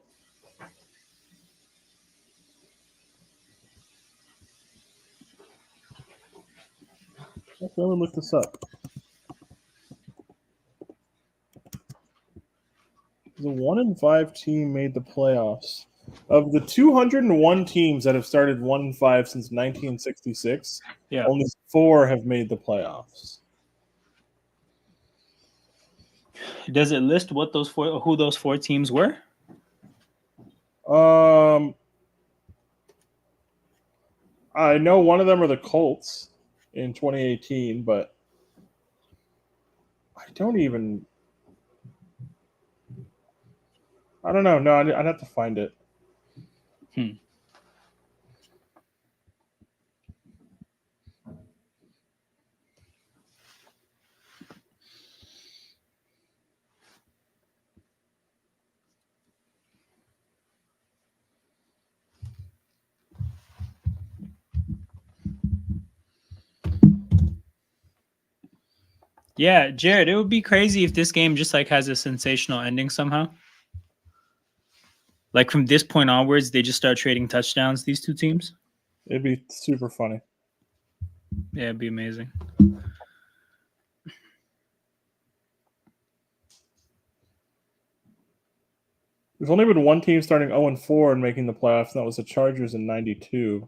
Let me look this up. The 1-5 team made the playoffs. Of the 201 teams that have started 1-5 since 1966, Yeah. only 4 have made the playoffs. Does it list what who those 4 teams were? I know one of them are the Colts in 2018, but I don't even. I don't know. No, I'd have to find it. Yeah, Jared, it would be crazy if this game just like has a sensational ending somehow. Like from this point onwards, they just start trading touchdowns, these two teams. It'd be super funny. Yeah, it'd be amazing. There's only been one team starting 0-4 and making the playoffs, and that was the Chargers in '92.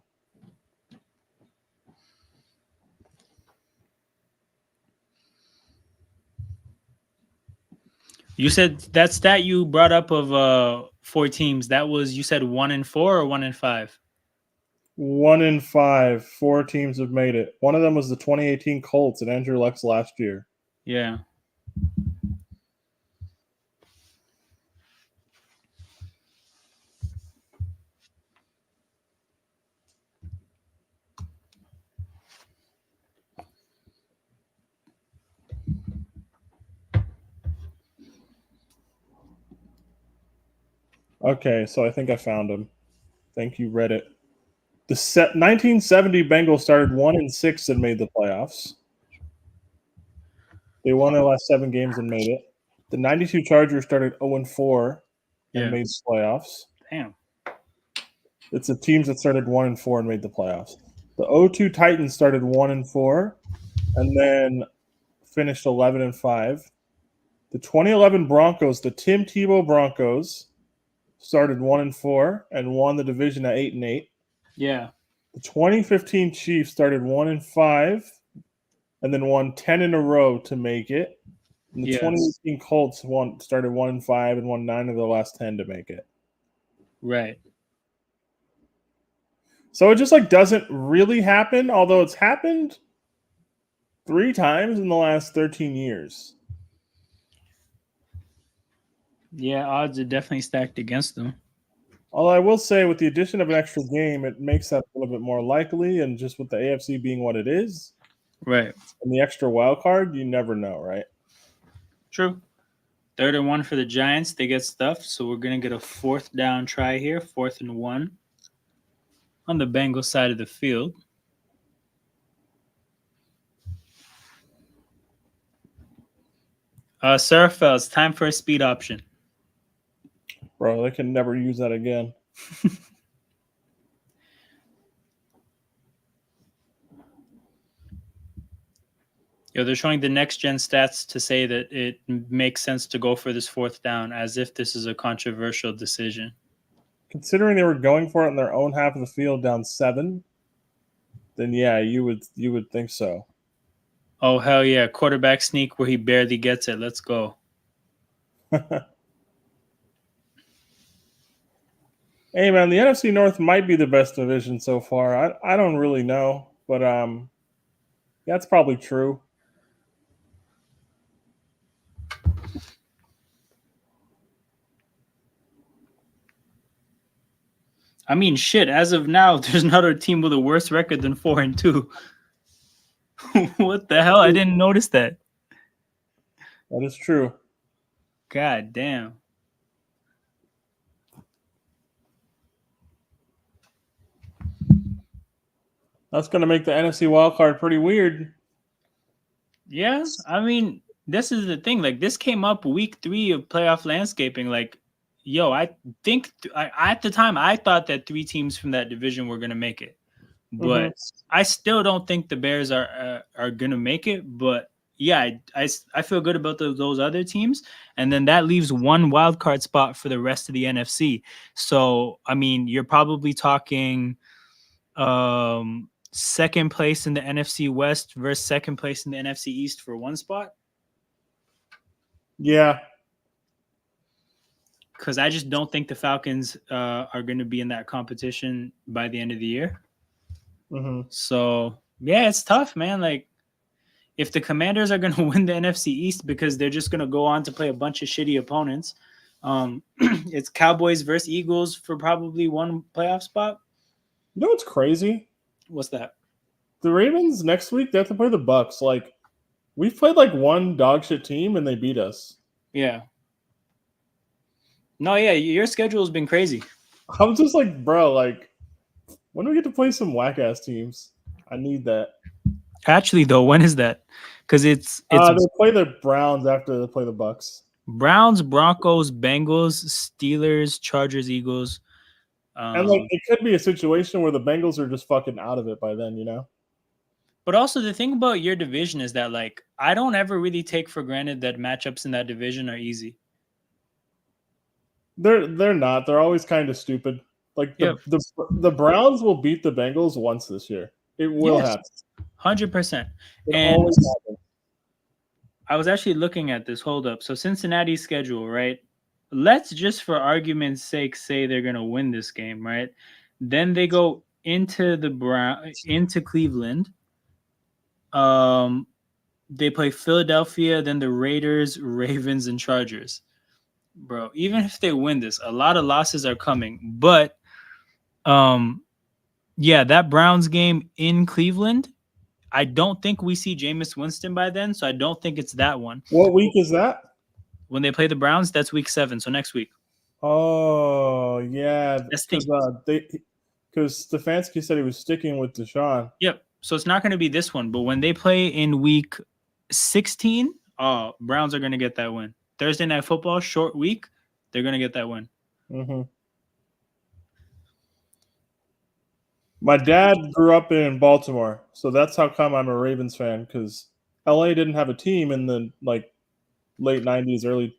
You said that stat you brought up of 4 teams. That was, you said 1-4 or 1-5? 1-5, 4 teams have made it. One of them was the 2018 Colts and Andrew Luck's last year. Yeah. Okay, so I think I found him. Thank you, Reddit. The 1970 Bengals started 1-6 and made the playoffs. They won their last 7 games and made it. The '92 Chargers started 0-4 and Yeah. made the playoffs. Damn. It's the teams that started 1-4 and made the playoffs. The '02 Titans started 1-4 and then finished 11-5. The 2011 Broncos, the Tim Tebow Broncos, started 1-4 and won the division at 8-8. Yeah. The 2015 Chiefs started 1-5 and then won 10 in a row to make it. And the Yes. 2018 Colts started 1-5 and won 9 of the last 10 to make it. Right. So it just like doesn't really happen, although it's happened 3 times in the last 13 years. Yeah, odds are definitely stacked against them. Although I will say, with the addition of an extra game, it makes that a little bit more likely. And just with the AFC being what it is, Right. and the extra wild card, you never know, right? True. 3rd and 1 for the Giants. They get stuffed, so we're gonna get a 4th down try here. 4th and 1 on the Bengals side of the field. Surfel, it's time for a speed option. Bro, they can never use that again. Yo, they're showing the next gen stats to say that it makes sense to go for this 4th down, as if this is a controversial decision. Considering they were going for it in their own half of the field, down 7, then yeah, you would think so. Oh hell yeah! Quarterback sneak where he barely gets it. Let's go. Hey man, the NFC North might be the best division so far. I don't really know, but that's probably true. I mean, shit. As of now, there's another team with a worse record than 4-2. What the hell? I didn't notice that. That is true. God damn. That's going to make the NFC wildcard pretty weird. Yeah, I mean, this is the thing. Like, this came up week 3 of playoff landscaping. Like, yo, I think at the time I thought that 3 teams from that division were gonna make it, Mm-hmm. but I still don't think the Bears are gonna make it. But yeah, I feel good about those other teams, and then that leaves one wild card spot for the rest of the NFC. So I mean, you're probably talking second place in the NFC West versus second place in the NFC East for one spot. Yeah. Because I just don't think the Falcons are going to be in that competition by the end of the year. Mm-hmm. So yeah, it's tough, man. Like, if the Commanders are going to win the NFC East because they're just going to go on to play a bunch of shitty opponents, it's Cowboys versus Eagles for probably one playoff spot. You know what's crazy? What's that? The Ravens next week they have to play the Bucks. Like we've played like one dog shit team and they beat us. Yeah. No, yeah, your schedule has been crazy. I'm just like, bro, like when do we get to play some whack ass teams? I need that. Actually, though, when is that? Because it's They play the Browns after they play the Bucks. Browns, Broncos, Bengals, Steelers, Chargers, Eagles. And like it could be a situation where the Bengals are just fucking out of it by then, you know? But also the thing about your division is that like I don't ever really take for granted that matchups in that division are easy. They're not. They're always kind of stupid. Like the Browns will beat the Bengals once this year. It will happen. 100%. It And always happens. I was actually looking at this. Hold up. So Cincinnati's schedule, right? Let's just for argument's sake say they're gonna win this game, right? Then they go into into Cleveland. They play Philadelphia, then the Raiders, Ravens, and Chargers. Bro, even if they win this, a lot of losses are coming. But yeah, that Browns game in Cleveland, I don't think we see Jameis Winston by then, so I don't think it's that one. What week is that? When they play the Browns, that's week 7, so next week. Oh yeah, That's because Stefanski said he was sticking with Deshaun. Yep. So it's not going to be this one, but when they play in week 16, Browns are going to get that win. Thursday Night Football, short week, they're going to get that win. Mm-hmm. My dad grew up in Baltimore, so that's how come I'm a Ravens fan. Because LA didn't have a team in the like late '90s, early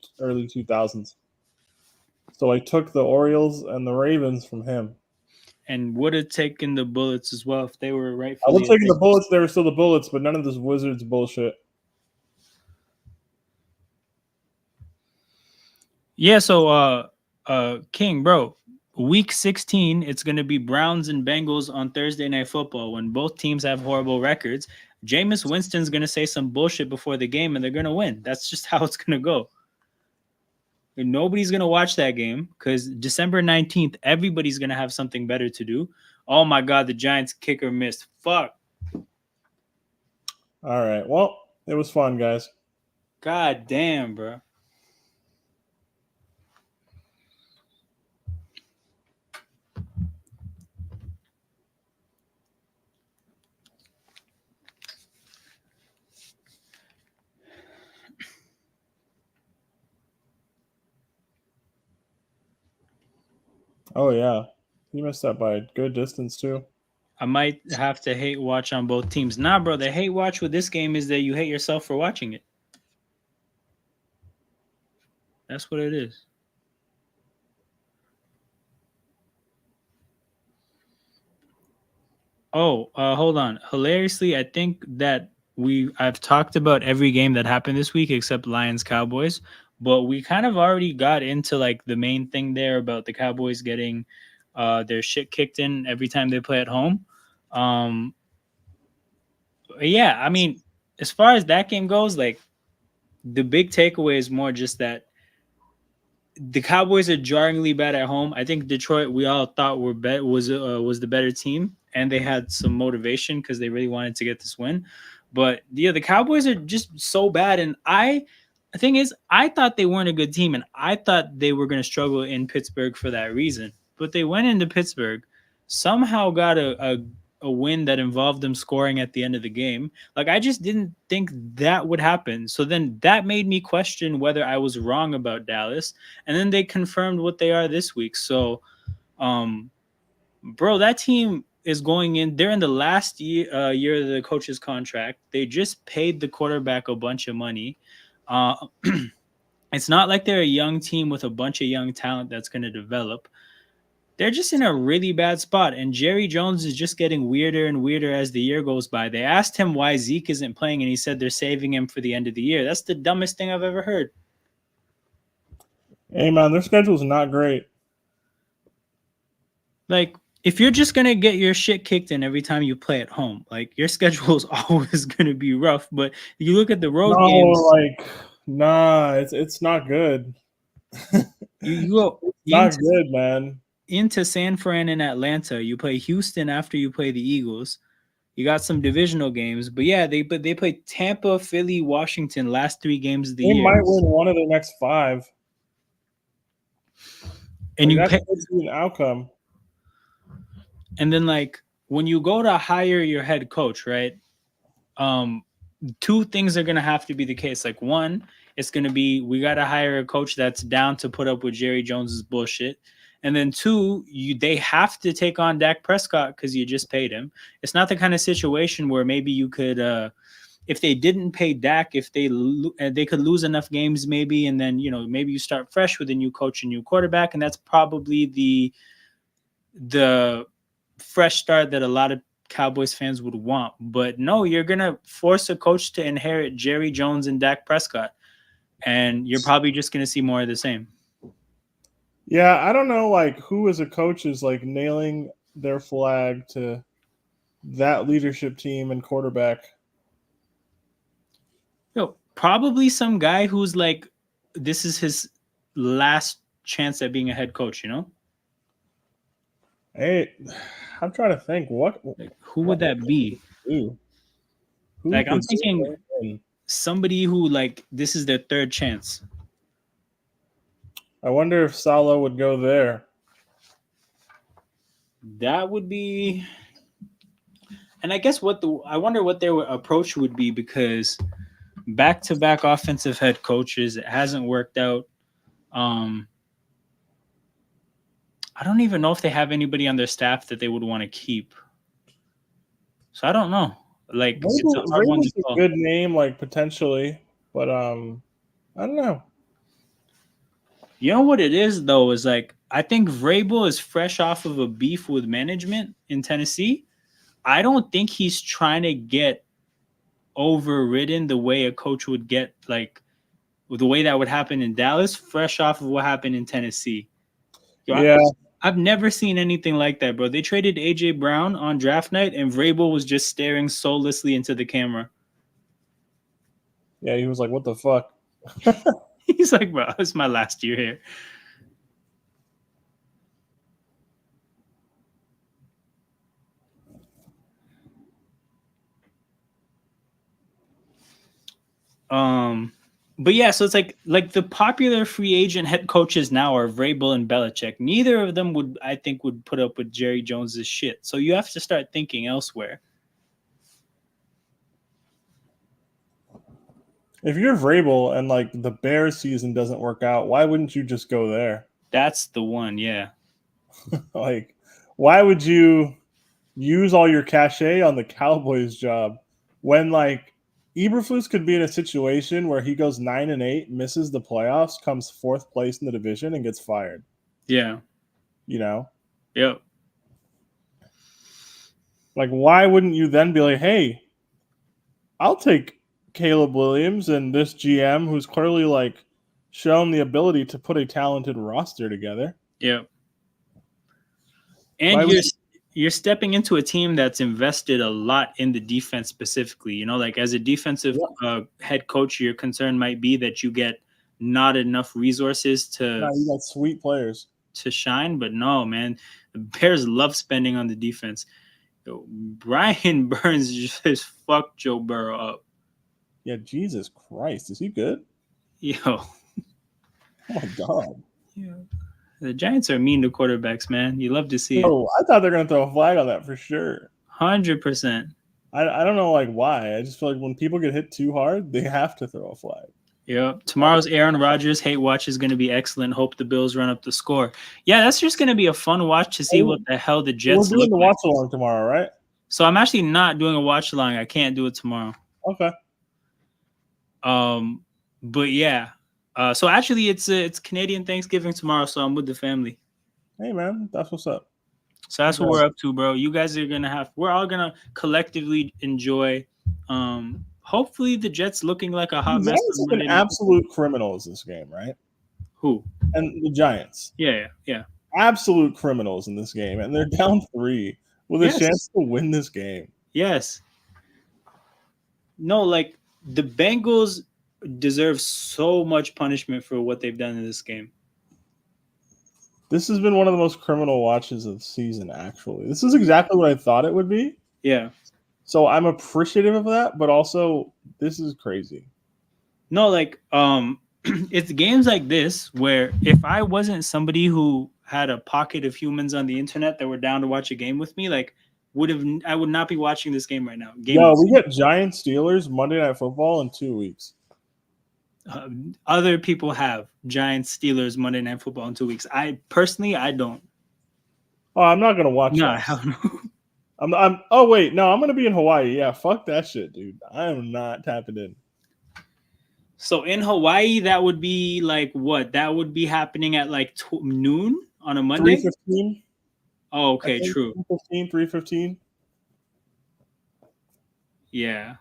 2000s. So I took the Orioles and the Ravens from him. And would have taken the Bullets as well if they were rightfully. I would have taken the Bullets. They were still the Bullets, but none of this Wizards bullshit. Yeah, so King, bro, week 16, it's going to be Browns and Bengals on Thursday Night Football when both teams have horrible records. Jameis Winston's going to say some bullshit before the game and they're going to win. That's just how it's going to go. And nobody's going to watch that game because December 19th, everybody's going to have something better to do. Oh my God, the Giants kicker missed. Fuck. All right. Well, it was fun, guys. God damn, bro. Oh yeah, you missed that by a good distance too. I might have to hate watch on both teams. Nah, bro, the hate watch with this game is that you hate yourself for watching it. That's what it is. Oh, hold on. Hilariously, I think that I've talked about every game that happened this week except Lions Cowboys, but we kind of already got into like the main thing there about the Cowboys getting their shit kicked in every time they play at home. Yeah, I mean, as far as that game goes, like the big takeaway is more just that the Cowboys are jarringly bad at home. I think Detroit, we all thought was the better team, and they had some motivation because they really wanted to get this win. But yeah, the Cowboys are just so bad, and the thing is, I thought they weren't a good team, and I thought they were going to struggle in Pittsburgh for that reason. But they went into Pittsburgh, somehow got a a win that involved them scoring at the end of the game. Like I just didn't think that would happen. So then that made me question whether I was wrong about Dallas. And then they confirmed what they are this week. So um bro, that team is going in. They're in the last year of the coach's contract. They just paid the quarterback a bunch of money. Uh, it's not like they're a young team with a bunch of young talent that's going to develop. They're just in a really bad spot, and Jerry Jones is just getting weirder and weirder as the year goes by. They asked him why Zeke isn't playing, and he said they're saving him for the end of the year. That's the dumbest thing I've ever heard. Hey man, their schedule's not great. Like, if you're just gonna get your shit kicked in every time you play at home, like your schedule is always gonna be rough. But you look at the road No, games, like nah, it's not good. you go It's not into good, man. San Fran and Atlanta. You play Houston after you play the Eagles. You got some divisional games, but yeah, they play Tampa, Philly, Washington last 3 games of the They year, might win one of their next 5. and Like you that pay, could be an outcome. and then like when you go to hire your head coach, right? Um, two things are gonna have to be the case. Like one, it's gonna be we gotta hire a coach that's down to put up with Jerry Jones's bullshit. And then two, they have to take on Dak Prescott because you just paid him. It's not the kind of situation where maybe you could if they didn't pay Dak, if they could lose enough games maybe, and then maybe you start fresh with a new coach and new quarterback, and that's probably the fresh start that a lot of Cowboys fans would want. But no, you're gonna force a coach to inherit Jerry Jones and Dak Prescott, and you're probably just gonna see more of the same. Yeah, I don't know like who as a coach is like nailing their flag to that leadership team and quarterback. Probably some guy who's like, this is his last chance at being a head coach. Hey, I'm trying to think Like, who would that be? do? Who Like, I'm could thinking win? somebody who like this is their third chance. I wonder if Salah would go there. That would be, and I guess I wonder what their approach would be, because back-to-back offensive head coaches, it hasn't worked out. Um, I don't even know if they have anybody on their staff that they would want to keep. So I don't know. Like, it's a hard one to Vrabel's a call. good name, like potentially, but I don't know. You know what it is though, is like I think Vrabel is fresh off of a beef with management in Tennessee. I don't think he's trying to get overridden the way a coach would get, like the way that would happen in Dallas, fresh off of what happened in Tennessee. Yeah, I've never seen anything like that, bro. They traded AJ Brown on draft night, and Vrabel was just staring soullessly into the camera. yeah, he was like, "What the fuck?" He's like, bro, it's my last year here. But yeah, so it's like the popular free agent head coaches now are Vrabel and Belichick. Neither of them would put up with Jerry Jones's shit. So you have to start thinking elsewhere. If you're Vrabel and like the Bears season doesn't work out, why wouldn't you just go there? That's the one, yeah. Like, why would you use all your cachet on the Cowboys job when like Eberflus could be in a situation where he goes 9-8, misses the playoffs, comes 4th place in the division, and gets fired? Yeah. You know, Yep. like why wouldn't you then be like, hey, I'll take Caleb Williams and this GM who's clearly like shown the ability to put a talented roster together. Yep. And Why would you're stepping into a team that's invested a lot in the defense specifically. Like as a defensive head coach, your concern might be that you get not enough resources no, you got sweet players to shine. But no, man, the Bears love spending on the defense. Yo, Brian Burns just fucked Joe Burrow up. Yeah, Jesus Christ, is he good? Yo. Oh my god. Yeah. The Giants are mean to quarterbacks, man. You love to see it. Oh, I thought they're gonna throw a flag on that for sure. 100%. I don't know like why. I just feel like when people get hit too hard, they have to throw a flag. Yep. Tomorrow's Aaron Rodgers hate watch is going to be excellent. Hope the Bills run up the score. Yeah, that's just going to be a fun watch to see what the hell the We're Jets doing look the like. watch along tomorrow, right? So I'm actually not doing a watch along. I can't do it tomorrow. Okay. But yeah. So actually, it's Canadian Thanksgiving tomorrow, so I'm with the family. Hey man, that's what's up. So that's what we're up to, bro. You guys are gonna have. We're all gonna collectively enjoy. Hopefully the Jets looking like a hot The mess Giants on have been Monday night. absolute criminals this game, right? Who? And the Giants, Yeah. absolute criminals in this game, and they're down 3 with a Yes. chance to win this game. Yes. No, like the Bengals deserve so much punishment for what they've done in this game. This has been one of the most criminal watches of the season, actually. This is exactly what I thought it would be. Yeah. So I'm appreciative of that, but also this is crazy. No, like it's games like this where if I wasn't somebody who had a pocket of humans on the internet that were down to watch a game with me, like I would not be watching this game right now. We get Giants Steelers Monday Night Football in 2 weeks. Other people have Giants Steelers Monday Night Football in 2 weeks. I personally, I don't. Oh, I'm not gonna watch No, that. hell no. I'm. Oh wait, no, I'm gonna be in Hawaii. Yeah, fuck that shit, dude. I am not tapping in. So in Hawaii, that would be like what? That would be happening at like noon on a Monday. 3:15. Oh, okay, true. 3:15. Yeah,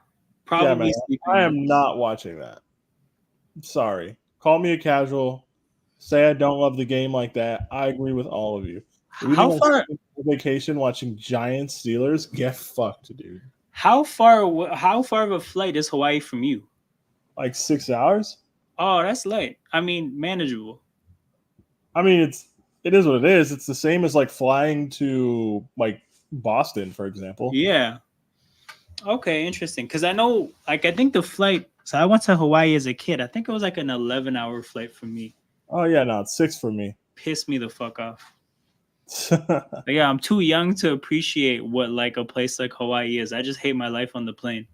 probably. Yeah, man, I am not watching that. Sorry. Call me a casual. Say I don't love the game like that. I agree with all of you. If you How think far? I'm vacation watching Giants Steelers? Get fucked, dude. How far of a flight is Hawaii from you? Like 6 hours? Oh, that's light. I mean, manageable. I mean, it is what it is. It's the same as like flying to like Boston, for example. Yeah. Okay, interesting. Because I know, like, I think the flight. So I went to Hawaii as a kid. I think it was like an 11-hour flight for me. Oh yeah, no, it's 6 for me. Pissed me the fuck off. Yeah, I'm too young to appreciate what like a place like Hawaii is. I just hate my life on the plane.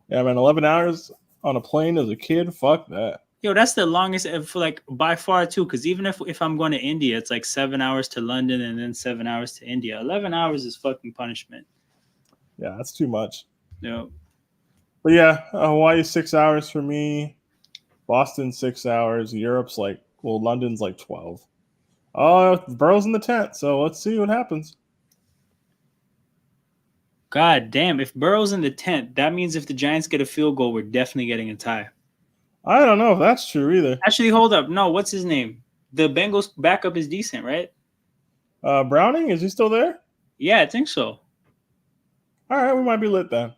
Yeah, man, 11 hours on a plane as a kid, fuck that. Yo, that's the longest for like by far too. Because even if I'm going to India, it's like 7 hours to London and then 7 hours to India. 11 hours is fucking punishment. Yeah, that's too much. No. But yeah, Hawaii 6 hours for me. Boston 6 hours. Europe's like, well, London's like 12. Oh, Burrow's in the tent, so let's see what happens. God damn! If Burrow's in the tent, that means if the Giants get a field goal, we're definitely getting a tie. I don't know if that's true either. Actually, hold up. No, what's his name? The Bengals backup is decent, right? Browning, is he still there? Yeah, I think so. All right, we might be lit then.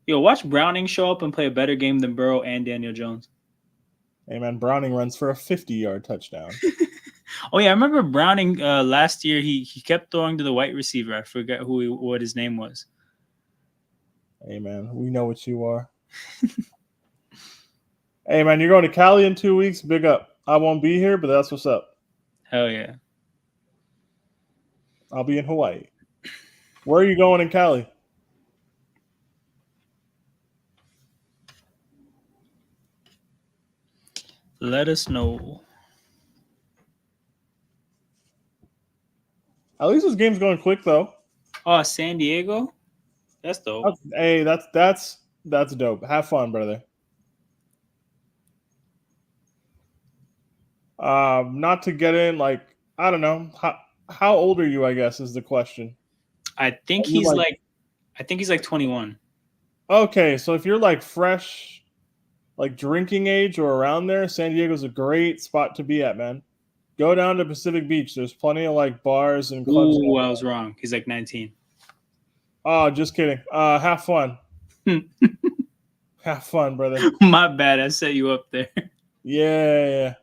Yo, watch Browning show up and play a better game than Burrow and Daniel Jones. Hey, man, Browning runs for a 50-yard touchdown. Oh, yeah, I remember Browning last year. He kept throwing to the white receiver. I forget what his name was. Hey, man, we know what you are. Hey, man, you're going to Cali in 2 weeks. Big up. I won't be here, but that's what's up. Hell yeah. I'll be in Hawaii. Where are you going in Cali? Let us know. At least this game's going quick, though. Oh, San Diego? That's dope. Hey, that's dope. Have fun, brother. Not to get in, like, I don't know. How old are you, I guess, is the question. I think he's like 21. Okay, so if you're like fresh, like drinking age or around there, San Diego's a great spot to be at, man. Go down to Pacific Beach. There's plenty of like bars and clubs. Ooh, I was wrong. He's like 19. Oh, just kidding. Have fun. Have fun, brother. My bad. I set you up there. Yeah.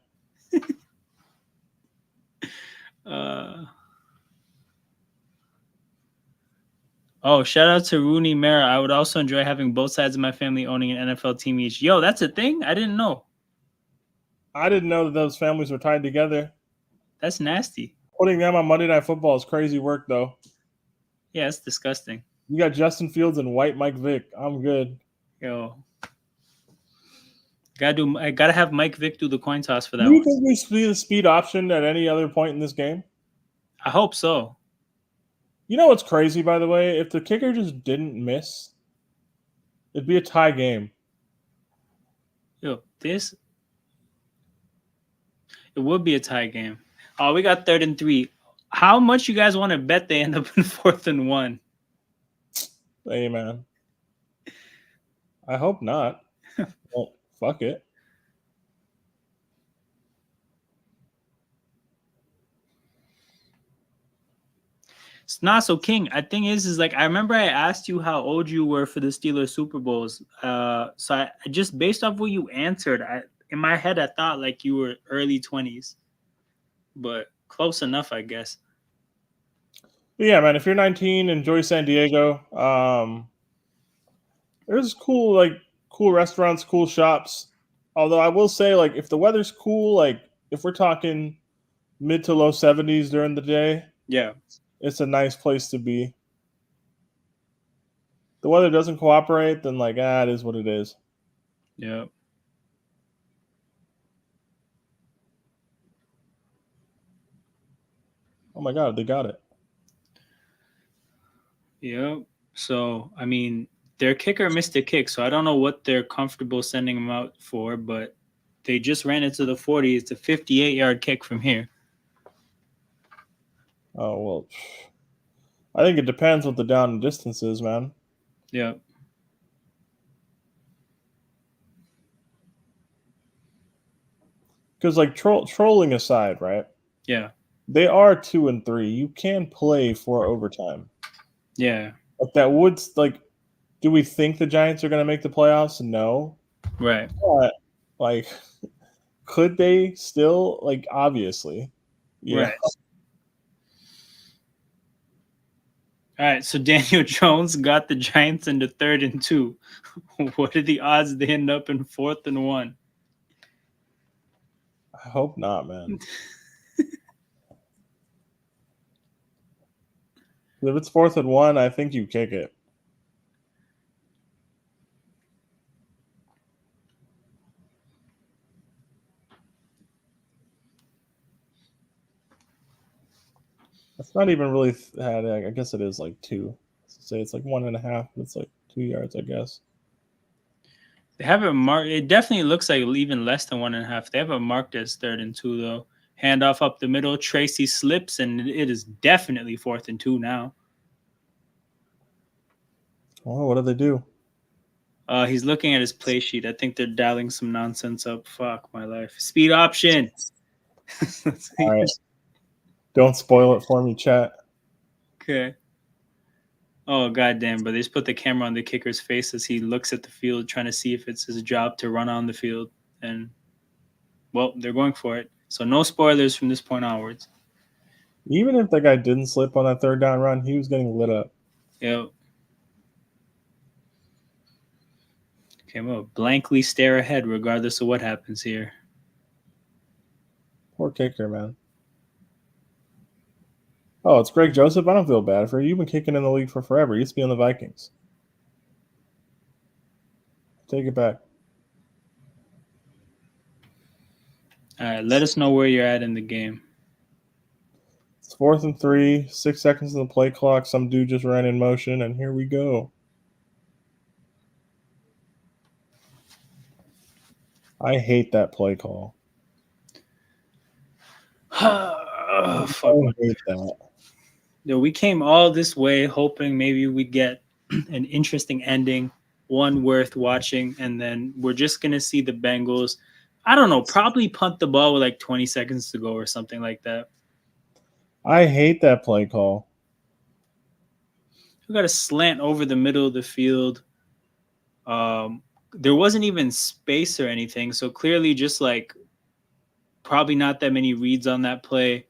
Oh, shout out to Rooney Mara. I would also enjoy having both sides of my family owning an NFL team each. Yo, that's a thing? I didn't know. I didn't know that those families were tied together. That's nasty. Putting them on Monday Night Football is crazy work, though. Yeah, it's disgusting. You got Justin Fields and white Mike Vick. I'm good. Yo, I gotta have Mike Vick do the coin toss for Do that you one. think we see the speed option at any other point in this game? I hope so. You know what's crazy, by the way? If the kicker just didn't miss, it'd be a tie game. Yo, it would be a tie game. Oh, we got 3rd and 3. How much you guys want to bet they end up in 4th and 1? Hey, man. I hope not. Well, fuck it. It's not so King. I think is like I remember I asked you how old you were for the Steelers Super Bowls. So I just based off what you answered, in my head I thought like you were early 20s, but close enough, I guess. But yeah, man. If you're 19, enjoy San Diego. There's cool restaurants, cool shops. Although I will say, like, if the weather's cool, like if we're talking mid to low 70s during the day, Yeah. it's a nice place to be. The weather doesn't cooperate, then like it is what it is. Yeah. Oh my god, they got it. Yeah. So I mean, their kicker missed a kick, so I don't know what they're comfortable sending him out for, but they just ran into the 40. It's a 58-yard kick from here. Oh well, I think it depends what the down and distance is, man. Yeah. Because like trolling aside, right? Yeah. They are 2-3. You can play for overtime. Yeah. But that would like. Do we think the Giants are going to make the playoffs? No. Right. But like, could they still? Like, obviously, yeah. Right. All right, so Daniel Jones got the Giants into 3rd and 2. What are the odds they end up in 4th and 1? I hope not, man. If it's 4th and 1, I think you kick it. It's not even really. I guess it is like 2. Say it's like 1.5. But it's like 2 yards, I guess. They have it marked. It definitely looks like even less than 1.5. They have it marked as 3rd and 2 though. Handoff up the middle. Tracy slips, and it is definitely 4th and 2 now. Oh, what do they do? He's looking at his play sheet. I think they're dialing some nonsense up. Fuck my life. Speed option. All right. Don't spoil it for me, chat. Okay. Oh goddamn! But they just put the camera on the kicker's face as he looks at the field, trying to see if it's his job to run on the field. And well, they're going for it. So no spoilers from this point onwards. Even if that guy didn't slip on that 3rd down run, he was getting lit up. Yep. Okay, well, blankly stare ahead regardless of what happens here. Poor kicker, man. Oh, it's Greg Joseph. I don't feel bad for you. You've been kicking in the league for forever. You used to be on the Vikings. Take it back. All right, let us know where you're at in the game. It's 4th and 3, 6 seconds on the play clock. Some dude just ran in motion, and here we go. I hate that play call. Oh, fuck. I hate that. Yo, we came all this way hoping maybe we'd get an interesting ending, one worth watching, and then we're just gonna see the Bengals. I don't know, probably punt the ball with like 20 seconds to go or something like that. I hate that play call. We got a slant over the middle of the field. There wasn't even space or anything, so clearly just like probably not that many reads on that play.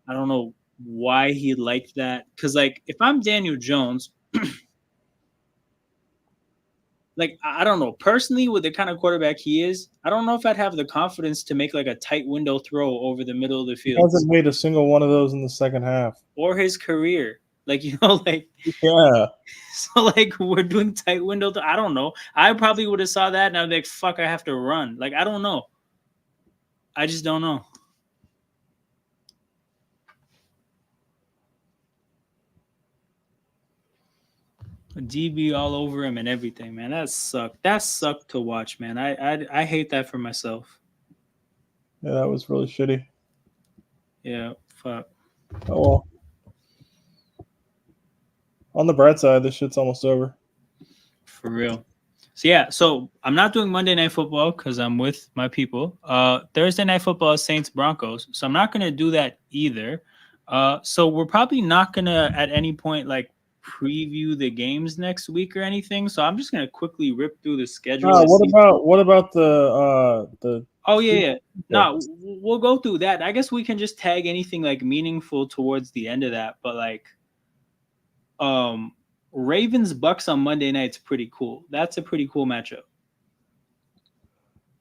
I don't know why he liked that, because like if I'm Daniel Jones, like I don't know personally with the kind of quarterback he is, I don't know if I'd have the confidence to make like a tight window throw over the middle of the He field hasn't made a single one of those in the second half. or his career. Like like Yeah. so like we're doing tight window. I don't know. I probably would have saw that and I'd be like, fuck, I have to run. Like I don't know. I just don't know. DB all over him and everything, man. That sucked. That sucked to watch, man. I hate that for myself. Yeah, that was really shitty. Yeah, fuck. Oh well. On the bright side, this shit's almost over. For real. So yeah, so I'm not doing Monday Night Football because I'm with my people. Thursday Night Football is Saints Broncos, so I'm not gonna do that either. So we're probably not gonna at any point like preview the games next week or anything. So I'm just gonna quickly rip through the schedule to see. What about the Oh yeah, yeah. okay. No, we'll go through that. I guess we can just tag anything like meaningful towards the end of that. But like, um, Ravens Bucks on Monday night's pretty cool. That's a pretty cool matchup.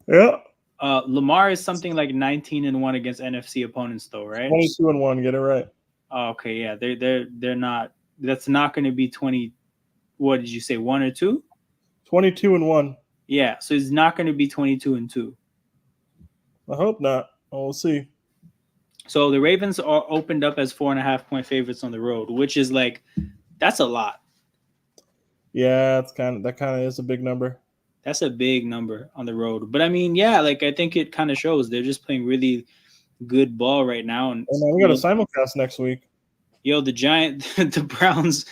Yeah. Lamar is something like 19-1 against NFC opponents, though, right? 22-1, get it right. Oh, okay, yeah, they're not. That's not going to be 20. What did you say? 1 or 2? 22-1. Yeah, so it's not going to be 22-2. I hope not. We'll see. So the Ravens are opened up as 4.5 point favorites on the road, which is like that's a lot. Yeah, that kind of is a big number. That's a big number on the road. But I mean, yeah, like I think it kind of shows they're just playing really good ball right now. And And then we got a simulcast next week. the the Browns.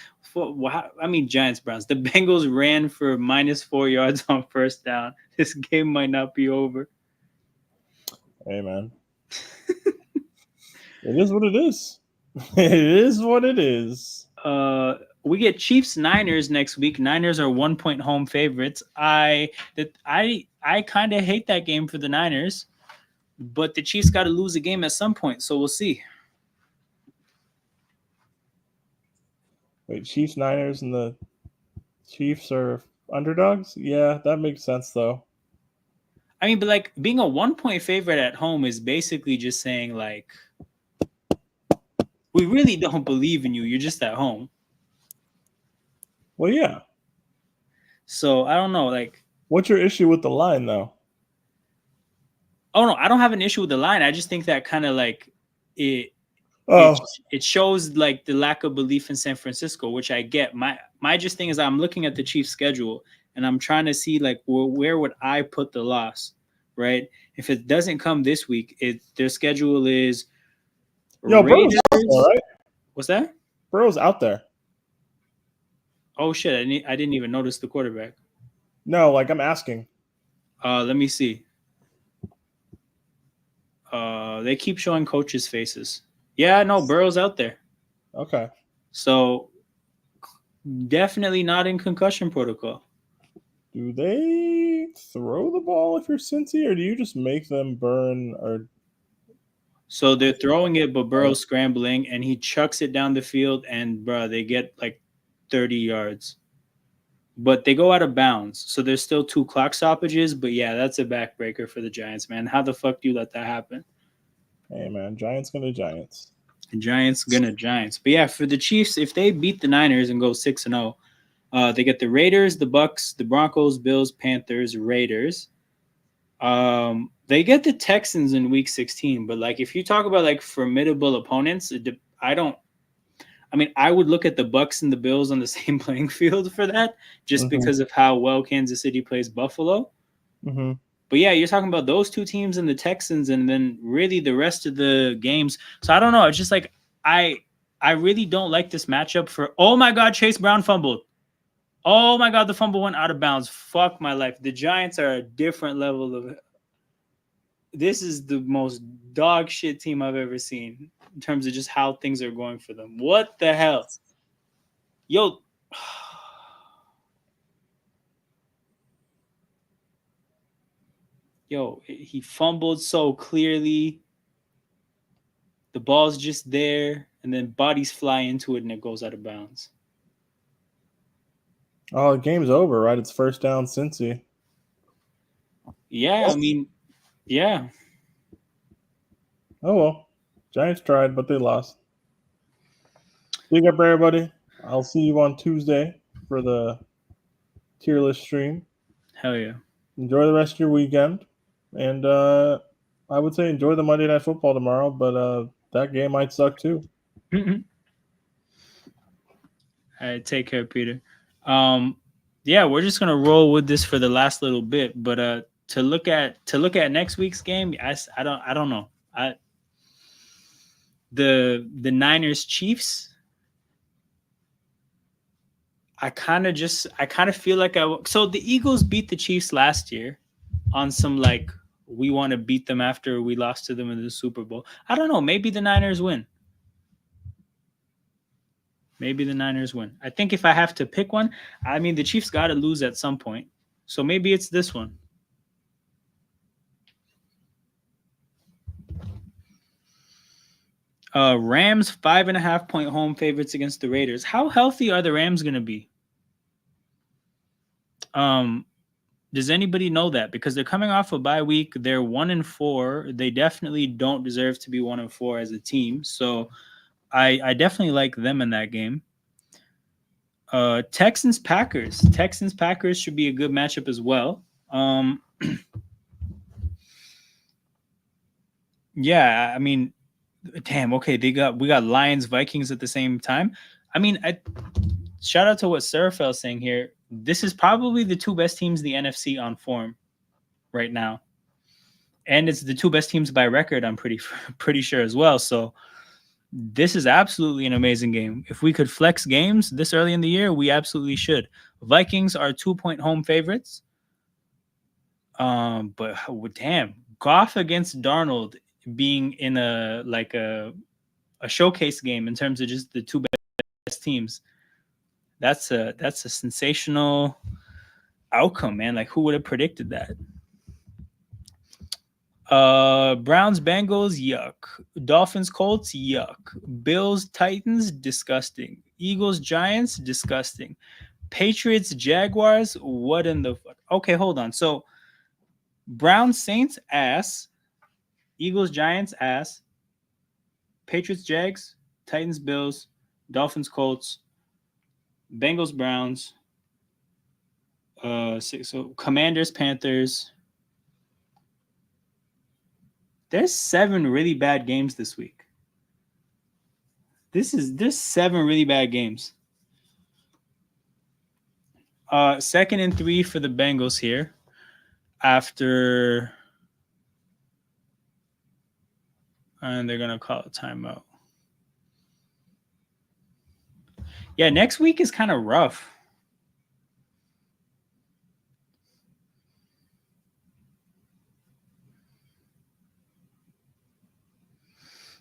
I mean, Giants Browns. The Bengals ran for -4 yards on first down. This game might not be over. Hey man, it is what it is. It is what it is. We get Chiefs Niners next week. Niners are 1 point home favorites. I kind of hate that game for the Niners, but the Chiefs got to lose a game at some point, so we'll see. Wait, Chiefs Niners and the Chiefs are underdogs? Yeah, that makes sense though. I mean, but like being a 1 point favorite at home is basically just saying like we really don't believe in you. You're just at home. Well, yeah. So I don't know. Like, What's your issue with the line though? oh no, I don't have an issue with the line. I just think that kind of like it Oh, it shows like the lack of belief in San Francisco, which I get. My just thing is I'm looking at the Chiefs schedule and I'm trying to see like where would I put the loss, right? If it doesn't come this week, their schedule is yo, Burrow's Raiders. out there, right? What's that? Burrow's out there. Oh shit! I didn't even notice the quarterback. No, like I'm asking. Let me see. They keep showing coaches' faces. Yeah, no, Burrow's out there. Okay. So definitely not in concussion protocol. Do they throw the ball if you're Cincy, or do you just make them burn? Or So they're throwing it, but Burrow's scrambling, and he chucks it down the field, and bro, they get like 30 yards. But they go out of bounds, so there's still 2 clock stoppages. But yeah, that's a backbreaker for the Giants, man. How the fuck do you let that happen? hey man, Giants gonna Giants. Giants gonna Giants. But yeah, for the Chiefs, if they beat the Niners and go 6-0, they get the Raiders, the Bucks, the Broncos, Bills, Panthers, Raiders. They get the Texans in Week 16. But like, if you talk about like formidable opponents, I mean, I would look at the Bucks and the Bills on the same playing field for that, just because of how well Kansas City plays Buffalo. Mm-hmm. But yeah, you're talking about those 2 teams and the Texans, and then really the rest of the games. So I don't know. It's just like I really don't like this matchup for. Oh my God, Chase Brown fumbled. Oh my God, the fumble went out of bounds. Fuck my life. The Giants are a different level of. This is the most dog shit team I've ever seen in terms of just how things are going for them. What the hell, yo. Yo, he fumbled so clearly. The ball's just there, and then bodies fly into it, and it goes out of bounds. Oh, the game's over, right? It's first down, Cincy. Yeah, I mean, yeah. Oh well, Giants tried, but they lost. Big up, everybody. I'll see you on Tuesday for the tier list stream. Hell yeah. Enjoy the rest of your weekend. And I would say enjoy the Monday Night Football tomorrow, but that game might suck too. All right, take care, Peter. Um, yeah, we're just gonna roll with this for the last little bit, but to look at next week's game, I don't know. The Niners Chiefs. I kind of feel like so the Eagles beat the Chiefs last year on some like we want to beat them after we lost to them in the Super Bowl. I don't know. Maybe the Niners win. Maybe the Niners win. I think if I have to pick one, I mean the Chiefs got to lose at some point. So maybe it's this one. Rams 5.5 point home favorites against the Raiders. How healthy are the Rams going to be? Um, does anybody know that? Because they're coming off a bye week. They're 1-4. They definitely don't deserve to be 1-4 as a team. So I definitely like them in that game. Texans Packers. Texans Packers should be a good matchup as well. Yeah, I mean, damn. Okay, we got Lions Vikings at the same time. I mean, shout out to what Surafel saying here. This is probably the two best teams in the NFC on form right now, and it's the two best teams by record. I'm pretty sure as well. So this is absolutely an amazing game. If we could flex games this early in the year, we absolutely should. Vikings are 2-point home favorites. But damn, Goff against Darnold being in a showcase game in terms of just the two best teams. That's a sensational outcome, man. Like who would have predicted that? Browns Bengals, yuck. Dolphins Colts, yuck. Bills Titans, disgusting. Eagles Giants, disgusting. Patriots Jaguars, what in the fuck? Okay, hold on. So Browns Saints, ass. Eagles Giants, ass. Patriots Jags, Titans Bills, Dolphins Colts, Bengals Browns, so Commanders Panthers. There's 7 really bad games this week. There's 7 really bad games. 2nd and 3 for the Bengals here after, and they're gonna call a timeout. Yeah, next week is kind of rough.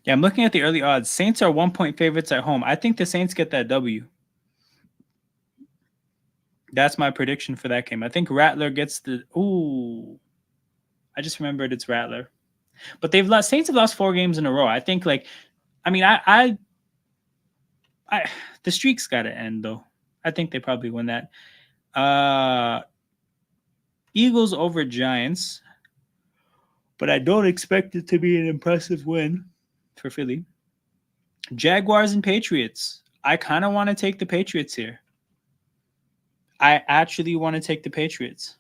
Yeah, I'm looking at the early odds. Saints are 1-point favorites at home. I think the Saints get that W. That's my prediction for that game. I think Rattler gets the. Ooh, I just remembered it's Rattler. But Saints have lost 4 games in a row. I think the streak's got to end though. I think they probably win that. Eagles over Giants, but I don't expect it to be an impressive win for Philly. Jaguars and Patriots. I kind of want to take the Patriots here. I actually want to take the Patriots.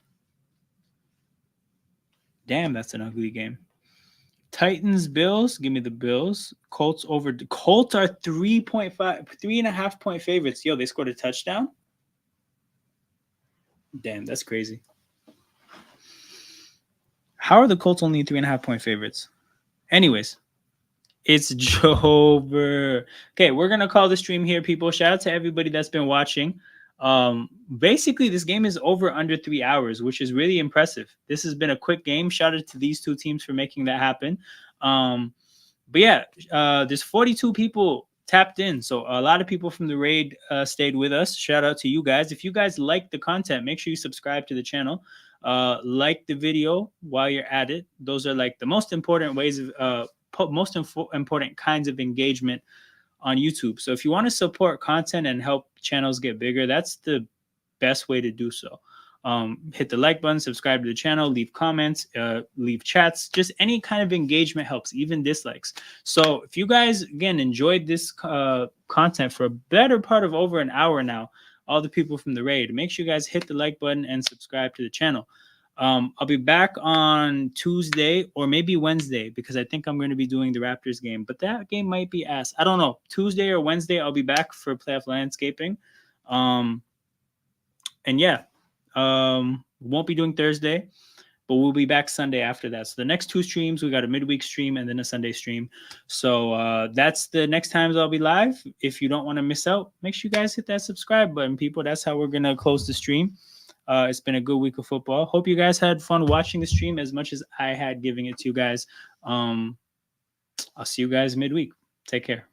Damn, that's an ugly game. Titans, Bills. Give me the Bills. Colts are 3.5 point favorites. Yo, they scored a touchdown. Damn, that's crazy. How are the Colts only 3.5 point favorites? Anyways, it's Jover. Okay, we're gonna call the stream here, people. Shout out to everybody that's been watching. Basically, this game is over under 3 hours, which is really impressive. This has been a quick game. Shout out to these two teams for making that happen. But yeah, there's 42 people tapped in, so a lot of people from the raid stayed with us. Shout out to you guys. If you guys like the content, make sure you subscribe to the channel. Like the video while you're at it. Those are like the most important ways of important kinds of engagement on YouTube. So if you want to support content and help channels get bigger, that's the best way to do so. Hit the like button, subscribe to the channel, leave comments, leave chats. Just any kind of engagement helps, even dislikes. So if you guys, again, enjoyed this content for a better part of over an hour now, all the people from the raid, make sure you guys hit the like button and subscribe to the channel. I'll be back on Tuesday or maybe Wednesday because I think I'm going to be doing the Raptors game, but that game might be ass. I don't know. Tuesday or Wednesday, I'll be back for playoff landscaping. And yeah, won't be doing Thursday, but we'll be back Sunday after that. So the next 2 streams, we got a midweek stream and then a Sunday stream. So that's the next times I'll be live. If you don't want to miss out, make sure you guys hit that subscribe button, people. That's how we're going to close the stream. It's been a good week of football. Hope you guys had fun watching the stream as much as I had giving it to you guys. I'll see you guys midweek. Take care.